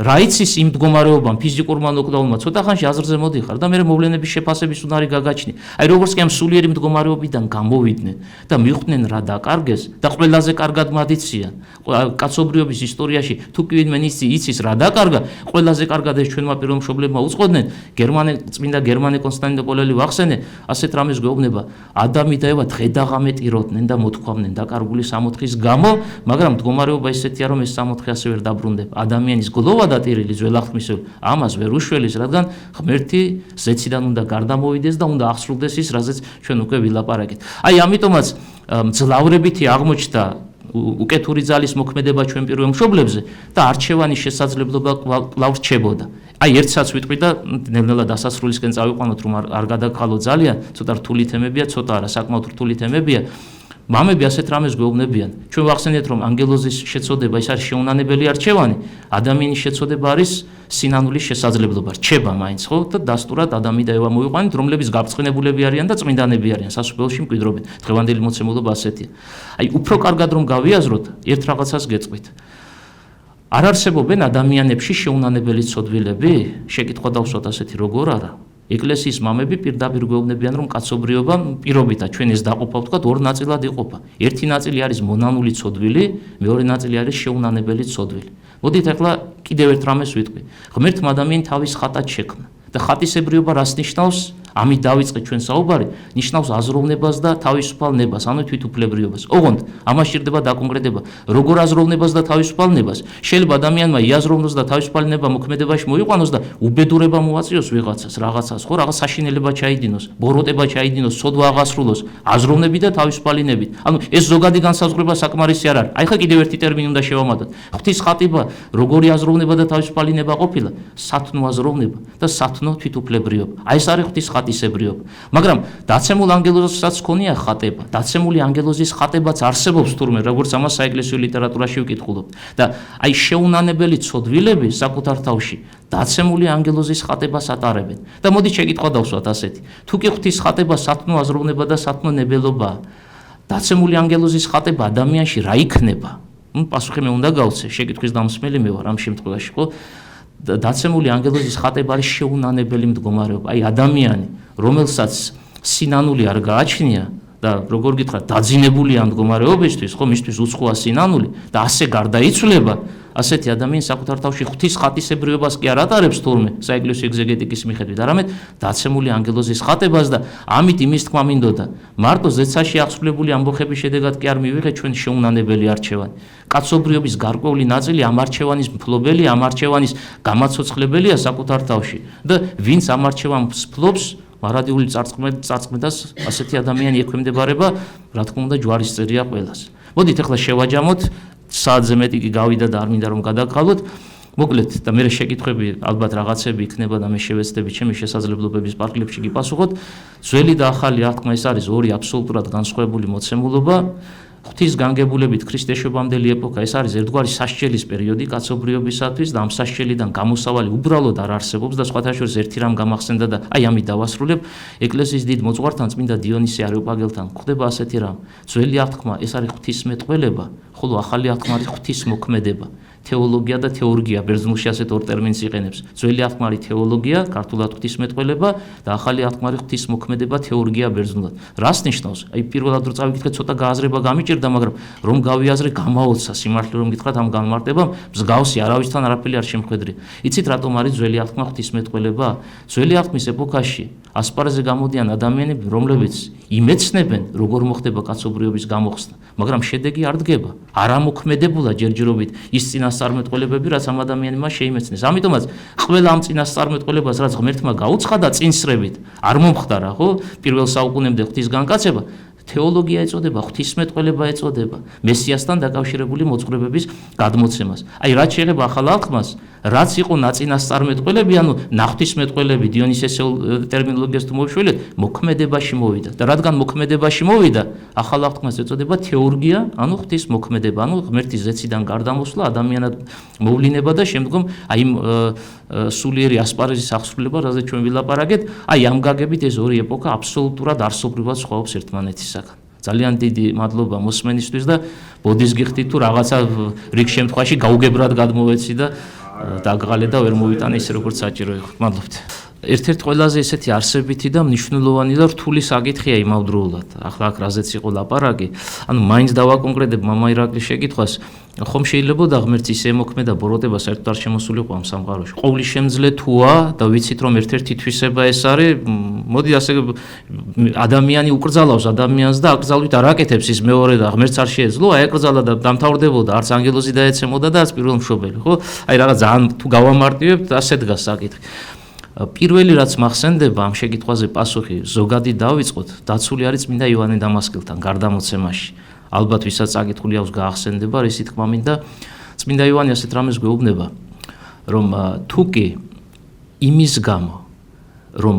რა იცის იმ მდგომარეობამ, ფიზიკურმა ნოკდაუნმა, ცოტა ხანში აზრზე მოდიხარ და მე მოვლენების შეფასების უნარი გაგაჩნი. აი როგორც კი ამ სულიერი მდგომარეობიდან გამოვიდნენ და მიხვდნენ რა დაკარგეს და ყველაზე კარგად მადიციან. კაცობრიობის ისტორიაში თუ კი ვინმე იცის რა დაკარგა, ყველაზე კარგად ეს ჩვენმა პირველ მშობლებმა უწყოდნენ, წმინდა გერმანე კონსტანტინოპოლელი ვახსენე, ასეთ რამეს გვეუბნება, ადამი და ევა დღე-დაღამე ტიროდნენ და მოთქვამდნენ დაკარგული 64-ის გამო, მაგრამ მდგომარეობა ისეთია, რომ ეს 64 ასე ვერ დაბრუნდება. ადამიანის გლოვა და ტირილი ძველახმისეულ ამას ვერ უშველის, რადგან ღმერთი ზეციდან უნდა გარდამოვიდეს და უნდა აღსრულდეს ის, რაზეც ჩვენ უკვე ვილაპარაკეთ. აი ამიტომაც მძლავრებითი აღმოჩნდა უკეთური ძალის მოქმედება ჩვენ პირველ მშობლებზე და არჩევანის შესაძლებლობა კვლავ რჩებოდა. აი ერთსაც ვიტყვი და ნელ-ნელა დასასრულისკენ წავიყვანოთ, რომ არ გადაგხალოთ ძალიან, ცოტა რთული თემებია, ცოტა არა, საკმაოდ რთული თემებია. მამები ასეთ რამეს გვეუბნებიან. ჩვენ ვახსენეთ, რომ ანგელოზის შეცოდება ის არის შეუნანებელი არჩევანი, ადამიანის შეცოდება არის სინანულის შესაძლებლობა. რჩება მაინც, ხო? და დასტურად ადამი და ევა მოვიყვანით, რომლებიც გაბრწყინებულები არიან და წმინდანები არიან, სასუფეველში მკვიდრობენ. დღევანდელი მოცემულობა ასეთია. აი, უფრო კარგად რომ გავიაზროთ, ერთ რაღაცას გეტყვით. არ არსებობენ ადამიანებში შეუნანებელი ცოდვილები? შეკითხვა დავსვათ ასეთი, როგორ არა? ეკლესიის მამები პირდაპირ გვეუბნებიან, რომ კაცობრიობა პირობითად ჩვენ ეს დაყოფა ვთქვათ ორ ნაწილად იყოფა. ერთი ნაწილი არის მონანული ცოდვილი, მეორე ნაწილი არის შეუნანებელი ცოდვილი. მოდით ახლა კიდევ ერთ რამეს ვიტყვი. ღმერთმა ადამიანს თავის ხატად შექმნა და ხატისებრიობა რას ნიშნავს? ამით დავიწყეთ ჩვენ საუბარი, ნიშნავს აზროვნებას და თავისუფალებას, ანუ თვითუფლებრიობას. ოღონდ ამას სჭირდება დაკონკრეტება, როგორ აზროვნებას და თავისუფალებას შეიძლება ადამიანმა იაზროვნოს და თავისუფალება მოქმედებაში მოიყვანოს და უბედურება მოაწიოს ვიღაცას, რაღაცას, ხო, რაღაც საშინელება ჩაიდინოს, ბოროტება ჩაიდინოს, ცოდვა აღასრულოს, აზროვნებით და თავისუფალინებით. ანუ ეს ზოგადი განსაზღვრება საკმარისი არ არის. აი ხა კიდევ ერთი ტერმინი უნდა შევამატოთ. ღვთის ხატება როგორი აზროვნება და თავისუფალინება ყოფილა? სათნო აზროვნება და სათნო თვითუფლებრიობა. აი ეს არის ღვთის ხატისებრიობა. მაგრამ დაცემულ ანგელოზსაც ქონია ხატება. დაცემული ანგელოზის ხატებაც არსებობს თურმე, როგორც ამას საეკლესიო ლიტერატურაში ვკითხულობთ. და აი შეუნანებელი ცოდვილები საკუთარ თავში დაცემული ანგელოზის ხატებას ატარებენ. და მოდი შეკითხვა დავსვათ ასეთი. თუ კი ღვთის ხატება სათნო აზროვნება და სათნო ნებელობაა, დაცემული ანგელოზის ხატება ადამიანში რა იქნება? პასუხი მე უნდა გავცე, შეკითხვის დამსმელი მე ვარ ამ შემთხვევაში, ხო? დაცემული ანგელოზის ხატება არის შეუნანებელი მდგომარეობა. აი ადამიანი, რომელსაც სინანული არ გააჩნია და როგორ გითხრათ, დაძინებულია ამ მდგომარეობისთვის, ხო, მისთვის უცხოა სინანული და ასე გარდაიცვლება, ასეთი ადამიანი საკუთარ თავში ღვთის ხატისებრიობას კი არ ატარებს თურმე საეკლესიო ეგზეგეტიკის მიხედვით, არამედ დაცემული ანგელოზის ხატებას და ამით იმის თქმა მინდოდა. მარტო ზეცაში აღსრულებული ამბოხების შედეგად კი არ მივიღეთ ჩვენ შეუნანებელი არჩევანი. კაცობრიობის გარკვეული ნაწილი ამ არჩევანის მფლობელი, ამ არჩევანის გამაცოცხლებელია საკუთარ თავში და ვინც ამ არჩევანს ფლობს, მარადიული წარწმედას ასეთი ადამიანი ექვემდებარება, რა თქმა უნდა, ჯვარისწერია ყველას. მოდით ახლა შევაჯამოთ, საათზე მეტი კი გავიდა და არ მინდა რომ გადაგყავოთ. მოკლედ და მე შეკითხვები ალბათ რაღაცები იქნება და მე შევეცდები ჩემი შესაძლებლობების პარკლებში გიპასუხოთ. ძველი და ახალი აღთქმა ეს არის ორი აბსოლუტურად განსხვავებული მოცემულობა. ღვთის განგებულებით ქრისტეშობამდელი ეპოქა ეს არის ერთგვარი სასჯელის პერიოდი კაცობრიობისათვის და ამ სასჯელიდან გამოსავალი უბრალოდ არ არსებობს და სხვათა შორის ერთი რამ გამახსენდა და აი ამით დავასრულებ. ეკლესიის დიდ მოძღვართან წმინდა დიონისე არეოპაგელთან გვხდება ასეთი რამ. ძველი აღთქმა ეს არის ღვთისმეტყველება, ხოლო ახალი აღთქმა არის ღვთისმოქმედება. თეოლოგია და თეორგია ბერძნულში ასეთ ორ ტერმინს იყენებს. ძველი აღთქმა არის თეოლოგია, ქართულად ღვთისმეტყველება და ახალი აღთქმა არის ღვთისმოქმედება, თეორგია ბერძნულად. რას ნიშნავს? აი პირველად რო წავიკითხეთ, ცოტა გააზრება გამიჭირდა, მაგრამ რომ გავიაზრე, გამაოცა სიმართლე რომ გითხრათ ამ განმარტებამ, მსგავსი არავისთან არაფერი არ შემხედრია. იცით რატომ არის ძველი აღთქმა ღვთისმეტყველება? ძველი აღთქმის ეპოქაში ასპარეზზე გამოდიან ადამიანები, რომლებიც იმეცნებენ, როგორ მოხდება კაცობრიობის გამოხსნა, მაგრამ შედეგი არ დგება. არ ამოქმედებულა ჯერჯერობით ის წინასწარმეტყველებები, რაც ამ ადამიანმა შეიმეცნეს. ამიტომაც ყველა ამ წინასწარმეტყველებას, რაც ღმერთმა გაუცხადა წინსრებით, არ მომხდარა, ხო? პირველ საუკუნემდე ღვთის განკაცება თეოლოგია ეწოდება, ღვთისმეტყველება ეწოდება, მესიასთან დაკავშირებული მოძღვრებების გადმოცემას. აი რაც შეიძლება ახალ აღთქმას, რაც იყო ნაწინასწარმეტყველები, ანუ ნაღვთისმეტყველები დიონისესეულ ტერმინოლოგიას თუ მოვშველეთ, მოქმედებაში მოვიდა. და რადგან მოქმედებაში მოვიდა, ახალ აღთქმას ეწოდება თეორგია, ანუ ღვთისმოქმედება, ანუ ღმერთის ზეციდან გარდამოსვლა, ადამიანად მოვლინება და შემდგომ აი სულიერი ასპარეზის აღსრულება, რაზეც ჩვენ ვილაპარაკეთ, აი ამ გაგებით ეს ორი ეპოქა აბსოლუტურად არსობრივად სხვაობს ერთმანეთისაგან. ძალიან დიდი მადლობა მოსმენისთვის და ბოდის გიხდით თუ რაღაცა რიგ შემთხვევაში გაუგებრად გადმოვეცი და დაგღალე და ვერ მოვიტანე ისე როგორც საჭირო იყო. მადლობთ. ერთ-ერთი ყველაზე ესეთი არსებითი და მნიშვნელოვანი და რთული საკითხია იმავდროულად. ახლა აქ რაზეც იყო ლაპარაკი, ანუ მაინც დავაკონკრეტებ მამა ირაკლის შეკითხვას, ხომ შეიძლება და ღმერთს ისე ემოქმედა ბოროტება საერთოდ არ შემოსულიყო ამ სამყაროში. ყოვლის შემძლე თუა და ვიცით რომ ერთ-ერთი თვისება ეს არის, მოდი ასე ადამიანი უკრძალავს ადამიანს და აკრძალვით არ აკეთებს ის მეორე და ღმერთს არ შეეძლო, აი აკრძალა და დამთავრდებოდა, არც ანგელოზი დაეცემოდა და არც პირველ მშობელი, ხო? აი რაღაც ძალიან თუ გავამარტივებთ, ასე დგას საკითხი. პირველი რაც მახსენდება ამ შეკითხვაზე პასუხი ზოგადი დავიწყოთ, დაცული არის წმინდა იოანე დამასკელთან გარდამოცემაში. ალბათ ვისაც წაკითხული აქვს გაახსენდება, რისი თქმა მინდა, წმინდა იოანე ასეთ რამეს გვეუბნება, რომ თუ კი იმის გამო, რომ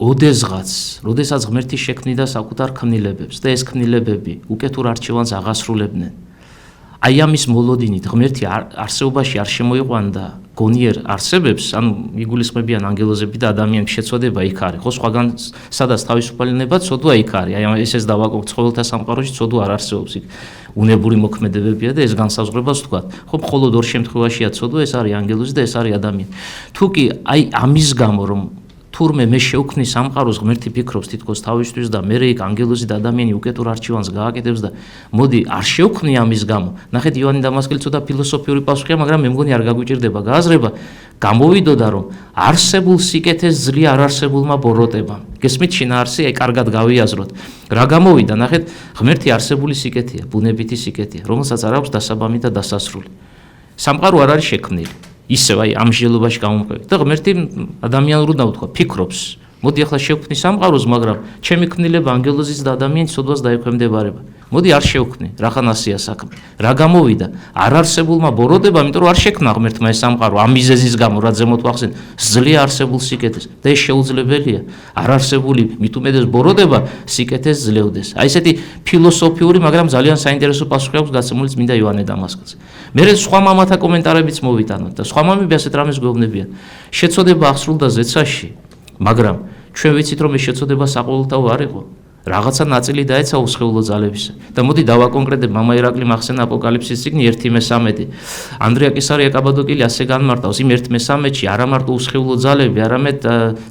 როდესაც ღმერთი შექმნიდა საკუთარ ქმნილებებს და ეს ქმნილებები უკეთურ არჩევანს აღასრულებდნენ, აი ამის მოლოდინით ღმერთი არსეობაში არ შემოიყვანდა გონიერ არსებებს, ანუ იგულისხმებიან ანგელოზები და ადამიანის შეცოდება იქ არის, ხო, სხვაგან სადაც თავისუფალინება ცოდვა იქ არის, აი ესეც დავაკობთ ცხოველთა სამყაროში ცოდვა არ არსებობს იქ, უნებური მოქმედებებია და ეს განსაზღვრებას ვთქვათ, ხო, მხოლოდ ორ შემთხვევაშია ცოდვა, ეს არის ანგელოზი და ეს არის ადამიანი. თუ კი აი ამის გამო რომ თურმე მე შევქმნი სამყაროს ღმერთი ფიქრობს თითქოს თავისთვის და მე იქ ანგელოზი და ადამიანი უკეთურ არჩევანს გააკეთებს და მოდი არ შევქმნი ამის გამო. ნახეთ იოანე დამასკელი ცოტა ფილოსოფიური პასუხია, მაგრამ მე მგონი არ გაგვიჭირდება გააზრება. გამოვიდოდა რომ არსებულ სიკეთეს ძლია არ არსებულმა ბოროტებამ. გესმით შინაარსი, აი კარგად გავიაზროთ. რა გამოვიდა, ნახეთ, ღმერთი არსებული სიკეთეა, ბუნებითი სიკეთეა, რომელსაც არ აქვს დასაბამი და დასასრული. სამყარო არ არის შექმნილი. ისევ აი ამ ჟელობაში გამომყევით და ღმერთი ადამიანურად ვთქვა, ფიქრობს. მოდი ახლა შევქმნი სამყაროს, მაგრამ ჩემი ქმნილება ანგელოზის და ადამიანის სოდვას დაექვემდებარება. მოდი არ შევქმნი, რახან ასეა საქმე. რა გამოვიდა? არ არსებულმა ბოროტებამ, იმიტომ რომ არ შექმნა ღმერთმა ეს სამყარო ამ მიზეზის გამო, რაც ზემოთ ვახსენე, ძლია არსებულ სიკეთეს და ეს შეუძლებელია. არ არსებული მით უმეტეს ბოროტება სიკეთეს ძლევდეს. აი ესეთი ფილოსოფიური, მაგრამ ძალიან საინტერესო პასუხი აქვს გაცემული წმინდა იოანე დამასკელს. მერე სხვა მამათა კომენტარებიც მოვიტანოთ და სხვა მამები ასეთ რამეს გვეუბნებიან. შეცოდება აღსრულდა ზეცაში, მაგრამ ჩვენ ვიცით რომ ეს შეცოდება საყოველთაო არ იყო. რაღაცა ნაწილი დაეცაო სხეულო ძალებისა. და მოდი დავაკონკრეტებ, მამა ირაკლი მახსენა აპოკალიფსის წიგნი 1:13. ანდრია კისარია კაბადოკილი ასე განმარტავს, იმ 1:13-ში არა მარტო უსხეულო ძალები, არამედ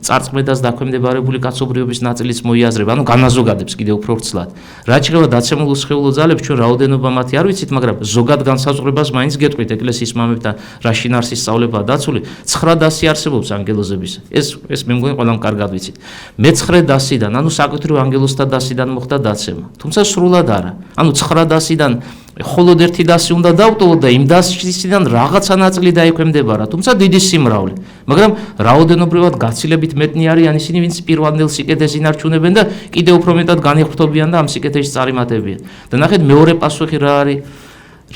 წარწყმედას დაქვემდებარებული კაცობრიობის ნაწილიც მოიაზრება, ანუ განაზოგადებს კიდევ უფრო ვრცლად. რაც შეეხება დაცემულ უსხეულო ძალებს, ჩვენ რაოდენობა მათი არ ვიცით, მაგრამ ზოგად განსაზღვრებას მაინც გეტყვით ეკლესიის მამებთან რა შინაარსის სწავლებაა დაცული, 9 დასი არსებობს ანგელოზებისა. ეს მე მგონი ყველამ კარგად ვიცით. მე-9 დასიდან, ანუ საკუთრივ ანგელოზთა დასიდან მოხდა დაცემა. თუმცა სრულად არა. ანუ 9 დასიდან მხოლოდ 1 დასი უნდა დავტოვო და იმ დასიდან რაღაცა ნაწილი დაექვემდებარა, თუმცა დიდი სიმრავლე. მაგრამ რაოდენობრივად გაცილებით მეტნი არიან ისინი, ვინც პირვანდელ სიკეთეს ინარჩუნებენ და კიდევ უფრო მეტად განიღრთობიან და ამ სიკეთეში წარიმატებიან. და ნახეთ, მეორე პასუხი რა არის?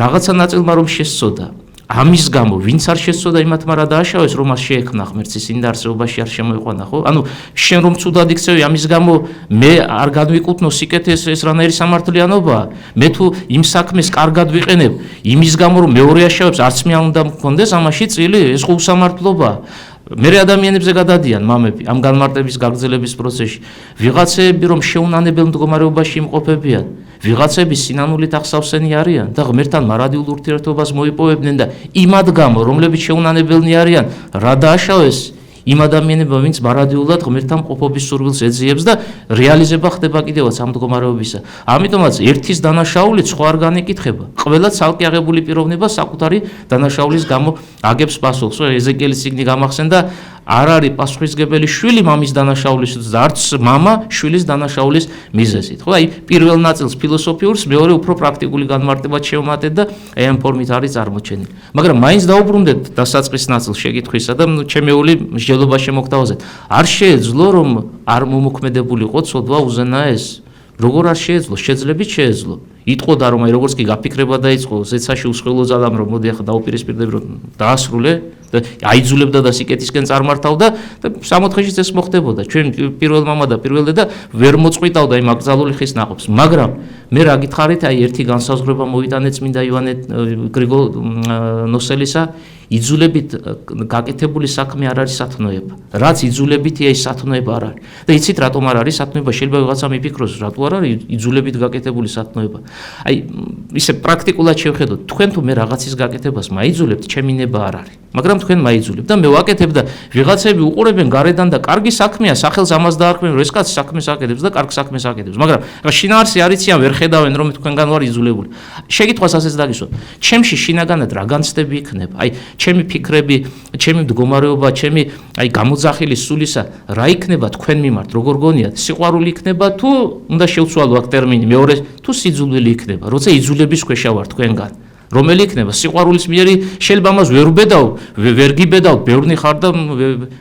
რაღაცა ნაწილმა რომ შესწოდა. ამის გამო, ვინც არ შესწოდა, იმათმა რა დააშავეს, რომ მას შეექმნა ღმერთს, ისინი და არსებობაში არ შემოიყვანა, ხო? ანუ შენ რომ ცუდად იქცევი, ამის გამო მე არ განვიკუთვნო სიკეთეს, ეს რანაირი სამართლიანობაა. მე თუ იმ საქმეს კარგად ვიყენებ, იმის გამო რომ მეორე აშავებს, არც მე არ უნდა მქონდეს ამაში წილი, ეს ხო უსამართლობაა. მერე ადამიანებზე გადადიან მამები ამ განმარტების გაგრძელების პროცესში. ვიღაცები რომ შეუნანებელ მდგომარეობაში იმყოფებიან, ვიღაცები სინანულით ახსავსენი არიან და ღმერთთან მარადიულ ურთიერთობას მოიპოვებდნენ და იმად გამო, რომლებიც შეუნანებელნი არიან, რა დააშავეს იმ ადამიანებმა, ვინც მარადიულად ღმერთთან ყოფობის სურვილს ეძიებს და რეალიზება ხდება კიდევაც ამ მდგომარეობისა. ამიტომაც ერთის დანაშაულით სხვა არ განეკითხება. ყველა ცალკე აღებული პიროვნება საკუთარი დანაშაულის გამო აგებს პასუხს. ეზეკიელის წიგნი გამახსენდა, არ არის პასუხისმგებელი შვილი მამის დანაშაულისთვის და არც მამა შვილის დანაშაულის მიზეზით. ხო, აი პირველ ნაწილს ფილოსოფიურს, მეორე უფრო პრაქტიკული განმარტებად შევმატეთ და აი ამ ფორმით არის წარმოჩენილი. მაგრამ მაინც დაუბრუნდეთ დასაწყის ნაწილს შეკითხვისა და ჩემეული მსჯელობა შემოგთავაზეთ. არ შეეძლო რომ არ მომოქმედებულიყო ცოდვა უზენაეს? როგორ არ შეეძლო? შეძლებით შეეძლო. იტყოდა რომ აი როგორც კი გაფიქრება დაიწყო ზეცაში უსხეულო ძალამ რომ მოდი ახლა დაუპირისპირდები რომ დაასრულე და აიძულებდა და სიკეთისკენ წარმართავდა და 64-ში ეს მოხდებოდა. ჩვენ პირველ მამა და პირველ დედა ვერ მოწყვიტავდა იმ აკრძალული ხის ნაყოფს. მაგრამ მე რა გითხარით, აი ერთი განსაზღვრება მოვიტანე წმინდა იოანე გრიგორ-ნოსელისა, იძულებით გაკეთებული საქმე არ არის სათნოება. რაც იძულებითია, ის სათნოება არ არის. და იცით რატომ არ არის სათნოება? შეიძლება ვიღაცა მიფიქროს, რატო არ არის იძულებით გაკეთებული სათნოება. აი ისე პრაქტიკულად შევხედოთ, თქვენ თუ მე რაღაცის გაკეთებას მაიძულებთ, ჩემი ნება არ არის. მაგრამ თქვენ მაიძულებთ და მე ვაკეთებ და ვიღაცები უყურებენ გარედან და კარგი საქმეა, სახელს ამას დაარქმევენ, რომ ეს კაცი საქმეს აკეთებს და კარგ საქმეს აკეთებს. მაგრამ შინაარსი არიციან, ვერ ხედავენ რომ თქვენგან ვარ იძულებული. შეკითხვას ასეც დაგისვათ. ჩემში შინაგანად რა განცდები იქნება? აი ჩემი ფიქრები, ჩემი მდგომარეობა, ჩემი აი გამოძახილი სულისა რა იქნება თქვენ მიმართ? როგორ გონიათ? სიყვარული იქნება თუ უნდა შევცვალო აქ ტერმინი მეორე თუ სიძულვილი იქნება, როცა იძულების ქვეშ ვარ თქვენგან. რომელი იქნება? სიყვარულის მიერი შეიძლება ამას ვერ ვბედავ, ვერ გიბედავ, ბევრნი ხარ და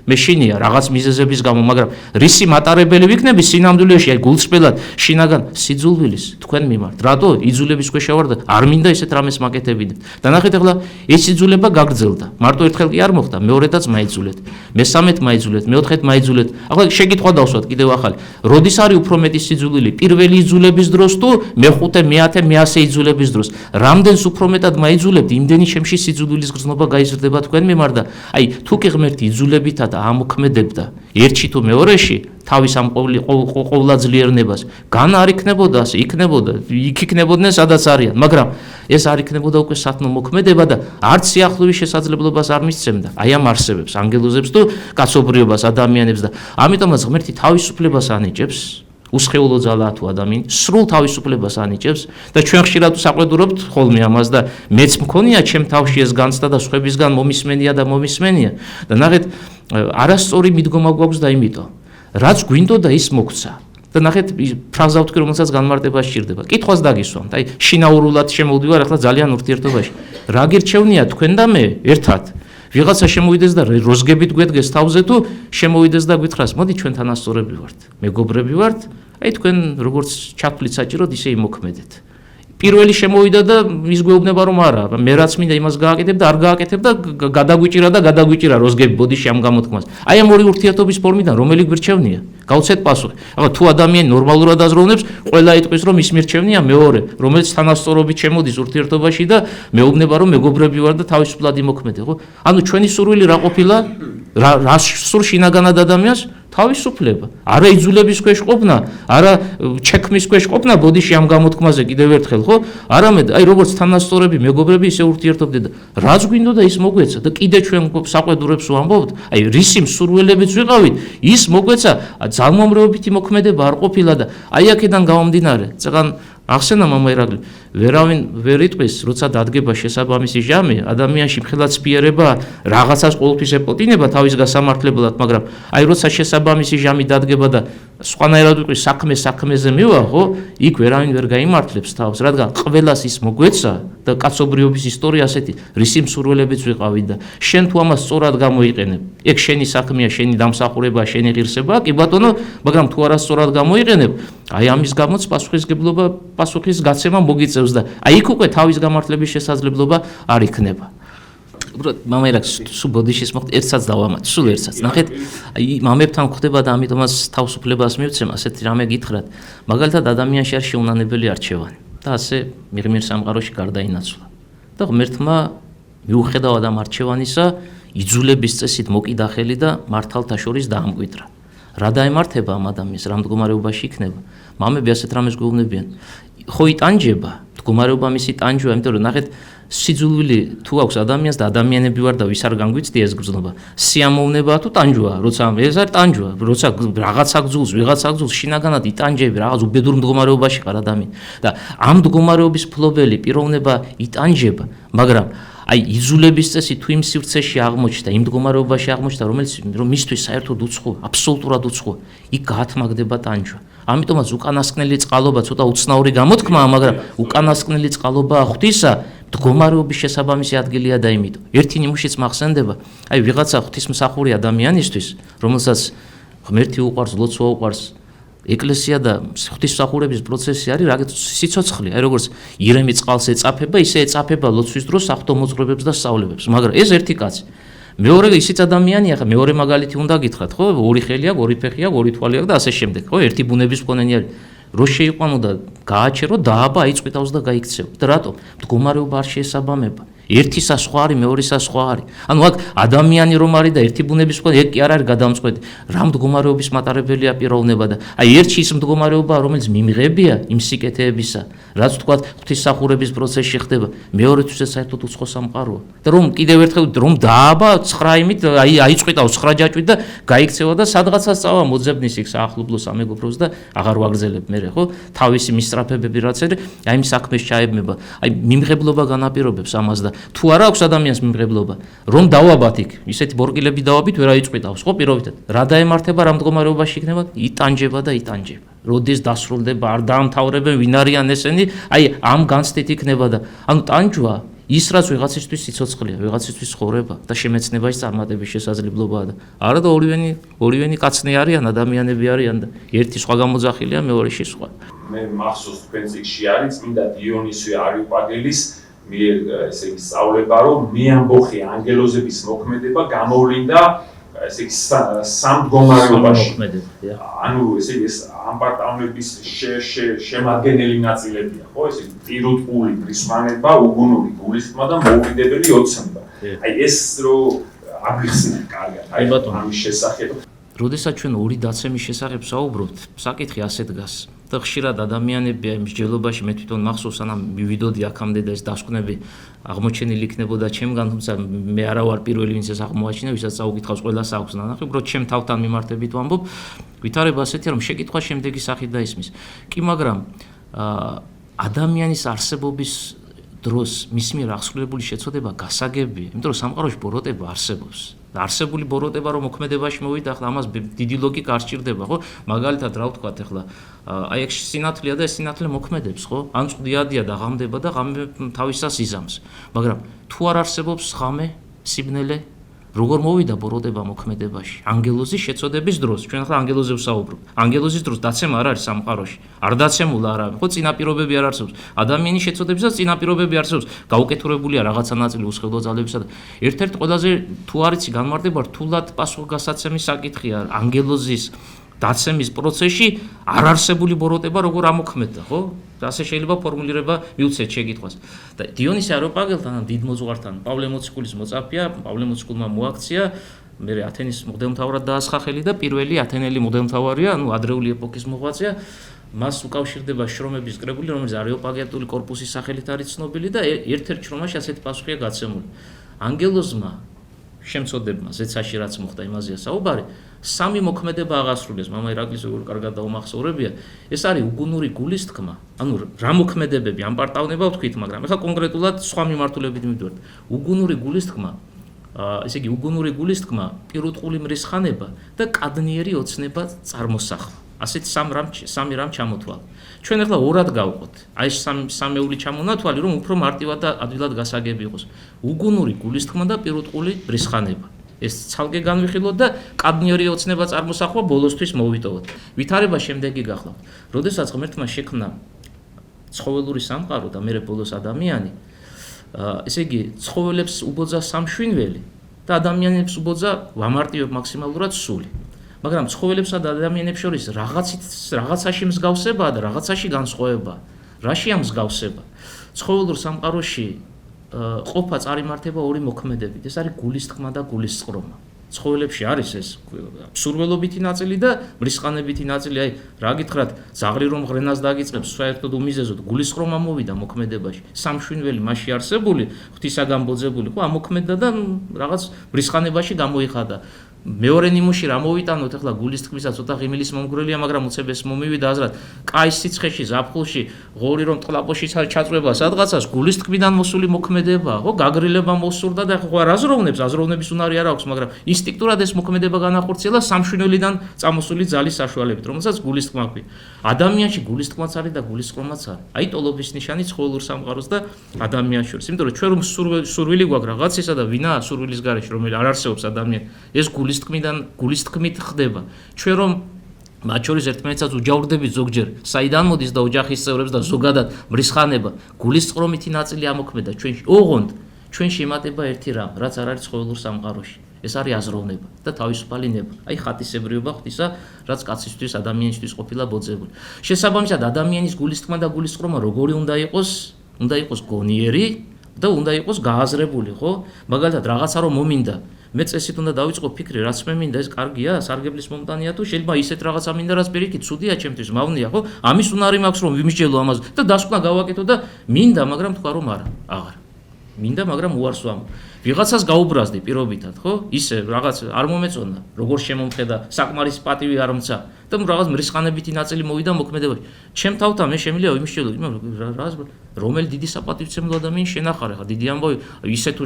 მეშინია რაღაც მიზეზების გამო, მაგრამ რისი მატარებელი ვიქნები სინამდვილეში, აი გულწრფელად, შინაგან სიძულვილის თქვენ მიმართ. რატო? იძულების ქვეშ ვარ და არ მინდა ისეთ რამეს მაკეთებინებ. და ნახეთ ახლა ეს იძულება გაგრძელდა. მარტო ერთხელ კი არ მოხდა, მეორედაც მაიძულეთ. მესამედ მაიძულეთ, მეოთხედ მაიძულეთ. ახლა შეკითხვა დავსვათ კიდევ ახალი. როდის არის უფრო მეტი სიძულვილი? პირველი იძულების დროს თუ მეხუთე, მეათე, მეასე იძულების დროს? რამდენს უფრო მეტად მაიძულებთ, იმდენი შემში სიძულვილის გრძნობა გაიზრდება თქვენ მიმართ და აი თუ კი ღმერთი იძულებითა და ამოქმედებდა ერთში თუ მეორეში თავის ამ ყოვლადძლიერნებას, განა არ იქნებოდა ასე, იქნებოდა, იქ იქნებოდნენ სადაც არიან, მაგრამ ეს არ იქნებოდა უკვე სათნო მოქმედება და არც სიახლოვის შესაძლებლობას არ მისცემდა აი ამ არსებებს, ანგელოზებს თუ კაცობრიობას, ადამიანებს და ამიტომაც ღმერთი თავისუფლებას ანიჭებს უსხეულო ძალაა თუ ადამიანი, სრულ თავისუფლებას ანიჭებს და ჩვენ ხშირად საყვედურობთ ხოლმე ამას და მეც მქონია ჩემ თავში ეს განცდა და სხვებისგან მომისმენია და ნახეთ არასწორი მიდგომა გვაქვს და იმიტომ რაც გვინდოდა ის მოგცა. და ნახეთ ფრაზა ვთქვი, რომელსაც განმარტება სჭირდება. კითხვას დაგისვამთ. აი შინაურულად შემოვდივარ ახლა ძალიან ურთიერთობაში. რა გირჩევნია თქვენ და მე ერთად? ვიღაცა შემოვიდეს და როზგებით გვედგეს თავზე თუ შემოვიდეს და გითხრას, მოდი ჩვენ თანასწორები ვართ, მეგობრები ვართ, აი თქვენ როგორც ჩათვლით საჭიროდ ისე იმოქმედეთ. პირველი შემოვიდა და ის გვეუბნება რომ არა, მე რაც მინდა იმას გააკეთებ და არ გააკეთებ და გადაგვიჭირა როზგები ბოდიში ამ გამოთქმას. აი ამ ორი ურთიერთობის ფორმიდან რომელი გვირჩევნია? გავცეთ პასუხი. აბა თუ ადამიანი ნორმალურად აზროვნებს, ყველა იტყვის რომ ის მირჩევნია მეორე, რომელიც თანასწორობით შემოდის ურთიერთობაში და მეუბნება რომ მეგობრები ვარ და თავისუფლად იმოქმედე, ხო? ანუ ჩვენი სურვილი რა ყოფილა? რა სურს შინაგანად ადამიანს? თავისუფლება. არა იძულების ქვეშ ყოფნა, არა ჩექმის ქვეშ ყოფნა ბოდიში ამ გამოთქმაზე კიდევ ერთხელ, ხო? არამედ აი როგორც თანასწორები, მეგობრები ისე ურთიერთობდე და რაც გვინდოდა ის მოგვეცა და კიდე ჩვენ საყვედურებს ვამბობთ, აი რისი მსურველებიც ვიყავით, ის მოგვეცა ძალმომრევებით იმოქმედება არ ყოფილა და აი აქედან გამომდინარე, წეგან ახსენა მამა ირაკლი, ვერავინ ვერ იტყვის, როცა დადგება შესაბამისი ჟამი, ადამიანში მხილად სპიერება, რაღაცას ყოველთვის ეპოტინება თავის გასამართლებლად, მაგრამ აი როცა შესაბამისი ჟამი დადგება და სხვანაირად ვიტყვის საქმეზე მივა, ხო? იქ ვერავინ ვერ გაიმართლებს თავს, რადგან ყველას ის მოგვეცა და კაცობრიობის ისტორია ასეთი, რისი მსურველებიც ვიყავით და შენ თუ ამას სწორად გამოიყენებ, ეგ შენი საქმეა, შენი დამსახურება, შენი ღირსება, კი ბატონო, მაგრამ თუ არასწორად გამოიყენებ, აი ამის გამოც პასუხის გაცემა მოგიწევს და აი იქ უკვე თავის გამართლების შესაძლებლობა არ იქნება. უბრალოდ მამა ირაკლი სულ ბოდიშის მოხდა ერთსაც დავამატე, სულ ერთსაც. ნახეთ, აი მამებთან ხდება და ამიტომაც თავისუფლებას მივცემ, ასეთი რამე გითხრათ. მაგალითად ადამიანში არის შეუნანებელი არჩევანი და ასე მიღმერ სამყაროში გარდაინაცვლა. და ღმერთმა მიუხედავად ამ არჩევანისა, იძულების წესით მოკიდა ხელი და მართალთა შორის დაამკვიდრა. რა დაემართება ამ ადამიანს, რა მდგომარეობაში იქნება? მამები ასეთ რამეს გვეუბნებიან. ხო იტანჯება, მდგომარეობა მისი ტანჯვა, იმიტომ რომ ნახეთ, სიძულვილი თუ აქვს ადამიანს და ადამიანები ვარ და ვის არ განგვიცდი ეს გრძნობა. სიამოვნებაა თუ ტანჯვაა, როცა ეს არის ტანჯვა, როცა რაღაცა გძულს, ვიღაცა გძულს, შინაგანად იტანჯები, რაღაც უბედურ მდგომარეობაში ხარ ადამიანი. და ამ მდგომარეობის ფლობელი პიროვნება იტანჯება, მაგრამ აი იძულების წესი თუ იმ სივრცეში აღმოჩნდა, იმ მდგომარეობაში აღმოჩნდა, რომელიც მისთვის საერთოდ უცხოა, აბსოლუტურად უცხოა, იქ გაათმაგდება ტანჯვა. ამიტომაც უკანასკნელი წყალობა ცოტა უცნაური გამოთქმაა, მაგრამ უკანასკნელი წყალობაა ღვთისა, მდგომარეობის შესაბამისი ადგილია და იმიტომ. ერთი ნიმუშიც მახსენდება, აი ვიღაცა ღვთისმსახური ადამიანისთვის, რომელსაც ღმერთი უყვარს, ლოცვა უყვარს, ეკლესია და ღვთისმსახურების პროცესი არის რაღაც სიცოცხლე, აი როგორც ირემი წყალს ეწაფება, ისე ეწაფება ლოცვის დროს საღვთო მოძღვრებებს და სწავლებებს, მაგრამ ეს ერთი კაცი. მეორე ისიც ადამიანია, ხა მეორე მაგალითი უნდა გითხრათ, ხო? ორი ხელი აქვს, ორი ფეხი აქვს, ორი თვალი აქვს და ასე შემდეგ, ხო? ერთი ბუნების მქონენი არის. რო შეიყვანო და გააჩერო, დააბა აიწყვიტავს და გაიქცევა. და რატომ? მდგომარეობა არ შეესაბამება. ერთისა სხვა არის, მეორისა სხვა არის. ანუ აქ ადამიანი რომ არის და ერთი ბუნების მქონე, ეგ კი არ არის გადამწყვეტი. რა მდგომარეობის მატარებელია პიროვნება და აი ერთი ის მდგომარეობა, რომელიც მიმღებია იმ სიკეთეებისა, რაც თქვა ღვთისმსახურების პროცესში ხდება, მეორეთვის საერთოდ უცხო სამყაროა. და რომ კიდევ ერთხელ რომ დააბა 9 იმით, აი აიწყვიტავს 9 ჯაჭვით და გაიქცევა და სადღაცა სწავა მოძებნის იქ საახლობლო სამეგობროს და აღარ ვაგრძელებ მე, ხო? თავისი მისწრაფებები რაც არის, აი იმ საქმეს ჩაებმება. აი მიმღებლობა განაპირობებს ამას და თუ არა აქვს ადამიანს მიმღებლობა, რომ დავაბათ იქ, ისეთი ბორკილები დავაბით, ვერ აიწყვიტავს, ხო, პირობითად. რა დაემართება, რა მდგომარეობაში იქნება? იტანჯება და იტანჯება. როდის დასრულდება, არ დაამთავრებენ, ვინ არიან ესენი? აი ამ განცდით იქნება და ანუ ტანჯვა ის რაც ვიღაცისთვის სიცოცხლეა, ვიღაცისთვის ცხოვრება და შემეცნებაში წარმატების შესაძლებლობაა და არა და ორივენი კაცნი არიან, ადამიანები არიან და ერთი სხვა გამოძახილია, მეორეში სხვა. მე მახსოვს თქვენ წიგნში არის წმინდა დიონისე არიოპაგელის მიერ ესე იგი სწავლება, რომ მე ამბოხი ანგელოზების მოქმედება გამოვლინდა ესე იგი სამდგომარეობაში. ანუ ესე იგი ამ პარტავნების შემადგენელი ნაწილებია, ხო? ესე იგი პირუტყული გრისმანება, უგუნური გულისხმა და მოუვიდებელი ოცნება. აი ეს რო აღიხსნა კარგად, აი ამის შესახებ. როდესაც ჩვენ ორი დაცემის შესახებ საუბრობთ, საკითხი ასე დგას. და ხშირად ადამიანები აი მსჯელობაში მე თვითონ მახსოვს სანამ მივიდოდი აქამდე და ეს დასკვნები აღმოჩენილი იქნებოდა ჩემგან, თუმცა მე არა ვარ პირველი ვინც ეს აღმოაჩინა, ვისაც წაუკითხავს ყველას აქვს ნანახი, უბრალოდ ჩემ თავთან მიმართებით ვამბობ, ვითარება ასეთი რომ შეკითხვა შემდეგი სახით დაისმის. კი, მაგრამ ადამიანის არსებობის დროს მის მიერ აღსრულებული შეცოდება გასაგებია, იმიტომ რომ სამყაროში ბოროტება არსებობს. არსებული ბოროტება რომ მოქმედებაში მოვიდა, ახლა ამას დიდი ლოგიკა არ სჭირდება, ხო? მაგალითად, რა ვთქვათ, ახლა აი ეგ სინათლეა და ეს სინათლე მოქმედებს, ხო? ან წვდიადია და ღამდება და ღამე თავისას იზამს. მაგრამ თუ არ არსებობს ღამე, სიბნელე, როგორ მოვიდა ბოროტება მოქმედებაში? ანგელოზის შეცოდების დროს. ჩვენ ახლა ანგელოზზე ვსაუბრობთ. ანგელოზის დროს დაცემა არ არის სამყაროში. არ დაცემულა არავინ, ხო? წინაპირობები არ არსებობს. ადამიანის შეცოდებისას წინაპირობები არსებობს. გაუკეთურებულია რაღაცა ნაწილი უსხელო ძალებისა და ერთ-ერთი ყველაზე თუ არიცი განმარტება რთულად პასუხგასაცემის საკითხია ანგელოზის დაცემის პროცესში არ არსებული ბოროტება როგორ ამოქმედდა, ხო? ასე შეიძლება ფორმულირება მიუცეთ შეკითხვას. და დიონისე არიოპაგელთან ან დიდ მოძღვართან პავლე მოციქულის მოწაფეა, პავლე მოციქულმა მოაქცია, მე ათენის მღვდელმთავრად დაასხა ხელი და პირველი ათენელი მღვდელმთავარია, ანუ ადრეული ეპოქის მოღვაწეა. მას უკავშირდება შრომების კრებული, რომელიც არიოპაგიტული კორპუსის სახელით არის ცნობილი და ერთ-ერთ შრომაში ასეთი პასუხია გაცემული. ანგელოზმა შემწოდებმა ზეცაში რაც მოხდა იმაზეა საუბარი, სამი მოქმედება აღასრულეს, მამა ირაკლის როგორ კარგად დაუმახსოვრებია, ეს არის უგუნური გულის თქმა, ანუ რა მოქმედებები ამ პარტავნება ვთქვით, მაგრამ ეხლა კონკრეტულად სხვა მიმართულებით მივიდოდეთ. უგუნური გულის თქმა, ესე იგი უგუნური გულის თქმა, პირუტყული მრისხანება და კადნიერი ოცნება წარმოსახვა. ასეთ სამი რამ ჩამოთვალ. ჩვენ ახლა ორად გავყოთ. აი ეს სამეული ჩამონათვალი, რომ უფრო მარტივად და ადვილად გასაგები იყოს. უგუნური გულის თქმა და პირუტყული მრისხანება. ეს ცალკე განვიხილოთ და კადნიერი ოცნება წარმოსახვა ბოლოსთვის მოვიტოვოთ. ვითარება შემდეგი გახლავთ. როდესაც ღმერთმა შექმნა ცხოველური სამყარო და მერე ბოლოს ადამიანი, ესე იგი ცხოველებს უბოძა სამშვინველი და ადამიანებს უბოძა ვამარტივებ მაქსიმალურად სული. მაგრამ ცხოველებსა და ადამიანებს შორის რაღაცაში მსგავსებაა და რაღაცაში განსხვავებაა. რაშია მსგავსება? ცხოველურ სამყაროში ყოფა წარიმართება ორი მოქმედებით. ეს არის გულის თქმა და გულის წყრომა. ცხოველებში არის ეს მსურველობითი ნაწილი და მრისხანებითი ნაწილი. აი, რა გითხრათ, ზაღლი რომ ღრენას დაგიწყებს, საერთოდ უმიზეზოდ გულის წყრომა მოვიდა მოქმედებაში. სამშვინველი მასში არსებული, ღვთისაგან ბოძებული, ხო, ამოქმედდა და რაღაც მრისხანებაში გამოიხადა. მეორე ნიმუში რა მოვიტანოთ, ახლა გულის თქმისა ცოტა ღიმილის მომგვრელია, მაგრამ უცებ ეს მომივიდა აზრად. კაის სიცხეში, ზაფხულში, ღორი რომ ტყლაპოში ჩაწვება სადღაცას, გულის თქმიდან მოსული მოქმედებაა, ხო? გაგრილება მოსურდა და ხო არ აზროვნებს, აზროვნების უნარი არ აქვს, მაგრამ ინსტინქტურად ეს მოქმედება განახორციელა სამშვინველიდან წამოსული ძალის საშუალებით, რომელსაც გულის თქმა ქვია. ადამიანში გულის თქმაც არის და გულის წყრომაც არის. აი ტოლობის ნიშანი ცხოველურ სამყაროს და ადამიანს შორის. იმიტომ რომ ჩვენ რომ სურვილი გვაქვს რაღაცისა და ვინაა სურვილის გარეშე, რომელიც არ არსებობს ადამიანი, ეს გულის თქმით ხდება. ჩვენ რომ მათ შორის ერთმანეთსაც უჯავრდებით ზოგჯერ, საიდან მოდის და ოჯახის წევრებს და ზოგადად მრისხანება, გულის წყრომითი ნაწილი ამოქმედა ჩვენში. ოღონდ ჩვენში ემატება ერთი რამ, რაც არ არის ცხოველურ სამყაროში. ეს არის აზროვნება და თავისუფალი ნება. აი ხატისებრიობა ღვთისა, რაც კაცისთვის, ადამიანისთვის ყოფილა ბოძებული. შესაბამისად, ადამიანის გულის თქმა და გულის წყრომა როგორი უნდა იყოს? უნდა იყოს გონიერი და უნდა იყოს გააზრებული, ხო? მაგალითად, რაღაცა რომ მომინდა, მე წესით უნდა დავიწყო ფიქრი, რაც მე მინდა, ეს კარგია, სარგებლის მომტანია თუ შეიძლება ისეთ რაღაცა მინდა, რაც პირიქით ცუდია ჩემთვის, მავნია, ხო? ამის უნარი მაქვს რომ ვიმსჯელო ამაზე და დასკვნა გავაკეთო და მინდა, მაგრამ თქვა რომ არა, აღარ. მინდა, მაგრამ უარს ვამბობ. ვიღაცას გაუბრაზდი პირობითად, ხო? ისე რაღაც არ მომეწონა, როგორ შემომხედა, საკმარისი პატივი არ მცა და რაღაც მრისხანებითი ნაწილი მოვიდა მოქმედებაში. ჩემ თავთან მე შემიძლია ვიმსჯელო, რომელი დიდი საპატივცემლო ადამიანი შენახარე, ხა დიდი ამბავი, ისე თუ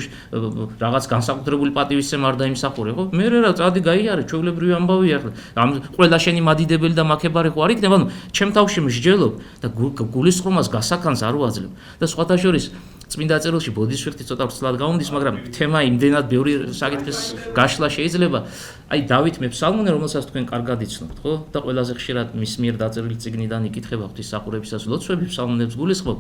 რაღაც განსაკუთრებული პატივისცემა არ დაიმსახურე, ხო? მე რა წადი გაიარე, ჩვეულებრივი ამბავია ხა. ამ ყველა შენი მადიდებელი და მაქებარი ხო არ იქნება, ანუ ჩემ თავში მსჯელობ და გულის წყრომას გასაქანს არ ვაძლევ და სხვათა შორის წმინდა წერილში ბოდისფიქრი ცოტა ვრცლად გაუნდის, მაგრამ თემა იმდენად ბევრი საკითხის გაშლა შეიძლება. აი დავით მეფსალმონე, რომელსაც თქვენ კარგად იცნობთ, ხო? და ყველაზე ხშირად მის მიერ დაწერილი წიგნიდან იკითხება ღვთისმსახურებისას ლოცვები, ფსალმუნებს გულისხმობ.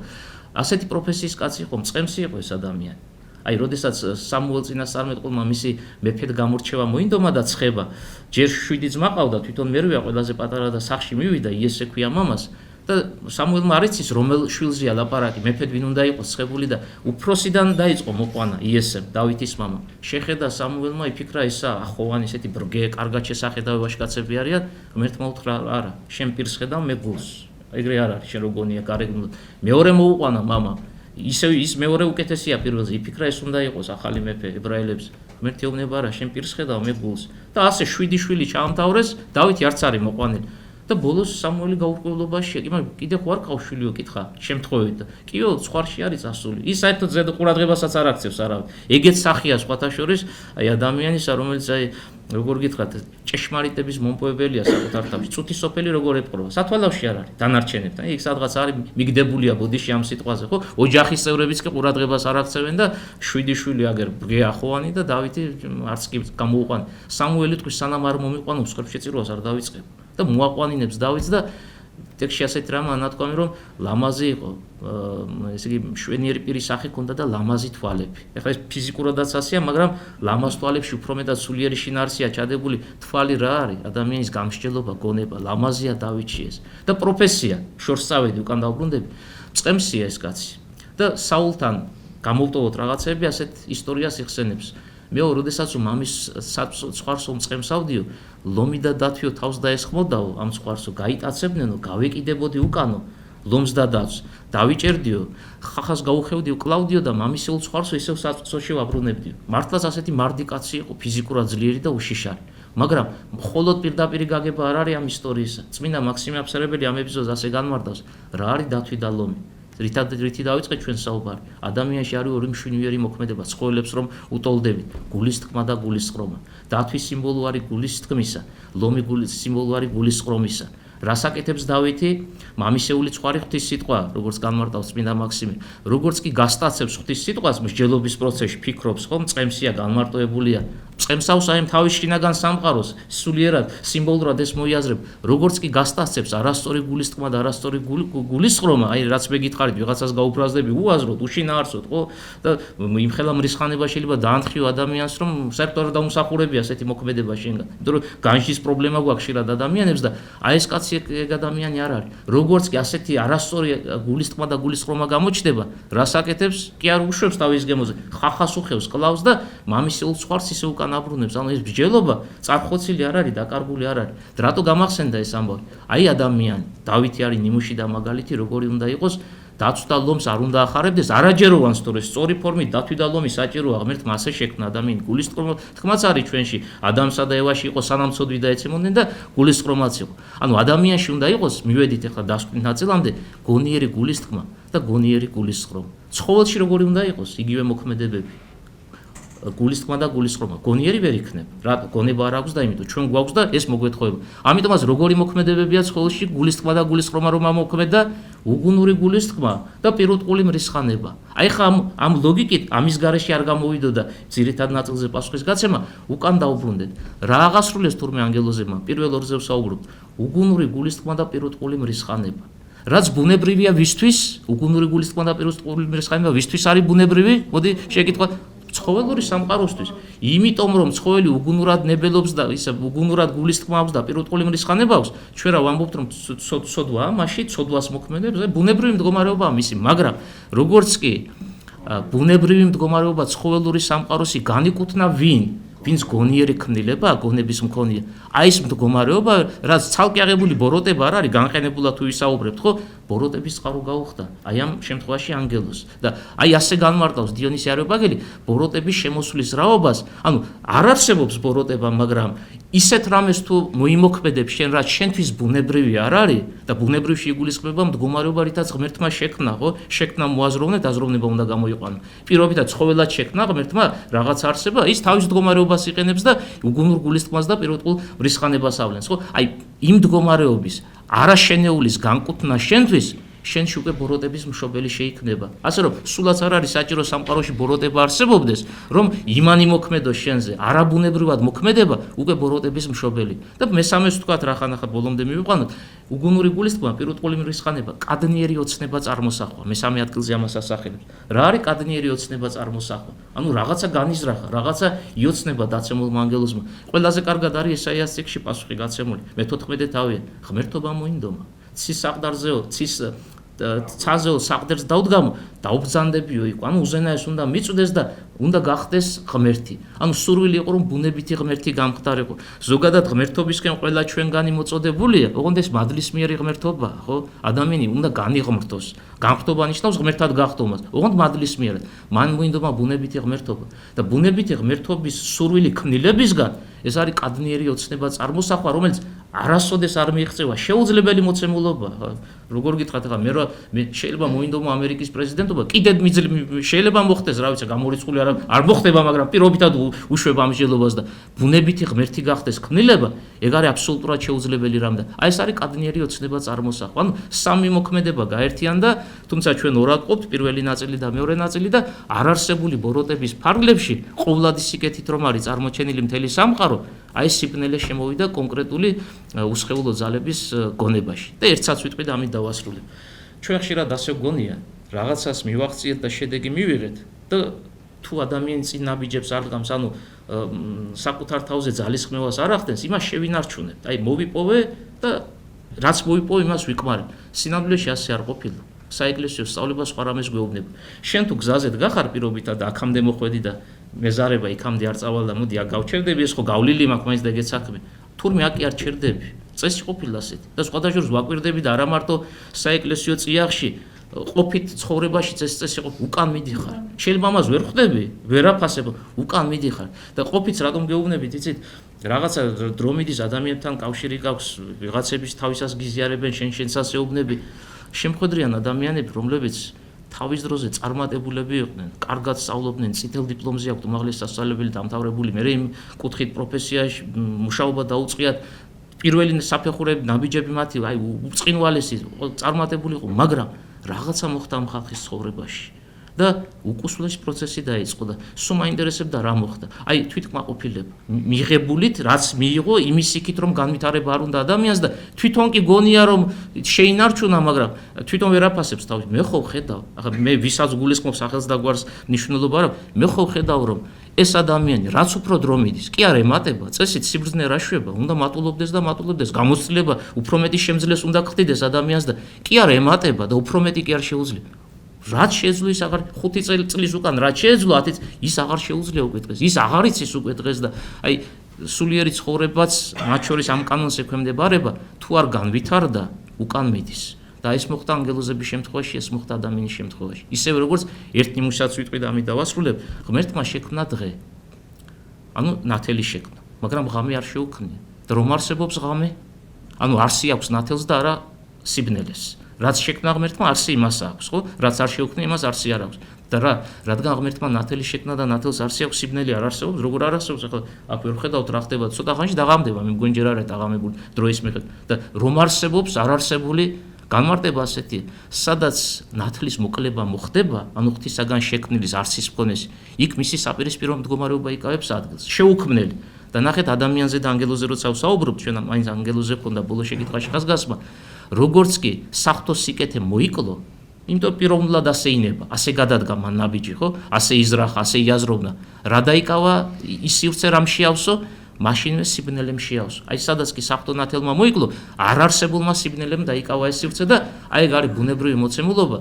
ასეთი პროფესიის კაცი იყო, მწყემსი იყო ეს ადამიანი. აი, როდესაც სამუელ წინასწარმეტყველმა მისი მეფედ გამორჩევა მოინდომა და ცხება, ჯერ 7 ძმა ყავდა, თვითონ მერვეა ყველაზე პატარა და სახში მივიდა, იესე ქვია მამას. და სამუელმა არ იცის რომელ შვილზეა ლაპარაკი, მეფედ ვინ უნდა იყოს ცხებული და უფროსიდან დაიწყო მოყვანა იესემ, დავითის მამა. შეხედა სამუელმა, იფიქრა ისა ახოვანი ესეთი ბრგე, კარგად შესახედავებაში კაცები არიან, ღმერთმა უთხრა არა, შენ პირს ხედავ, მე გულს. ეგრე არ არის შენ როგონია გარეგნულად მეორე მოუყვანა მამა ისე ის მეორე უკეთესია პირველზე იფიქრა ეს უნდა იყოს ახალი მეფე ებრაელებს ღმერთი ეუბნება რა შენ პირს ხედავ მე გულს და ასე 7 შვილი ჩაამთავრეს დავითი არც არის მოყვანილი და ბოლოს სამუელი გაურკვევლობაში მაგრამ კიდე ხო არ ყავს შვილიო კითხა შემთხვევით და კიო სხვარში არის ასული ის საერთოდ ზედ ყურადღებასაც არ აქცევს არავინ ეგეც სახეა სხვათა შორის აი ადამიანისა რომელიც აი როგორ გითხრათ ჭეშმარიტების მომპოვებელია საკუთარ თავში წუთი სოფელი როგორ ეპყრობა სათვალავში არ არის დანარჩენებთან იქ სადღაც არის მიგდებულია ბოდიში ამ სიტყვაზე ხო ოჯახის წევრებიც კი ყურადღებას არ აქცევენ და 7 შვილი აგერ ბგეახოვანი და დავითი არც კი გამოუყვან სამუელი თქვი სანამ არ მომიყვანოს ხერხშეწირვას არ დავიწყებ და მოაყვანინებს დავითს და ტექსტში ასეთ რამ ანათქვამი რომ ლამაზი იყო ესე იგი მშვენიერი პირის სახე ჰქონდა და ლამაზი თვალები ეხლა ეს ფიზიკურადაც ასეა მაგრამ ლამაზ თვალებში უფრო მეტად სულიერი შინაარსია ჩადებული თვალი რა არის ადამიანის გამსჯელობა გონება ლამაზია დავითში ეს და პროფესია შორს წავედი უკან დავბრუნდები წემსია ეს კაცი და საულთან გამოვტოვოთ რაღაცები ასეთ ისტორიას იხსენებს მე როდესაც მამის სხვარსო მწყემსავდიო ლომი და დათვიო თავს დაესხმოდაო ამ სხვარსო გაიტაცებნენო გავეკიდებოდი უკანო ლომს და დათვს დავიჭერდიო ხახას გაუხევდიო კლავდიო და მამისეულ სხვარსო ისევ საწწოში ვაბრუნებდიო მართლაც ასეთი მარდი კაცი იყო ფიზიკურად ძლიერი და უშიშარი მაგრამ მხოლოდ პირდაპირი გაგება არ არის ამ ისტორიისა წმინდა მაქსიმე აფსარებელი ამ ეპიზოდს ასე განმარტავს რა არის დათვი და ლომი რითი დავიწყეთ ჩვენ საუბარი ადამიანში არის ორი მშვენიერი მოქმედება ცხოველებს რომ უტოლდებით გულის თქმა და გულის ყრომა დათვის სიმბოლო არის გულის თქმისა ლომი გულის სიმბოლო არის გულის ყრომისა რას აკეთებს დავითი მამისეული წყარი ღვთის სიტყვა როგორც განმარტავს წმინდა მაქსიმე როგორც კი გასტაცებს ღვთის სიტყვას მსჯელობის პროცესში ფიქრობს ხომ წემსია განმარტოებულია წემსავს აი თავის შინაგან სამყაროს სულიერად სიმბოლურად ეს მოიაზრებ როგორც კი გასტაცებს არასწორი გულის თქმა და არასწორი გულის ყრომა აი რაც მე გითხარით ვიღაცას გაუფრაზდები უაზროდ უშინაარსოდ ხო და იმხელა მრისხანება შეიძლება დაანთხიო ადამიანს რომ საერთოდ დაუმსახურებია ასეთი მოქმედება შენგან იმიტომ რომ განშის პრობლემა გვაქვს ხშირად ადამიანებს და აი ეს ეგ ადამიანი არ არის. როგორც კი ასეთი არასწორი გულის თქმა და გულის ყრომა გამოჩნდება, რას აკეთებს? კი არ უშვებს თავის გემოზე, ხახას უხევს, კლავს და მამისეულ სხვარს ისე უკან აბრუნებს. ანუ ეს ბრძოლობა წარხოცილი არ არის, დაკარგული არ არის. რატო გამახსენდა ეს ამბავი? აი ადამიანი, დავითი არის ნიმუში და მაგალითი, როგორი უნდა იყოს დაცვდა ლომს არ უნდა ახარებდეს, არაჯეროვანს თორე სწორი ფორმით დათვი და ლომი საჭიროა, ღმერთმა ასე შექმნა ადამიანი, გულის თქმაც არის ჩვენში, ადამიანსა და ევაში იყო სანამცოდვი და ეცემოდნენ და გულის თქმაც იყო. ანუ ადამიანში უნდა იყოს, მივედით ახლა დასკვნის ნაწილამდე, გონიერი გულის თქმა და გონიერი გულის ხრომა. ცხოველში როგორი უნდა იყოს, იგივე მოქმედებები. გულის თქმა და გულის ხრომა. გონიერი ვერ იქნება. რა გონება არ აქვს და იმიტომ ჩვენ გვაქვს და ეს მოგვეთხოვება. ამიტომაც როგორი მოქმედებებია ცხოველში, გულის თქმა და გულის ხრომა რომ ამოქმედა უგუნური გულის თქმა და პირუტყული მრისხანება. აი ხა ამ ლოგიკით ამის გარეშე არ გამოვიდოდა ძირითად ნაწილზე პასუხის გაცემა, უკან დაუბრუნდეთ. რა აღასრულეს თურმე ანგელოზებმა? პირველ ორზე ვსაუბრობთ. უგუნური გულის თქმა და პირუტყული მრისხანება. რაც ბუნებრივია ვისთვის, უგუნური გულის თქმა და პირუტყული მრისხანება ვისთვის არის ბუნებრივი? მოდი შეკითხვა ცხოველური სამყაროსთვის. იმიტომ რომ ცხოველი უგუნურად ნებელობს და ისე უგუნურად გულის თქმავს და პირუტყული მრისხანებას, ჩვენ რა ვამბობთ რომ ცოდვაა, მაშინ ცოდვას მოქმედებს, ბუნებრივი მდგომარეობაა მისი, მაგრამ როგორც კი ბუნებრივი მდგომარეობა ცხოველური სამყაროსი განიკუთვნა ვინც გონიერი ქმნილება, გონების მქონია. აი ეს მდგომარეობა, რაც ცალკე აღებული ბოროტება არ არის, განყენებულად თუ ვისაუბრებთ, ხო? ბოროტების წყარო გაუხდა. აი ამ შემთხვევაში ანგელოზს. და აი ასე განმარტავს დიონისე არიოპაგელი ბოროტების შემოსვლის რაობას, ანუ არ არსებობს ბოროტება, მაგრამ ისეთ რამეს თუ მოიმოქმედებ შენ, რაც შენთვის ბუნებრივი არ არის და ბუნებრივში იგულისხმება მდგომარეობა, რითაც ღმერთმა შექმნა, ხო? შექმნა მოაზროვნე, დაზროვნება უნდა გამოიყვანო. პირობითად ცხოველად შექმნა ღმერთმა რაღაც არსება, ის თავის მდგომარეობას იყენებს და უგუნურ გულის თქმას და პირუტყულ მრისხანებას ავლენს, ხო? აი იმ მდგომარეობის არაშენეულის განკუთვნა შენთვის შენში უკვე ბოროტების მშობელი შეიქმნება. ასე რომ სულაც არ არის საჭირო სამყაროში ბოროტება არსებობდეს, რომ იმანი მოქმედოს შენზე, არაბუნებრივად მოქმედება უკვე ბოროტების მშობელი. და მესამეს ვთქვათ, რა ხანახა ბოლომდე მივიყვანოთ, უგუნური გულის თქმა, პირუტყული მრისხანება, კადნიერი ოცნება წარმოსახვა. მესამე ადგილზე ამას ასახელებს. რა არის კადნიერი ოცნება წარმოსახვა? ანუ რაღაცა განიზრახა, რაღაცა იოცნება დაცემულმა ანგელოზმა. ყველაზე კარგად არის ესაიას წიგნში პასუხი გაცემული. მე-14 თავია, ღმერთობა მოინდომა. ცის საყდარზეო, ცის ცაზეულ საყდერს დაუდგამო, დაუბრძანდებიო იქ. ანუ უზენაეს უნდა მიწვდეს და უნდა გახდეს ღმერთი. ანუ სურვილი იყო რომ ბუნებითი ღმერთი გამხდარიყო. ზოგადად ღმერთობისკენ ყველა ჩვენგანი მოწოდებულია, ოღონდ ეს მადლისმიერი ღმერთობაა, ხო? ადამიანი უნდა განიღმრთოს. გამხდობა ნიშნავს ღმერთად გახდომას, ოღონდ მადლისმიერად. მან მოინდომა ბუნებითი ღმერთობა და ბუნებითი ღმერთობის სურვილი ქმნილებისგან ეს არის კადნიერი ოცნება წარმოსახვა, რომელიც არასოდეს არ მიიღწევა შეუძლებელი მოცემულობაა. როგორ გითხრათ ახლა მე შეიძლება მოინდომა ამერიკის პრეზიდენტობა, კიდევ შეიძლება მოხდეს, რა ვიცი, გამორიცხული არ მოხდება, მაგრამ პირობითად უშვება ამჟელობას და ბუნებითი ღმერთი გახდეს ქმნილება, ეგ არის აბსოლუტურად შეუძლებელი რამ და აი ეს არის კადნიერი ოცნება წარმოსახვა. ანუ სამი მოქმედება გაერთიანდა, თუმცა ჩვენ ორად ყოფთ, პირველი ნაწილი და მეორე ნაწილი და არარსებული ბოროტების ფარგლებში ყოვლადი სიკეთით რომ არის წარმოჩენილი მთელი სამყარო, აი სიბნელე შემოვიდა კონკრეტული უსხეულო ძალების გონებაში. და ერთსაც ვიტყვი და ამით დავასრულებ. ჩვენ ხშირად ასე გონია, რაღაცას მივახციეთ და შედეგი მივიღეთ და თუ ადამიანი წინ ნაბიჯებს არ დგამს, ანუ საკუთარ თავზე ძალისხმევას არ ახდენს, იმას შევინარჩუნებთ. აი მოვიპოვე და რაც მოვიპოვე, იმას ვიკმარებ. სინამდვილეში ასე არ ყოფილა. საეკლესიო სწავლება სხვა რამეს გვეუბნება. შენ თუ გზაზე დგახარ პირობითად და აქამდე მოხვედი და მეზარება იქამდე არ წავალ და მოდი აქ გავჩერდები, ეს ხო გავლილი მაქვს მაინც და ეგეც საქმე. თურმე აკი არ ჩერდები. წესი ყოფილა ასეთი. და სხვადასხვა ვაკვირდები და არა მარტო საეკლესიო წიაღში, ყოფით ცხოვრებაშიც ეს წესი ყოფ უკან მიდიხარ. შეიძლება ამას ვერ ხვდები, ვერ აფასებ, უკან მიდიხარ. და ყოფით რატომ გეუბნებით, იცით? რაღაცა დრო მიდის ადამიანთან კავშირი გაქვს, ვიღაცების თავისას გიზიარებენ, შენსაც ეუბნები. შემხედრიან ადამიანები, რომლებიც თავის დროზე წარმატებულები იყვნენ, კარგად სწავლობდნენ, წითელ დიპლომზე აქვთ უმაღლესი სასწავლებელი დამთავრებული, მე იმ კუთხით პროფესიაში მუშაობა დაუწყიათ, პირველი საფეხურები, ნაბიჯები მათი, აი უწყინვალესი, წარმატებული იყო, მაგრამ რაღაცა მოხდა ამ ხალხის ცხოვრებაში. და უკუსლესი პროცესი დაიწყო და სულ მაინტერესებდა რა მოხდა. აი თვითკმაყოფილება მიღებულით, რაც მიიღო, იმის იქით რომ განვითარება არ უნდა ადამიანს და თვითონ კი გონია რომ შეინარჩუნა, მაგრამ თვითონ ვერ აფასებს თავის. მე ხო ხედავ, ახლა მე ვისაც გულისხმობს სახელს და გვარს ნიშნულობა არა, მე ხო ხედავ რომ ეს ადამიანი რაც უფრო დრო მიდის, კი არ ემატება, წესით სიბრძნე რა შვება, უნდა მატულობდეს და მატულობდეს, გამოცდილება უფრო მეტი შემძლეს უნდა ხდიდეს ადამიანს და კი არ ემატება და უფრო მეტი კი არ შეუძლია. რაც შეეძლო ის აღარ 5 წლის უკან რაც შეეძლო 10 ის აღარ შეუძლია უკვე დღეს ის აღარ იცის უკვე დღეს და აი სულიერი ცხოვრებაც მათ შორის ამ კანონს ექვემდებარება თუ არ განვითარდა უკან მიდის და ეს მოხდა ანგელოზების შემთხვევაში ეს მოხდა ადამიანის შემთხვევაში ისევე როგორც ერთ ნიმუშსაც ვიტყვი და ამით დავასრულებ ღმერთმა შექმნა დღე ანუ ნათელი შექმნა მაგრამ ღამე არ შეუქმნია და რომ არსებობს ღამე ანუ არსი აქვს ნათელს და არა სიბნელეს რაც შექმნა ღმერთმა არსი იმას აქვს, ხო? რაც არ შეუქმნა იმას არსი არ აქვს. და რადგან ღმერთმა ნათელი შექმნა და ნათელს არსი აქვს, სიბნელი არ არსებობს, როგორ არ არსებობს? ახლა აქ ვერ ხედავთ რა ხდება, ცოტა ხანში დაღამდება, მე მგონი ჯერ არ არის დაღამებული დროის მიხედვით. და რომ არსებობს, არ არსებული განმარტება ასეთია. სადაც ნათლის მოკლება მოხდება, ანუ ღვთისაგან შექმნილის არსის მქონეს, იქ მისი საპირისპირო მდგომარეობა იკავებს ადგილს. შეუქმნელი. და ნახეთ ადამიანზე და ანგელოზე როცა ვსაუბრობთ, ჩვენ მაინც ანგელოზე ხონდა ბოლო შეკითხვაში ხაზგასმა. როგორც კი საფრთხო სიკეთე მოიკლო, იმიტომ პიროვნულად ასე ინება, ასე გადადგა მან ნაბიჯი, ხო? ასე იზრახა, ასე იაზროვნა. რა დაიკავა ის სივრცე რამ შეავსო, მაშინვე სიბნელემ შეავსო. აი სადაც კი საფრთხო ნათელმა მოიკლო, არ არსებულმა სიბნელემ დაიკავა ეს სივრცე და აი ეგ არის ბუნებრივი მოცემულობა,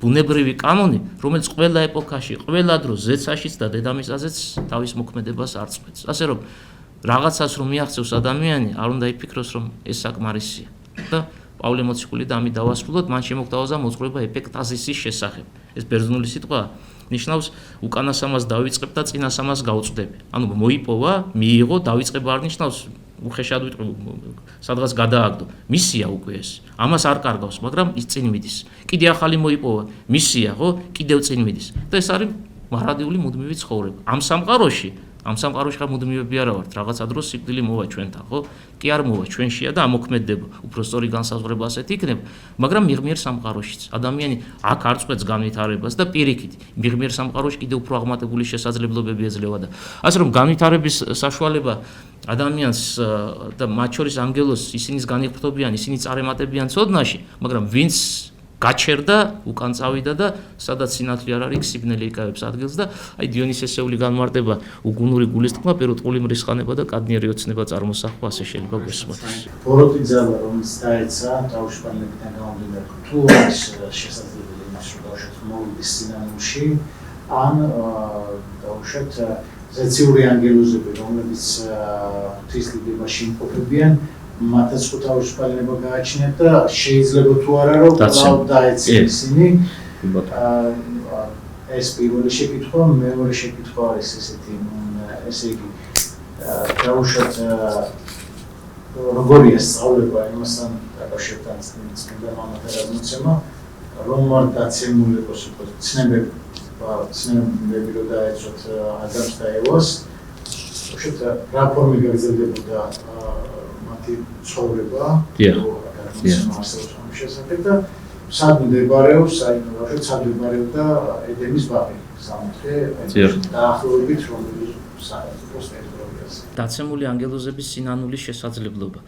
ბუნებრივი კანონი, რომელიც ყველა ეპოქაში, ყველა დროს ზეცაშიც და დედამიწაზეც თავის მოქმედებას არ წყვეტს. ასე რომ რაღაცას რომ მიაღწევს ადამიანი, არ უნდა იფიქროს რომ ეს საკმარისია. და პავლე მოციქული და ამით დავასრულოთ, მან შემოგთავაზა მოძღვრება ეპექტაზისის შესახებ. ეს ბერძნული სიტყვა ნიშნავს უკანასამას დავიწყებ და წინასამას გავწვდები. ანუ მოიპოვა, მიიღო, დავიწყება არ ნიშნავს უხეშად ვიტყვი, სადღაც გადააგდო. მისია უკვე ეს. ამას არ კარგავს, მაგრამ ის წინ მიდის. კიდე ახალი მოიპოვა, მისია, ხო? კიდევ წინ მიდის. და ეს არის მარადიული მუდმივი ცხოვრება. ამ სამყაროში ხა მუდმივები არა ვართ, რაღაცა დროს სიკვდილი მოვა ჩვენთან, ხო? კი არ მოვა ჩვენშია და ამოქმედება. უფრო სწორი განსაზღვრება ასეთი იქნება, მაგრამ მიღმიერ სამყაროშიც. ადამიანი აქ არ წყვეტს განვითარებას და პირიქით, მიღმიერ სამყაროში კიდევ უფრო აღმატებული შესაძლებლობები ეძლევა და ასე რომ განვითარების საშუალება ადამიანს და მათ შორის ანგელოზს ისინიც განიღრმთობიან, ისინი წარემატებიან ცოდნაში, მაგრამ ვინც გაჩერდა, უკან წავიდა და სადაც სინათლე არ არის, სიგნალი იკავებს ადგილს და აი დიონისესეული განმარტება, უგუნური გულისწყობა, პირუტყული მრისხანება და კადნიერი ოცნება წარმოსახვა ასე შეიძლება გვესმოთ. ბოროტი ძალა რომელიც დაეცა თავშესაფრებიდან გამომდინარე, თუ არის შესაძლებელი იმას რომ დავუშვათ მოვიდეს სინანულში, ან დავუშვათ ზეციური ანგელოზები, რომლებიც ღვთისმშობლობაში იმყოფებიან, მათაც ხო თავშესაფრება გააჩნიათ და შეიძლება თუ არა რომ დაეცენ ისინი. ეს პირველი შეკითხვა, მეორე შეკითხვა არის ესეთი, ესე იგი დავუშვათ როგორია სწავლება იმასთან დაკავშირებთან წმინდა მამათა გადმოცემა, რომ არ დაცემული იყოს ცნებები რომ დაეცოთ ადამს და ევას, უშუალოდ რა ფორმით გაგრძელდებოდა მათი ცხოვრება, ამ შესახებ და სად მდებარეობს, სად მდებარეობდა ედემის ბაღი, სამოთხე დაახლოებით რომელი სახელმწიფოს ტერიტორიაზე. დაცემული ანგელოზების სინანულის შესაძლებლობა.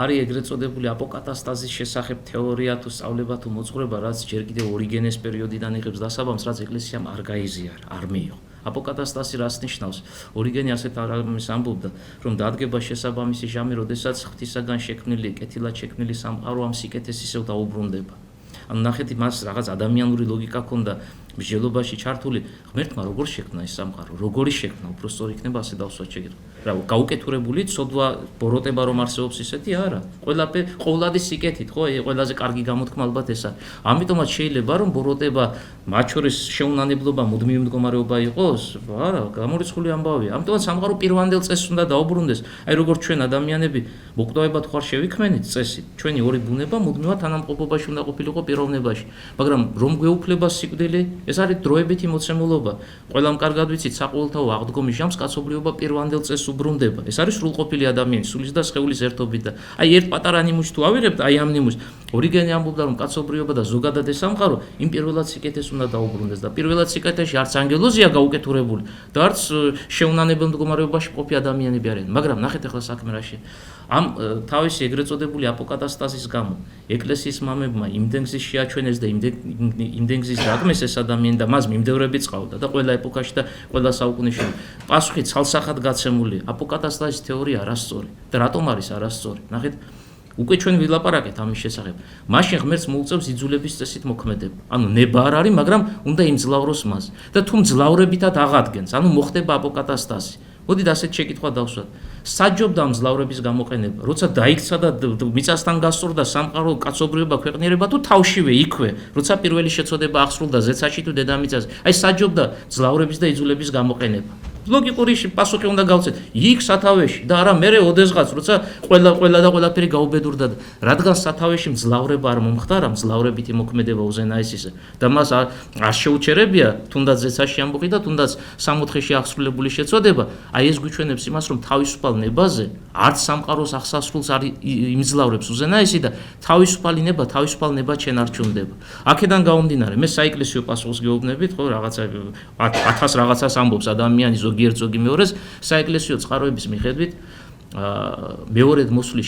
არის ეგრეთ წოდებული აპოკატასტაზის შესახებ თეორია თუ სწავლება თუ მოძღვრება, რაც ჯერ კიდევ ორიგენეს პერიოდიდან იღებს დასაბამს, რაც ეკლესიამ არ გაიზიარა, არ მიიღო. აპოკატასტასი რას ნიშნავს? ორიგენი ასეთ ამის ამბობდა, რომ დადგება შესაბამისი ჟამი, როდესაც ღვთისაგან შექმნილი, კეთილად შექმნილი სამყარო ამ სიკეთეს ისევ დაუბრუნდება. ანუ ნახეთ, მას რაღაც ადამიანური ლოგიკა ჰქონდა მსჯელობაში ჩართული, ღმერთმა როგორ შექმნა ეს სამყარო, როგორი შექმნა, უფრო სწორი იქნება ასე დავსვათ შეგირდა. რა გაუკეთურებული ცოდვა ბოროტება რომ არსებობს ისეთი არა. ყოვლადი სიკეთით, ხო, ყველაზე კარგი გამოთქმა ალბათ ეს არის. ამიტომაც შეიძლება რომ ბოროტება მათ შორის შეუნანებლობა მუდმივი მდგომარეობა იყოს? არა, გამორიცხული ამბავია. ამიტომაც სამყარო პირვანდელ წესს უნდა დაუბრუნდეს. აი როგორც ჩვენ ადამიანები მოკვდავებად ხარ შევიქმნით წესით, ჩვენი ორი ბუნება მუდმივად თანამყოფობაში უნდა ყოფილიყო პიროვნებაში. მაგრამ რომ გვეუფლება სიკვდილი, ეს არის დროებითი მოცემულობა. ყველამ კარგად ვიცით, საყოველთაო აღდგომის ჟამს კაცობრიობა პირვანდელ წესს უბრუნდება. ეს არის სრულყოფილი ადამიანი, სულის და სხეულის ერთობით და აი ერთ პატარა ნიმუშს თუ ავიღებთ, აი ამ ნიმუშს, ორიგენი ამბობდა რომ კაცობრიობა და ზოგადად ეს სამყარო იმ პირველად სიკეთეს უნდა დაუბრუნდეს და პირველად სიკეთეში არც ანგელოზია გაუკეთურებული და არც შეუნანებელ მდგომარეობაში ყოფი ადამიანები არიან. მაგრამ ნახეთ ახლა საქმე რაში. ამ თავისი ეგრეთ წოდებული აპოკატასტაზის გამო ეკლესიის მამებმა იმდენგზის შეაჩვენეს და იმდენგზის დაგმეს ეს ადამიანი და მას მიმდევრები წყავდა და ყველა ეპოქაში და ყველა საუკუნეში პასუხი ცალსახად გაცემული. აპოკატასტაზის თეორია არასწორი და რატომ არის არასწორი? ნახეთ, უკვე ჩვენ ვილაპარაკეთ ამის შესახებ. მაშინ ღმერთს მოუწევს იძულების წესით მოქმედება. ანუ ნება არ არის, მაგრამ უნდა იმძლავროს მას და თუ მძლავრებითად აღადგენს, ანუ მოხდება აპოკატასტაზი. მოდით ასეთ შეკითხვა დავსვათ. საჯობდა მძლავრების გამოყენება, როცა დაიქცა და მიწასთან გასწორდა სამყარო, კაცობრიობა, ქვეყნიერება თუ თავშივე იქვე, როცა პირველი შეწოდება აღსრულდა ზეცაში თუ დედამიწაზე. აი საჯობდა მძლავრების და იძულების გამოყენება. ლოგიკური პასუხი უნდა გავცეთ. იქ სათავეში და არა მერე ოდესღაც, როცა ყველა და ყველაფერი გაუბედურდა და რადგან სათავეში მძლავრება არ მომხდარა, მძლავრებითი მოქმედება უზენაესისა და მას არ შეუჩერებია თუნდაც ზეცაში ამბოყი და თუნდაც სამოთხეში აღსრულებული შეწოდება, აი ეს გვიჩვენებს იმას, რომ თავისუფალ ნებაზე არც სამყაროს აღსასრულს არ იმძლავრებს უზენაესი და თავისუფალი ნება ჩვენ არ ჩუნდება. აქედან გამომდინარე, მე საეკლესიო პასუხს გეუბნებით, ხო, რაღაცა 1000 რაღაცას ამბობს ადამიანი ზოგი მეორეს, საეკლესიო წყაროების მიხედვით მეორედ მოსვლის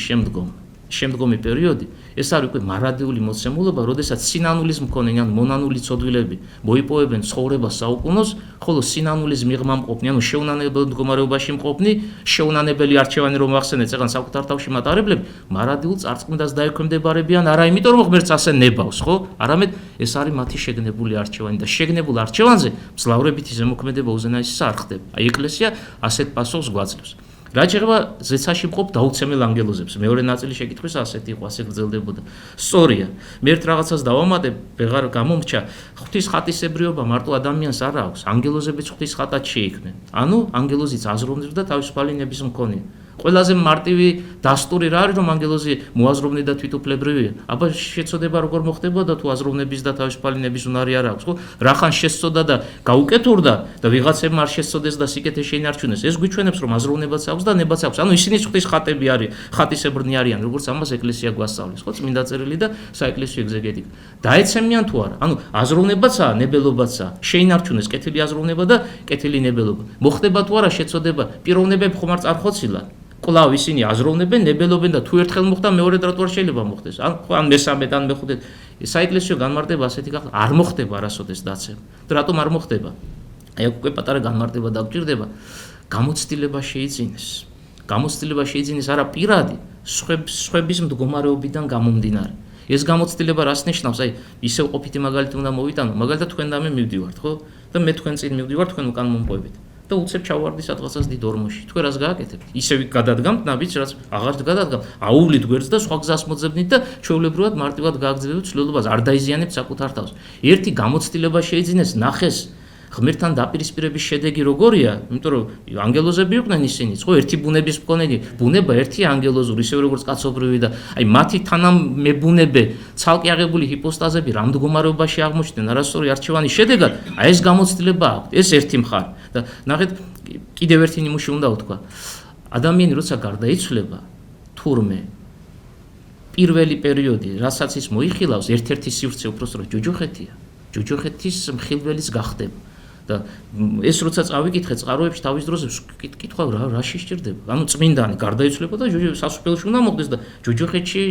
შემდგომი პერიოდი, ეს არის უკვე მარადიული მოცემულობა, როდესაც სინანულის მქონე ან მონანული ცოდვილები მოიპოვებენ ცხოვრებას საუკუნოს, ხოლო სინანულის მიღმა მყოფნი, ანუ შეუნანებელ მდგომარეობაში მყოფნი, შეუნანებელი არჩევანი რომ ახსენეთ, წეგან საკუთარ თავში მატარებლები, მარადილ წარწყმდას დაექვემდებარებიან, არა იმიტომ რომ ღმერთს ასე ნებავს, ხო? არამედ ეს არის მათი შეგნებული არჩევანი და შეგნებულ არჩევანზე მძლავრებითი ზემოქმედება უზენაესისა არ ხდება. აი ეკლესია ასეთ პასუხს გვაძლევს. რაც შეეხება ზეცაში მყოფ დაუცემელ ანგელოზებს, მეორე ნაწილი შეკითხვის ასეთი იყო, ასე გრძელდებოდა. სწორია, მე ერთ რაღაცას დავამატებ, ვეღარ გამომრჩა, ღვთის ხატისებრიობა მარტო ადამიანს არ აქვს, ანგელოზებიც ღვთის ხატად შეიქმნენ. ანუ ანგელოზიც აზროვნებს და თავისუფალი ნების მქონეა. ყველაზე მარტივი დასტური რა არის, რომ ანგელოზი მოაზროვნე და თვითუფლებრივია. აბა შეწოდება როგორ მოხდება და თუ აზროვნების და თავისუფალი ნების უნარი არ აქვს, ხო? რახან შესწოდა და გაუკეთურდა და ვიღაცებმა არ შესწოდეს და სიკეთე შეინარჩუნეს. ეს გვიჩვენებს, რომ აზროვნებაც აქვს და ლებაც აქვს. ანუ ისინი ღვთის ხატები არის, ხატისებრნი არიან, როგორც ამას ეკლესია გვასწავლის, ხო? წმინდა წერილი და საეკლესიო ეგზეგეტიკა. დაეცემიან თუ არა? ანუ აზროვნებაცაა, ნებელობაცაა. შეინარჩუნეს კეთილი აზროვნება და კეთილი ნებელობა. მოხდება თუ არა შეწოდება, პიროვნებები ხომ არ წარხოცილან. კვლავ ისინი აზროვნებენ, ნებელობენ და თუ ერთხელ მოხდა, მეორედ რატო არ შეიძლება მოხდეს? ან მესამედ ან მეხუთედ. საეკლესიო განმარტება ასეთი გახდა, არ მოხდება არასოდეს დაცემა. და რატომ არ მოხდება? აი უკვე პატარა განმარტება დაგჭირდება, გამოცდილება შეიძინეს. გამოცდილება შეიძინეს არა პირადი, სხვების მდგომარეობიდან გამომდინარე. ეს გამოცდილება რას ნიშნავს? აი ისევ ყოფითი მაგალითი უნდა მოვიტანო, მაგალითად თქვენ და მე მივდივართ, ხო? და მე თქვენ წინ მივდივარ, თქვენ უკან მომყვებით. და უცებ ჩავარდი სადღაცას დიდ ორმოში. თქვენ რას გააკეთებთ? ისევ გადადგამთ ნაბიჯს, რაც აღარ გადადგამთ. აუვლით გვერდს და სხვა გზას მოძებნით და ჩვეულებრივად მარტივად გააგრძელებთ ცვლილობას, არ დაიზიანებთ საკუთარ თავს. ერთი გამოცდილება შეიძინეს, ნახეს ღმერთთან დაპირისპირების შედეგი როგორია? იმიტომ რომ ანგელოზები იყვნენ ისინიც, ხო, ერთი ბუნების მქონენი, ბუნება ერთი ანგელოზური, ისე როგორც კაცობრივი და აი მათი თანამებუნებე, ცალკე აღებული ჰიპოსტაზები რამ მდგომარეობაში აღმოჩნდნენ არასწორი არჩევანის შედეგად, აი ეს გამოცდილება აქვს, ეს ერთი მხარე. და ნახეთ, კიდევ ერთი ნიმუში უნდა ვთქვა. ადამიანი როცა გარდაიცვლება, თურმე პირველი პერიოდი, რასაც ის მოიხილავს, ერთ-ერთი სივრცე უпростоრად ჯოჯოხეთია. ჯოჯოხეთის მხილველის გახდება. და ეს როცა წავიკითხე წყაროებში თავის დროზე კითხვა რა შეჭirdება. ანუ წმინდანი გარდაიცვლება და სასופელში უნდა მოხდეს და ჯოჯოხეთში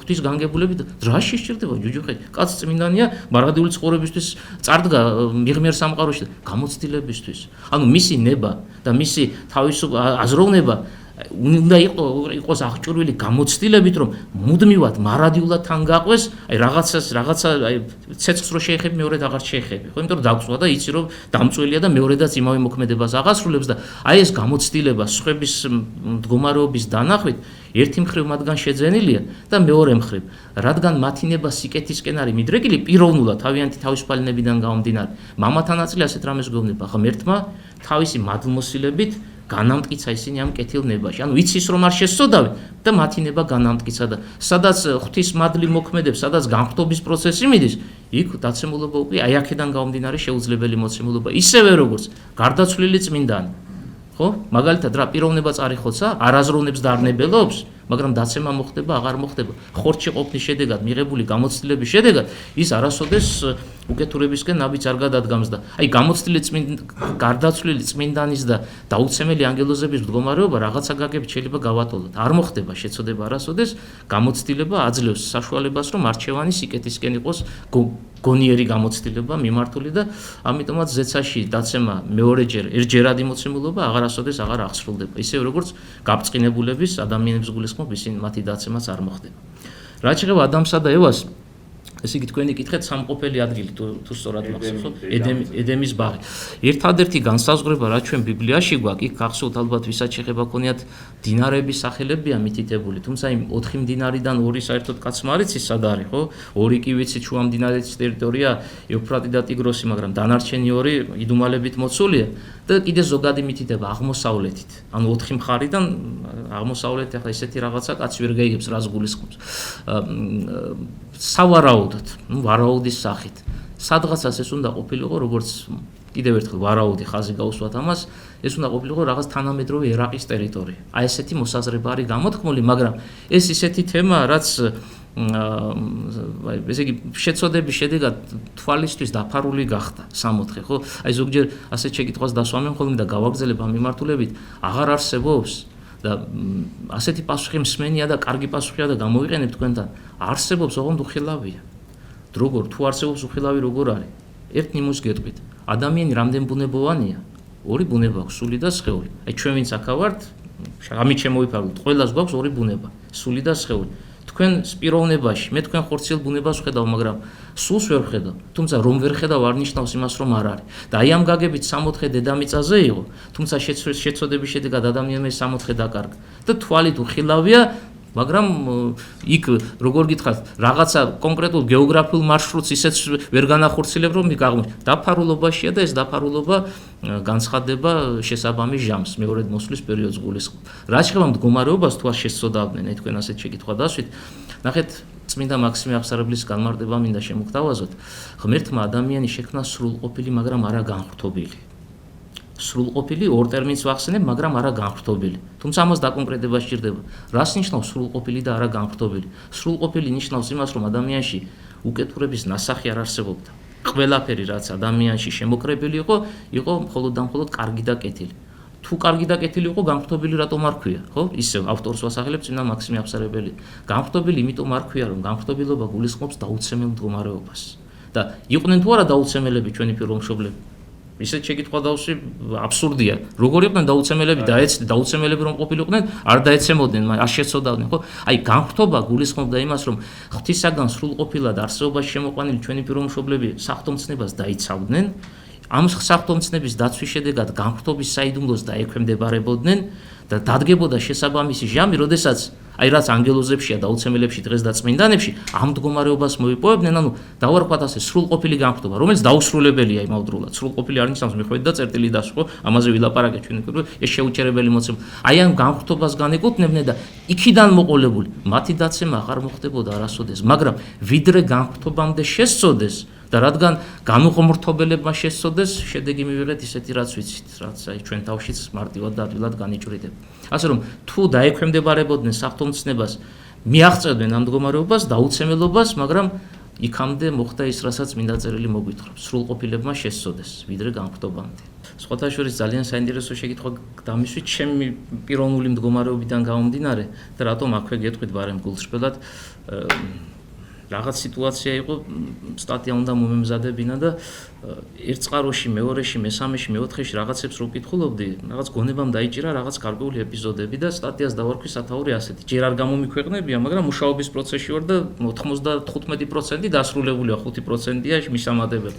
ღვთის განგებულებით რა შეჭirdება ჯოჯოხეთი. კაც წმინდანია მარადიული ცხოვრებისთვის წარდგა მიღმერ სამყაროში გამოცდილებისთვის. ანუ მისი ნება და მისი თავისუფლება აზროვნება უნდა იყოს აღჭურვილი გამოცდილებით, რომ მუდმივად მარადიულად თან გაყვეს, აი რაღაცა აი ცეცხლს რო შეეხები, მეორედ აღარ შეეხები, ხო? იმიტომ რომ დაგწვა და იცი რომ დამწველია და მეორედაც იმავე მოქმედებას აღასრულებს და აი ეს გამოცდილება სხვების მდგომარეობის დანახვით ერთი მხრივ მათგან შეძენილია და მეორე მხრივ, რადგან მათი ნება სიკეთისკენ არის მიდრეკილი პიროვნულად თავიანთი თავისუფალებიდან გამომდინარე, მამათა ნაწილი ასეთ რამეს გვეუბნება, ღმერთმა თავისი მადლმოსილებით განამტკიცა ისინი ამ კეთილ ნებაში. ანუ იცის რომ არ შესწოდავენ და მათი ნება განამტკიცა და სადაც ღვთის მადლი მოქმედებს, სადაც განხრთობის პროცესი მიდის, იქ დაცემულობა უკვე აი აქედან გამომდინარე შეუძლებელი მოცემულობა. ისევე როგორც გარდაცვლილი წმინდანი. ხო? მაგალითად რა პიროვნება წარიხოცა, არაზროვნებს და არ ნებელობს, მაგრამ დაცემა მოხდება, აღარ მოხდება. ხორცში ყოფნის შედეგად მიღებული გამოცდილების შედეგად ის არასოდეს უკეთურებისკენ ნაბიჯს არ გადადგამს და აი გარდაცვლილი წმინდანის და დაუცემელი ანგელოზების მდგომარეობა რაღაცა გაგებით შეიძლება გავატოლოთ. არ მოხდება შეცოდება არასოდეს, გამოცდილება აძლევს საშუალებას, რომ არჩევანი სიკეთისკენ იყოს გონიერი გამოცდილება მიმართული და ამიტომაც ზეცაში დაცემა მეორეჯერ ერთჯერადი მოცემულობა აღარასოდეს აღარ აღსრულდება. ისე როგორც გაბწყინებულების ადამიანების გულისხმობ ისინი მათი დაცემაც არ მოხდება. რაც შეეხება ადამიანსა და ევას, ესე იგი თქვენი კითხეთ სამყოფელი ადგილი თუ სწორად მახსოვს, ხო? ედემის ბაღი. ერთადერთი განსაზღვრება რაც ჩვენ ბიბლიაში გვაქვს, იქ გახსოვთ ალბათ ვისაც შეხება ქონიათ დინარების სახელებია მითითებული, თუმცა იმ 4 მდინარიდან 2 საერთოდ კაცმა არ იცის სად არის, ხო? 2 კი ვიცით შუა მდინარეთის ტერიტორია, ევფრატი და ტიგროსი, მაგრამ დანარჩენი 2 იდუმალებით მოცულია და კიდე ზოგადი მითითება აღმოსავლეთით. ანუ 4 მხარიდან აღმოსავლეთით ახლა ესეთი რაღაცა კაც ვერ გაიგებს რას გულისხმობს. სავარაუდოდ, ვარაუდის სახით. სადღაცას ეს უნდა ყოფილიყო, როგორც კიდევ ერთხელ ვარაუდი ხაზი გაუსვათ ამას, ეს უნდა ყოფილიყო რაღაც თანამედროვე ერაყის ტერიტორია. აი ესეთი მოსაზრება არის გამოთქმული, მაგრამ ეს ისეთი თემაა, რაც ესე იგი შეცოდების შედეგად თვალისთვის დაფარული გახდა 64, ხო? აი ზოგჯერ ასეთ შეკითხვას დასვამენ ხოლმე და გავაგრძელებ ამ მიმართულებით, აღარ არსებობს და ასეთი პასუხი მსმენია და კარგი პასუხია და გამოვიყენებ თქვენთან. არსებობს, ოღონდ უხილავია. როგორ თუ არსებობს უხილავი როგორ არის? ერთ ნიმუშს გეტყვით. ადამიანი რამდენ ბუნებოვანია? 2 ბუნება აქვს, სული და სხეული. აი ჩვენ ვინც აქ ვართ, ამით შემოვიფაროთ, ყველას გვაქვს 2 ბუნება, სული და სხეული. თქვენ სპიროვნებაში, მე თქვენ ხორციელ ბუნებას ვხედავ, მაგრამ სულს ვერ ვხედავ. თუმცა რომ ვერ ხედავ არ ნიშნავს იმას, რომ არ არის. და აი ამ გაგებით 64 დედამიწაზე იყო, თუმცა შეცოდების შედეგად ადამიანმა 64 დაკარგა. და თვალით უხილავია, მაგრამ იქ როგორ გითხრათ, რაღაცა კონკრეტულ გეოგრაფიულ მარშრუტს ისეც ვერ განახორციელებ, რომ გაღმოჩნდა. დაფარულობაშია და ეს დაფარულობა განცხადება შესაბამის ჟამს, მეორედ მოსვლის პერიოდს გულისხმობს. რაც შეეხება მდგომარეობას, თუ არ შესწოდავდნენ, აი თქვენ ასეთ შეკითხვა დასვით, ნახეთ, წმინდა მაქსიმე აღსარებლის განმარტება მინდა შემოგთავაზოთ. ღმერთმა ადამიანის შექმნა სრულყოფილი, მაგრამ არა განხრთობილი. სრულყოფილი ორ ტერმინს ვახსენებ, მაგრამ არა განხრთობილი. თუმცა ამას დაკონკრეტება სჭირდება. რას ნიშნავს სრულყოფილი და არა განხრთობილი? სრულყოფილი ნიშნავს იმას, რომ ადამიანში უკეთურების ნასახი არ არსებობდა. ყველაფერი, რაც ადამიანში შემოკრებილი იყო მხოლოდ და მხოლოდ კარგი და კეთილი. თუ კარგი და კეთილი იყო, განხტობილი რატომ არ ქვია, ხო? ისე ავტორს ვასახელებ წინა მაქსიმე აფსარებელი. განხტობილი იმიტომ არ ქვია, რომ განხტობილობა გულისხმობს დაუცემელ მდგომარეობას. და იყვნენ თუ არა დაუცემელები ჩვენი პიროვნებები? ისეთ შეკითხვა დავსვი აბსურდია. როგორ იყვნენ დაუცემელები დაუცემელები რომ ყოფილიყვნენ, არ დაეცემოდნენ, არ შეცოდავდნენ, ხო? აი განხტობა გულისხმობდა იმას, რომ ღვთისაგან სრულყოფილად არსებობაში შემოყვანილი ჩვენი პიროვნებები საფრთხემცნებას დაიცავდნენ. ამ საფრთხემცნების დაცვის შედეგად განხტობის საიდუმლოს დაექვემდებარებოდნენ და დადგებოდა შესაბამისი ჟამი, როდესაც აი რაც ანგელოზებშია დაუცემელებში დღეს და წმინდანებში ამ მდგომარეობას მოიპოვებდნენ, ანუ დავარქვათ ასე სრულყოფილი განხტობა, რომელიც დაუსრულებელია იმავდროულად. სრულყოფილი არ ნიშნავს მიხვედით და წერტილი დასვა, ამაზე ვილაპარაკეთ ჩვენ უკვე, ეს შეუჩერებელი მოცემა. აი ამ განხტობას განეკუთვნებდნენ და იქიდან მოყოლებული მათი დაცემა აღარ მოხდებოდა არასოდეს, მაგრამ ვიდრე განხტობამდე შესწოდეს და რადგან განუღმრთობელებმა შესწოდეს, შედეგი მივიღეთ ისეთი რაც ვიცით, რაც აი ჩვენ თავშიც მარტივად და ადვილად განიჭვრიდებ. ასე რომ თუ დაექვემდებარებოდნენ საფრთხემცნებას, მიაღწევდნენ ამ მდგომარეობას, დაუცემელობას, მაგრამ იქამდე მოხდა ის, რასაც მინდა წერილი მოგვითხრობს, სრულყოფილებმა შესწოდეს, ვიდრე განხტობამდე. სხვათა შორის ძალიან საინტერესო შეკითხვა დამისვით ჩემი პიროვნული მდგომარეობიდან გამომდინარე და რატომ აქვე გეტყვით ბარემ გულსრფელად რაღაც სიტუაცია იყო, სტატია უნდა მომემზადებინა და ერთ წყაროში, მეორეში, მესამეში, მეოთხეში რაღაცებს რო ვკითხულობდი, რაღაც გონებამ დაიჭირა რაღაც გარკვეული ეპიზოდები და სტატიას დავარქვი სათაური ასეთი. ჯერ არ გამომიქვეყნებია, მაგრამ მუშაობის პროცესში ვარ და 95% დასრულებულია, 5%-ია მისამადებელი.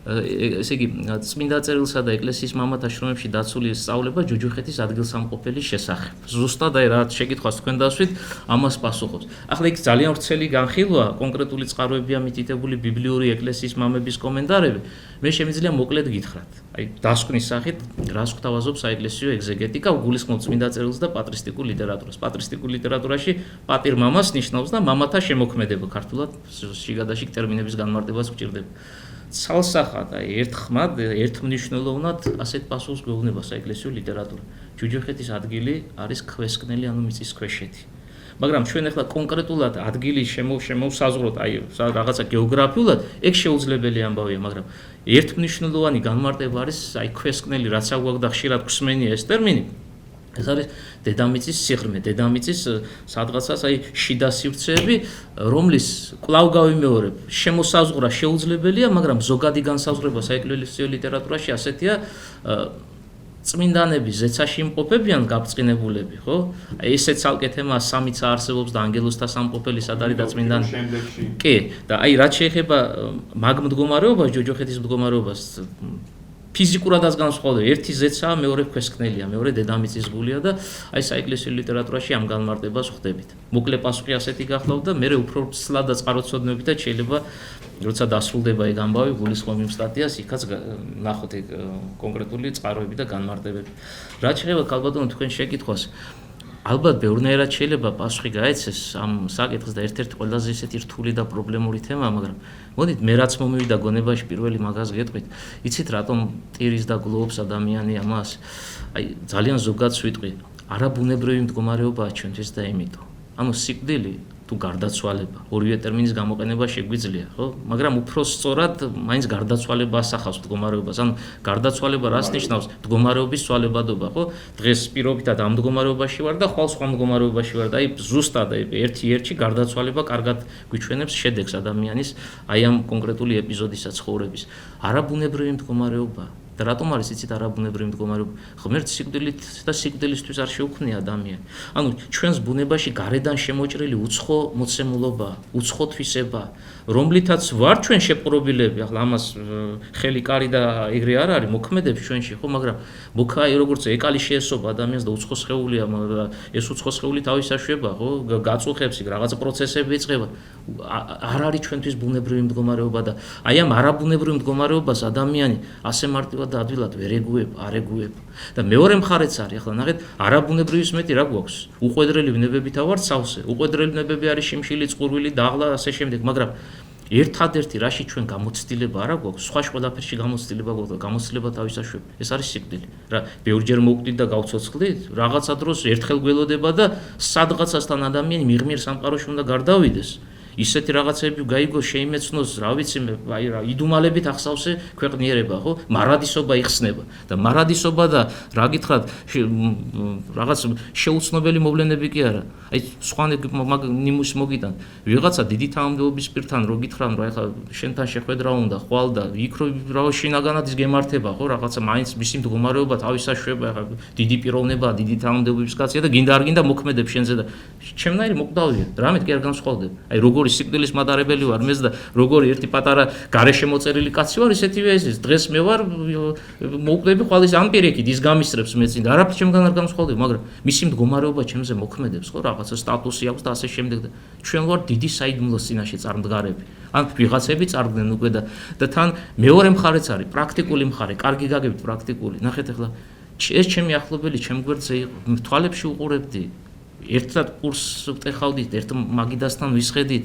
ესე იგი, წმინდა წერილსა და ეკლესიის მამათა შრომებში დაცული სწავლება ჯოჯოხეთის ადგილსამყოფელის შესახებ. ზუსტად აი რა შეკითხვას თქვენ დასვით, ამას პასუხობს. ახლა იქ ძალიან ვრცელი განხილვა, კონკრეტული წყაროებია მითითებული ბიბლიური ეკლესიის მამების კომენტარები. მე შემიძლია მოკლედ გითხრათ. აი დასკვნის სახით, რას გვთავაზობს საეკლესიო ეგზეგეტიკა, გულისხმობს წმინდა წერილს და პატრისტიკულ ლიტერატურას. პატრისტიკულ ლიტერატურაში პატირ მამას ნიშნავს და მამათა შემოქმედება, ქართულად შიგადაშიგ ტერმინების განმარტებას გვჭირდება. ცალსახად, აი ერთ ხმად, ერთმნიშვნელოვნად ასეთ პასუხს გვეუბნება საეკლესიო ლიტერატურა. ჯოჯოხეთის ადგილი არის ქვესკნელი, ანუ მიწისქვეშეთი. მაგრამ ჩვენ ახლა კონკრეტულად ადგილი შემოვსაზღვროთ, აი რაღაცა გეოგრაფიულად, ეგ შეუძლებელი ამბავია, მაგრამ ერთმნიშვნელოვანი განმარტება არის აი ქვესკნელი, რაც აგვაქვს ხშირად გვსმენია ეს ტერმინი. ეს არის დედამიწის სიღრმე, დედამიწის სადღაცას აი შიდა სივრცეები, რომლის კვლავ გავიმეორებ, შემოსაზღვრა შეუძლებელია, მაგრამ ზოგადი განსაზღვრება საეკლესიო ლიტერატურაში ასეთია, წმინდანები ზეცაში იმყოფებიან გაბრწყინებულები, ხო? აი ესე ცალკე თემაა სამიცა არსებობს და ანგელოზთა სამყოფელი სად არის და წმინდანი. კი, და აი რაც შეეხება მაგ მდგომარეობას, ჯოჯოხეთის მდგომარეობას, ფიზიკურადაც განსხვავდება. ერთი ზეცაა, მეორე ქვესკნელია, მეორე დედამიწის გულია და აი საეკლესიო ლიტერატურაში ამ განმარტებას ხვდებით. მოკლე პასუხი ასეთი გახლავთ და მე უფრო ცლად და წყაროწოდნებითაც შეიძლება როცა დასრულდება ეგ ამბავი, გულისხმობ იმ სტატიას, იქაც ნახოთ ეგ კონკრეტული წყაროები და განმარტებები. რაც შეეხება ქალბატონო თქვენ შეკითხვას, ალბათ ბევრნაირად შეიძლება პასუხი გაეცეს ამ საკითხს და ერთ-ერთი ყველაზე ისეთი რთული და პრობლემური თემაა, მაგრამ მოდით მე რაც მომივიდა გონებაში პირველი მაგას გეტყვით, იცით რატომ ტირის და გლოვობს ადამიანი ამას? აი ძალიან ზოგადს ვიტყვი, არაბუნებრივი მდგომარეობაა ჩვენთვის და იმიტომ. ანუ სიკვდილი თუ გარდაცვალება, ორივე ტერმინის გამოყენება შეგვიძლია, ხო? მაგრამ უფრო სწორად მაინც გარდაცვალება ასახავს მდგომარეობას. ანუ გარდაცვალება რას ნიშნავს? მდგომარეობის ცვალებადობა, ხო? დღეს პირობითად ამ მდგომარეობაში ვარ და ხვალ სხვა მდგომარეობაში ვარ და აი ზუსტად ერთი გარდაცვალება კარგად გვიჩვენებს შედეგს ადამიანის აი ამ კონკრეტული ეპიზოდისა ცხოვრების. არაბუნებრივი მდგომარეობა და რატომ არის იცით არაბუნებრივი მდგომარეობა? ღმერთს სიკვდილით და სიკვდილისთვის არ შეუქმნია ადამიანი. ანუ ჩვენს ბუნებაში გარედან შემოჭრილი უცხო მოცემულობა, უცხო თვისება, რომლითაც ვარ ჩვენ შეპყრობილები, ახლა ამას ხელი კარი და ეგრე არ არის, მოქმედებს ჩვენში, ხო, მაგრამ მოქაი როგორც ეკალი შეესობა ადამიანს და უცხო სხეულია, ეს უცხო სხეული თავის საშვება, ხო, გაწუხებს იქ რაღაცა პროცესები იწყება. არ არის ჩვენთვის ბუნებრივი მდგომარეობა და აი ამ არაბუნებრივ მდგომარეობას ადამიანი ასე მარტივად და ადვილად ვერ ეგუება. და მეორე მხარეც არის, ახლა ნახეთ, არაბუნებრივის მეტი რა გვაქვს? უყვედრელი ვნებებითა ვართ სავსე. უყვედრელი ვნებები არის შიმშილი, წყურვილი, დაღლა, ასე შემდეგ, მაგრამ ერთადერთი რაში ჩვენ გამოცდილება არა გვაქვს, სხვა ყველაფერში გამოცდილება გვაქვს და გამოცდილება თავისაშვები. ეს არის სიკვდილი. რა, ბევრჯერ მოვკვდით და გავცოცხლით, რაღაცა დროს ერთხელ გველოდება და სადღაცასთან ადამიანი მიღმიერ სამყაროში უნდა გარდავიდეს. ისეთი რაღაცები გაიგო შეიმეცნოს, რა ვიცი მე, აი რა, იდუმალებით ახსავსე ქვეყნიერება, ხო? მარადისობა იხსნება და მარადისობა და რა გითხრათ, რაღაც შეუცნობელი მოვლენები კი არა. აი სხვა ნიმუშს მოგიტან. ვიღაცა დიდი თანამდებობის პირთან რო გითხრან, რომ ეხლა შენთან შეხვედრა უნდა, ხვალ და იქ რა შინაგანად ის გემართება, ხო? რაღაცა მაინც მისი მდგომარეობა თავისაშვება, ეხლა დიდი პიროვნებაა, დიდი თანამდებობის კაცია და გინდა არ გინდა მოქმედებ შენზე და ჩემნაირი მოკვდავია. რამეთ კი არ განსხვავდება. აი როგორი სიკვდილის მატარებელი ვარ მეც და როგორი ერთი პატარა გარეშე მოწერილი კაცი ვარ, ისეთივე ეს დღეს მე ვარ მოკვდები ხვალ ის ამ პირიქით ის გამისწრებს მეც და არაფერი ჩემგან არ განსხვავდება, მაგრამ მისი მდგომარეობა ჩემზე მოქმედებს, ხო, რაღაცა სტატუსი აქვს და ასე შემდეგ და ჩვენ ვარ დიდი საიდუმლოს წინაშე წარმდგარები. ან ვიღაცები წარდგნენ უკვე და თან მეორე მხარეც არის, პრაქტიკული მხარე, კარგი გაგებით პრაქტიკული. ნახეთ ახლა ეს ჩემი ახლობელი ჩემ გვერდზე იყო, თვალებში უყურებდი. ერთად კურსს ვტეხავდით, ერთ მაგიდასთან ვისხედით,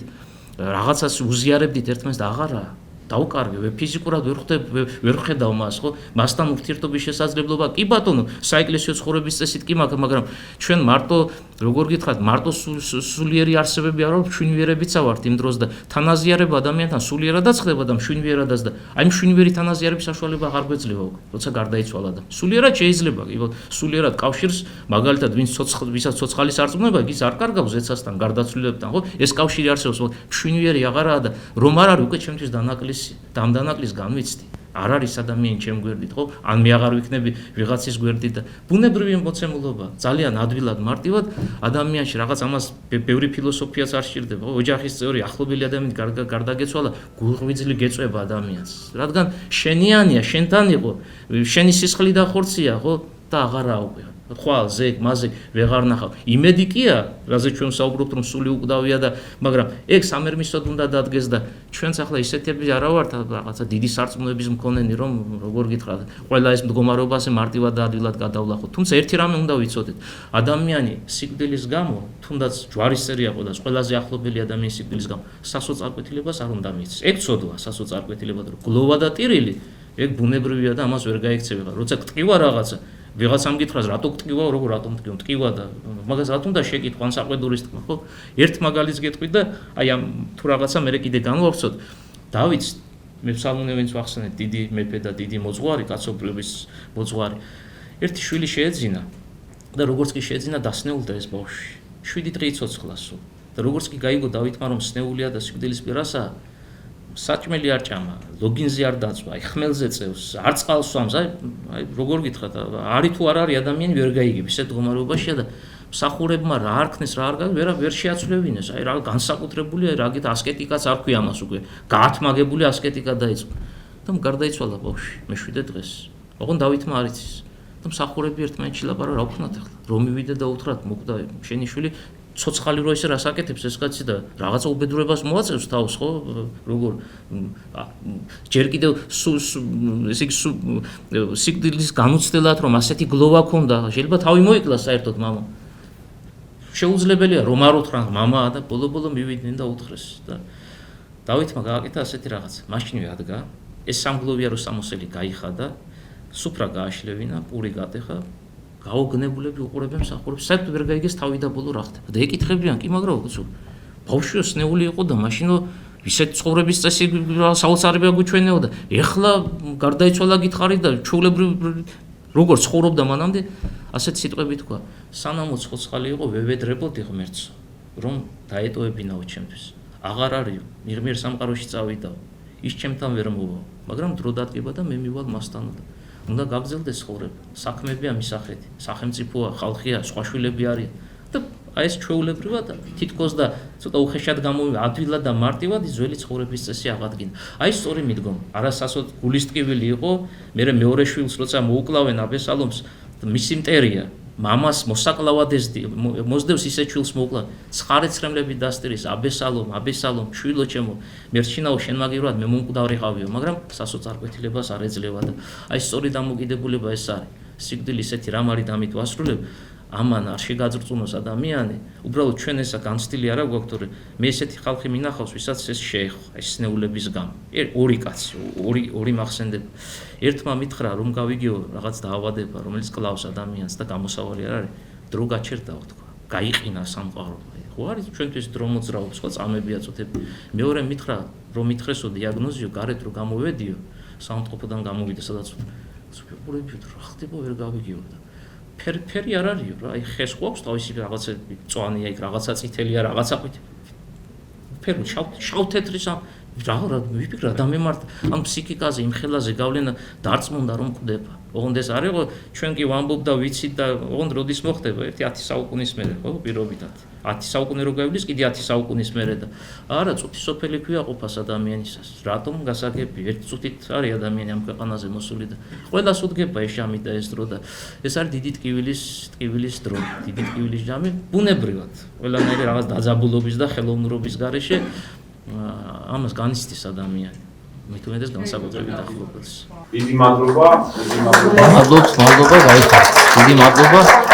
რაღაცას უზიარებდით ერთმანეთს და აღარა დაუკარგე, ფიზიკურად ვერ ხედავ მას, ხო? მასთან ურთიერთობის შესაძლებლობა კი ბატონო, საეკლესიო ცხოვრების წესით კი მაქვს, მაგრამ ჩვენ მარტო როგორ გითხრათ, მარტო სულიერი არსებები არ ვართ, მშვენიერებიცა ვართ იმ დროს და თანაზიარება ადამიანთან სულიერადაც ხდება და მშვენიერადაც და აი მშვენიერი თანაზიარების საშუალება აღარ გვეძლევა უკვე, როცა გარდაიცვალა და სულიერად შეიძლება, სულიერად კავშირს მაგალითად ვისაც ცოცხალი სარწმუნება, ის არ კარგავს ზეცასთან, გარდაცვლილებთან, ხო? ეს კავშირი არსებობს, მშვენიერი აღარაა და რომ არ არის უკვე ჩემთვის დანაკლისი და ამ დანაკლის განვიცდი. არ არის ადამიანი ჩემ გვერდით, ხო? ან მე აღარ ვიქნები ვიღაცის გვერდით და ბუნებრივი მოცემულობა, ძალიან ადვილად, მარტივად ადამიანში რაღაც ამას ბევრი ფილოსოფიაც არ სჭირდება, ხო? ოჯახის წევრი, ახლობელი ადამიანი გარდაგეცვალა, გულღვიძლი გეწვება ადამიანს. რადგან შენიანია, შენთან იყო, შენი სისხლი და ხორცია, ხო? და აღარაა უკვე. ხვალ ზეგ მაზეგ ვეღარ ნახავ. იმედი კია, რაზე ჩვენ საუბრობთ, რომ სული უკვდავია და მაგრამ ეგ სამერმისოდ უნდა დადგეს და ჩვენც ახლა ისეთები არა ვართ რაღაცა დიდი სარწმუნოების მქონენი, რომ როგორ გითხრათ, ყველა ეს მდგომარეობაზე მარტივად და ადვილად გადავლახოთ. თუმცა ერთი რამე უნდა ვიცოდეთ. ადამიანი სიკვდილის გამო, თუნდაც ჯვარისწერი აყოლას, ყველაზე ახლობელი ადამიანის სიკვდილის გამო, სასოწარკვეთილებას არ უნდა მიეცეს. ეგ ცოდვა სასოწარკვეთილებად, რომ გლოვა და ტირილი, ეგ ბუნებრივია და ამას ვერ გაიქცევება. როცა გტკივა რაღაცა ვიღაცამ გითხრას რატო გტკივა, როგორ რატომ გტკივა და მაგას რა თუნდა შეკითხვა, საყვედურის თქმა, ხო? ერთ მაგალითს გეტყვით და აი ამ თუ რაღაცა მე კიდე განვავრცოთ. დავით მეფსალმუნე ვინც ვახსენეთ, დიდი მეფე და დიდი მოძღვარი, კაცობრიობის მოძღვარი. ერთი შვილი შეეძინა და როგორც კი შეეძინა, დასნეულდა ეს ბავშვი. 7 დღე იცოცხლა სულ. და როგორც კი გაიგო დავითმა, რომ სნეულია და სიკვდილის პირასაა, საჭმელი არ ჭამა, ლოგინზე არ დაწვა, აი ხმელზე წევს, არ წყალს სვამს, აი როგორ გითხრათ, არის თუ არ არის ადამიანი ვერ გაიგებს, ისეთ მდგომარეობაშია და მსახურებმა რა არ ქნეს, რა არ ვერ შეაცვლევინეს, აი რა განსაკუთრებული, აი რაგით ასკეტიკაც არ ქვია მას უკვე, გაათმაგებული ასკეტიკა დაიწყო. და გარდაიცვალა ბავშვი, მე-7 დღეს. ოღონდ დავითმა არ იცის. და მსახურები ერთმანეთში ლაპარა რა ვქნათ ახლა, რომ მივიდე და უთხრათ, მოკვდა შენი შვილი ცოცხალი რო ისე რას აკეთებს ეს კაცი და რაღაცა უბედურებას მოაწევს თავს, ხო? როგორ ჯერ კიდევ სიკვდილის განუცდელად რომ ასეთი გლოვა ქონდა, შეიძლება თავი მოიკლა საერთოდ მამა. შეუძლებელია რომ არ უთხრან მამაა და ბოლო-ბოლო მივიდნენ და უთხრეს და დავითმა გააკეთა ასეთი რაღაცა. მაშინვე ადგა, ეს სამგლოვია რო სამოსელი გაიხადა, სუფრა გააშლევინა, პური გატეხა. გაოგნებულები უყურებენ მსახურებს, საერთოდ ვერ გაიგეს თავი და ბოლო რა ხდება. და ეკითხებიან კი, მაგრამ უცებ. ბავშვიო სნეული იყო და მაშინო ისეთ ცხოვრების წესი საოცარია გვჩვენეო და ეხლა გარდაიცვალა გითხარი და ჩვეულებრივ როგორ ცხოვრობდა მანამდე, ასეთ სიტყვები თქვა. სანამ ცოცხალი იყო, ვევედრებოდი ღმერთს, რომ დაეტოვებინაო ჩემთვის. აღარ არის, მიღმიერ სამყაროში წავიდაო. ის ჩემთან ვერ მოვა, მაგრამ დრო დადგება და მე მივალ მასთან და უნდა გაგრძელდეს ცხოვრება, საქმეებია მისახედი, სახელმწიფოა, ხალხია, სხვა შვილები არის და აი ეს ჩვეულებრივად თითქოს და ცოტა უხეშად გამოვიდა, ადვილად და მარტივად ძველი ცხოვრების წესი აღადგინა. აი სწორი მიდგომა, არასასოდ გულისტკივილი იყო, მე მეორე შვილს როცა მოუკლავენ აბესალომს, მისი მტერია, მამას მოსაკლავად მოსდევს ისე შვილს მოუკლა, ცხარეცრემლები დასტირის, აბესალომ, შვილო ჩემო, მერჩინაო შენ მაგივრად მე მომკვდავრიყავიო, მაგრამ სასოწარკვეთილებას არ ეძლევა და აი სწორი დამოკიდებულება ეს არის. სიკვდილი ისეთი რამ არის დამით ვასრულებ, ამან არ შეგაძრწუნოს ადამიანი, უბრალოდ ჩვენ ესა განცდილი არა გვაქვს, თორე მე ესეთი ხალხი მინახავს, ვისაც ეს შეეხო, ეს სნეულების გამო. ორი კაცი, ორი მახსენდება. ერთმა მითხრა, რომ გავიგიო რაღაც დაავადება, რომელიც კლავს ადამიანს და გამოსავალი არ არის, დრო გაჩერდაო თქვა. გაიყინა სამყარო. ხო არის ჩვენთვის დრო მოძრაობს ხო წამები აწუთებ მეორე მითხრა რომ მითხრესო დიაგნოზიო გარეთ რო გამოვედიო სამწყობოდან გამოვიდა სადაც სუპერპურები რა ხდება ვერ გავიგიო და ფერი არ არისო რა აი ხეს ყავს თავისი რაღაცა წვანია იქ რაღაცა წითელია რაღაცა ყვითი ფერი შავ თეთრის რა ვიფიქრა და მემართ ამ ფსიქიკაზე იმ ხელაზე გავლენა დარწმუნდა რომ ყვდება ოღონდ ეს არ იყო ჩვენ კი ვამბობ და ვიცით და ოღონდ როდის მოხდება ერთი 10 საუკუნის მერე ხო პირობითად 10 საუკუნე რო გავლის კიდე 10 საუკუნის მერე და არა წუთი სოფელი ქვია ყოფას ადამიანისას რატომ გასაგები ერთი წუთით არის ადამიანი ამ ქვეყანაზე მოსული და ყველას უდგება ეს ჟამი და ეს დრო და ეს არის დიდი ტკივილის დრო დიდი ტკივილის ჟამი ბუნებრივად ყველანაირი რაღაც დაძაბულობის და ხელოვნურობის გარეშე ამას განიცდის ადამიანი მით უმეტეს განსაკუთრებით ახლობელს დიდი მადლობა მადლობა გაიხარეთ დიდი მადლობა